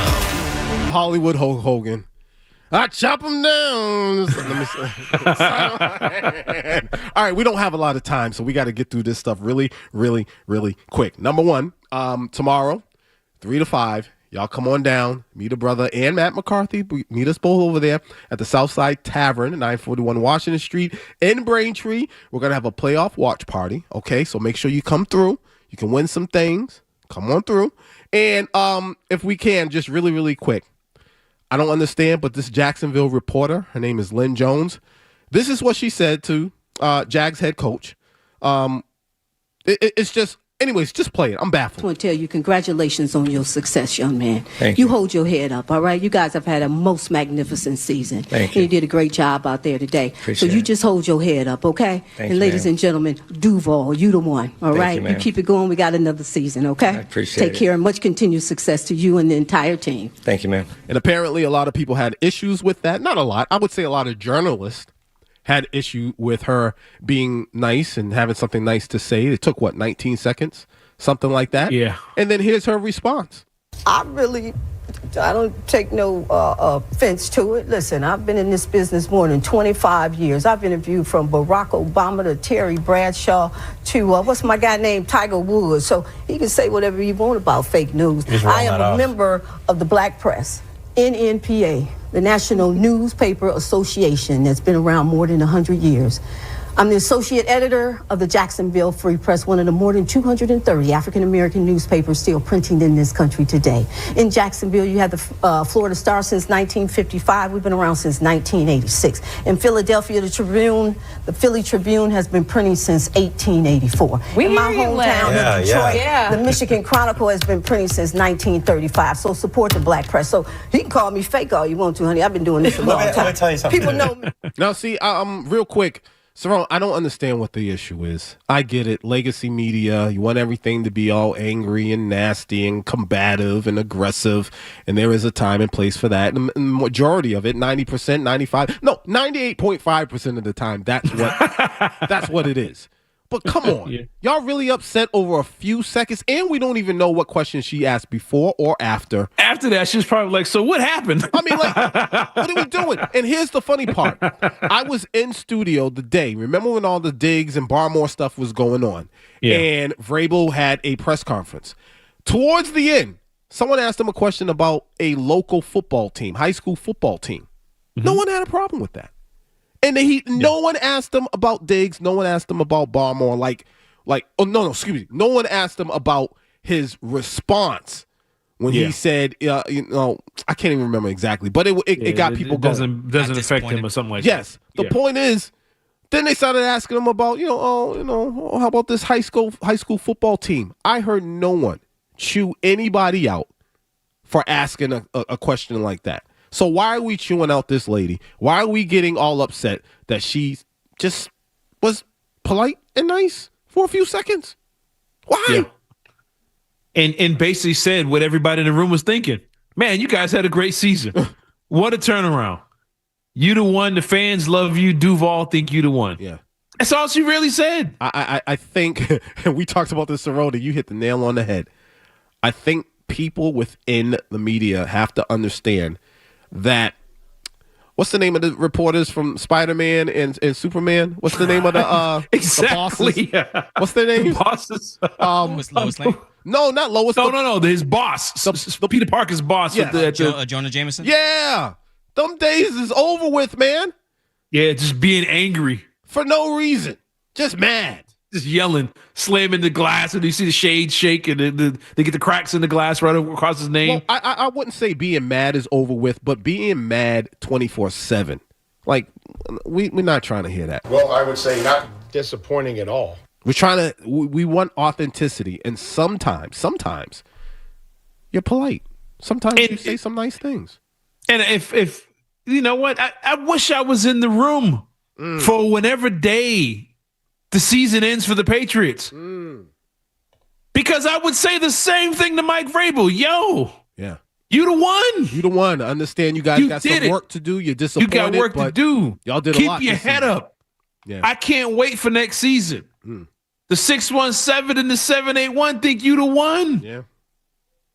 Speaker 3: Hollywood Hulk Hogan. I chop him down. All right, we don't have a lot of time, so we got to get through this stuff really, really, really quick. Number one, tomorrow, 3 to 5, y'all come on down, meet a brother and Matt McCarthy. Meet us both over there at the Southside Tavern, 941 Washington Street in Braintree. We're going to have a playoff watch party, okay? So make sure you come through. You can win some things. Come on through. And if we can, just really, really quick, I don't understand, but this Jacksonville reporter, her name is Lynn Jones, this is what she said to Jags head coach. It's just, anyways, just play it. I'm baffled.
Speaker 12: I want to tell you, congratulations on your success, young man.
Speaker 13: Thank
Speaker 12: you.
Speaker 13: You.
Speaker 12: Hold your head up, all right? You guys have had a most magnificent season.
Speaker 13: Thank
Speaker 12: you. And you did a great job out there today.
Speaker 13: Appreciate
Speaker 12: so you just hold your head up, okay?
Speaker 13: Thank
Speaker 12: and
Speaker 13: you,
Speaker 12: ladies
Speaker 13: ma'am.
Speaker 12: and gentlemen, Duval, you the one, all
Speaker 13: Thank
Speaker 12: right?
Speaker 13: you, ma'am.
Speaker 12: keep it going. We got another season, okay?
Speaker 13: I appreciate
Speaker 12: Take
Speaker 13: it.
Speaker 12: care and much continued success to you and the entire team.
Speaker 13: Thank you, ma'am.
Speaker 3: And apparently a lot of people had issues with that. Not a lot. I would say a lot of journalists had issue with her being nice and having something nice to say. It took, 19 seconds? Something like that.
Speaker 4: Yeah.
Speaker 3: And then here's her response.
Speaker 12: I don't take no offense to it. Listen, I've been in this business more than 25 years. I've interviewed from Barack Obama to Terry Bradshaw to, what's my guy named Tiger Woods. So he can say whatever he want about fake news. I am a member of the Black Press, NNPA, the National Newspaper Association that's been around more than 100 years. I'm the associate editor of the Jacksonville Free Press, one of the more than 230 African-American newspapers still printing in this country today. In Jacksonville, you have the Florida Star since 1955. We've been around since 1986. In Philadelphia, the Philly Tribune has been printing since 1884. In my hometown of Detroit, the Michigan Chronicle has been printing since 1935. So support the Black Press. So you can call me fake all you want to, honey. I've been doing this a long time.
Speaker 13: Let me tell you something.
Speaker 12: People know me.
Speaker 3: Now, see, real quick, Cerrone, I don't understand what the issue is. I get it. Legacy media, you want everything to be all angry and nasty and combative and aggressive, and there is a time and place for that. And the majority of it, 90%, 98.5% of the time, that's what it is. But come on. Y'all really upset over a few seconds, and we don't even know what question she asked before or after.
Speaker 4: After that, she's probably like, so what happened?
Speaker 3: I mean, like, what are we doing? And here's the funny part. I was in studio the day. Remember when all the Diggs and Barmore stuff was going on?
Speaker 4: Yeah.
Speaker 3: And Vrabel had a press conference. Towards the end, someone asked him a question about a local football team, high school football team. Mm-hmm. No one had a problem with that. And no one asked him about Diggs. No one asked him about Barmore. No one asked him about his response when he said, I can't even remember exactly, but it got people going.
Speaker 4: Doesn't affect him or something like that.
Speaker 3: Yes. The point is, then they started asking him about, how about this high school football team? I heard no one chew anybody out for asking a question like that. So why are we chewing out this lady? Why are we getting all upset that she just was polite and nice for a few seconds? Why?
Speaker 4: Yeah. And basically said what everybody in the room was thinking. Man, you guys had a great season. What a turnaround. You the one. The fans love you. Duval think you the one.
Speaker 3: Yeah.
Speaker 4: That's all she really said.
Speaker 3: I think, and we talked about this, Cerrone, you hit the nail on the head. I think people within the media have to understand that, what's the name of the reporters from Spider-Man and Superman? What's the name of the
Speaker 4: exactly?
Speaker 3: The bosses? What's their name?
Speaker 4: The bosses.
Speaker 15: Was Lois Lane?
Speaker 3: No, not Lois.
Speaker 4: No. His boss. The Peter Parker's boss.
Speaker 3: Yeah.
Speaker 15: Jonah Jameson?
Speaker 3: Yeah. Them days is over with, man.
Speaker 4: Yeah, just being angry.
Speaker 3: For no reason. Just mad.
Speaker 4: Just yelling, slamming the glass, and you see the shades shake, and they get the cracks in the glass right across his name.
Speaker 3: Well, I wouldn't say being mad is over with, but being mad 24/7, like we're not trying to hear that.
Speaker 9: Well, I would say not disappointing at all.
Speaker 3: We want authenticity, and sometimes you're polite. Sometimes you say some nice things.
Speaker 4: And if you know what, I wish I was in the room for whenever day the season ends for the Patriots. Because I would say the same thing to Mike Vrabel. Yo.
Speaker 3: Yeah.
Speaker 4: You the one.
Speaker 3: You the one. I understand you guys got some work to do. You're disappointed.
Speaker 4: You got work to do.
Speaker 3: Y'all did
Speaker 4: Keep
Speaker 3: a lot.
Speaker 4: Keep your head up.
Speaker 3: Yeah.
Speaker 4: I can't wait for next season. The 617 and the 781 think you the one.
Speaker 3: Yeah.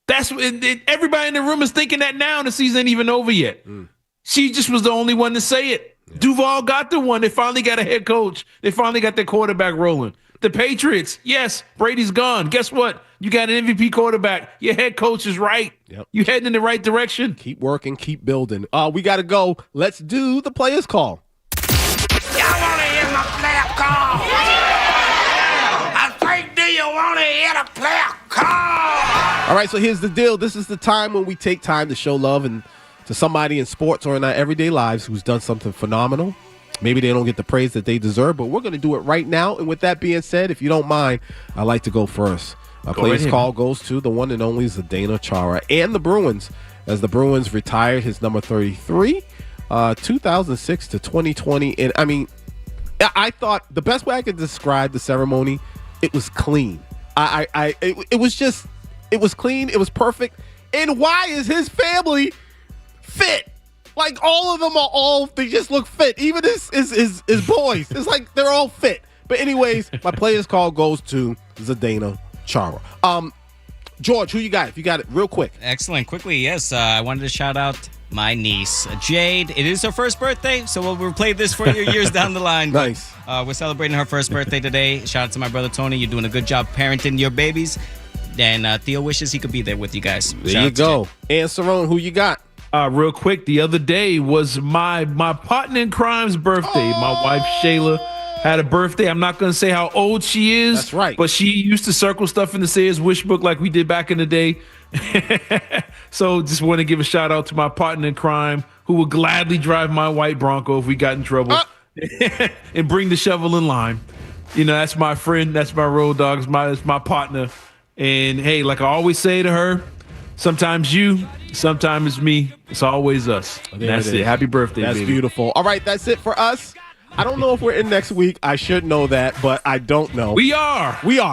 Speaker 4: That's everybody in the room is thinking that now. The season ain't even over yet. She just was the only one to say it. Yeah. Duval got the one. They finally got a head coach. They finally got their quarterback rolling. The Patriots, yes, Brady's gone. Guess what? You got an MVP quarterback. Your head coach is right.
Speaker 3: Yep.
Speaker 4: You heading in the right direction.
Speaker 3: Keep working, keep building. We got to go. Let's do the players' call.
Speaker 1: Y'all want to hear my player call? I think, do you want to hear the player call?
Speaker 3: All right, so here's the deal. This is the time when we take time to show love and to somebody in sports or in our everyday lives who's done something phenomenal. Maybe they don't get the praise that they deserve, but we're going to do it right now. And with that being said, if you don't mind, I'd like to go first. Our player's call goes to the one and only Zdeno Chara and the Bruins, as the Bruins retired his number 33, 2006 to 2020. And I mean, I thought the best way I could describe the ceremony, it was clean. It was clean. It was perfect. And why is his family fit? Like, all of them they just look fit. Even his boys. It's like they're all fit. But anyways, my player's call goes to Zdeno Chara. George, who you got? If you got it real quick.
Speaker 15: Excellent. Quickly, yes. I wanted to shout out my niece, Jade. It is her first birthday, so we'll replay this for you years down the line.
Speaker 3: Nice.
Speaker 15: We're celebrating her first birthday today. Shout out to my brother Tony. You're doing a good job parenting your babies. And Theo wishes he could be there with you guys.
Speaker 3: There you go. And Cerrone, who you got?
Speaker 4: Real quick, the other day was my partner in crime's birthday. My wife, Shayla, had a birthday. I'm not going to say how old she is.
Speaker 3: That's right.
Speaker 4: But she used to circle stuff in the Sayers Wish book like we did back in the day. So just want to give a shout out to my partner in crime who would gladly drive my white Bronco if we got in trouble and bring the shovel and lime. You know, that's my friend. That's my road dog. It's my partner. And, hey, like I always say to her, sometimes you, sometimes me. It's always us. That's it. Happy birthday,
Speaker 3: That's
Speaker 4: baby.
Speaker 3: beautiful. All right, that's it for us. I don't know if we're in next week. I should know that, but I don't know.
Speaker 4: We are.
Speaker 3: We are.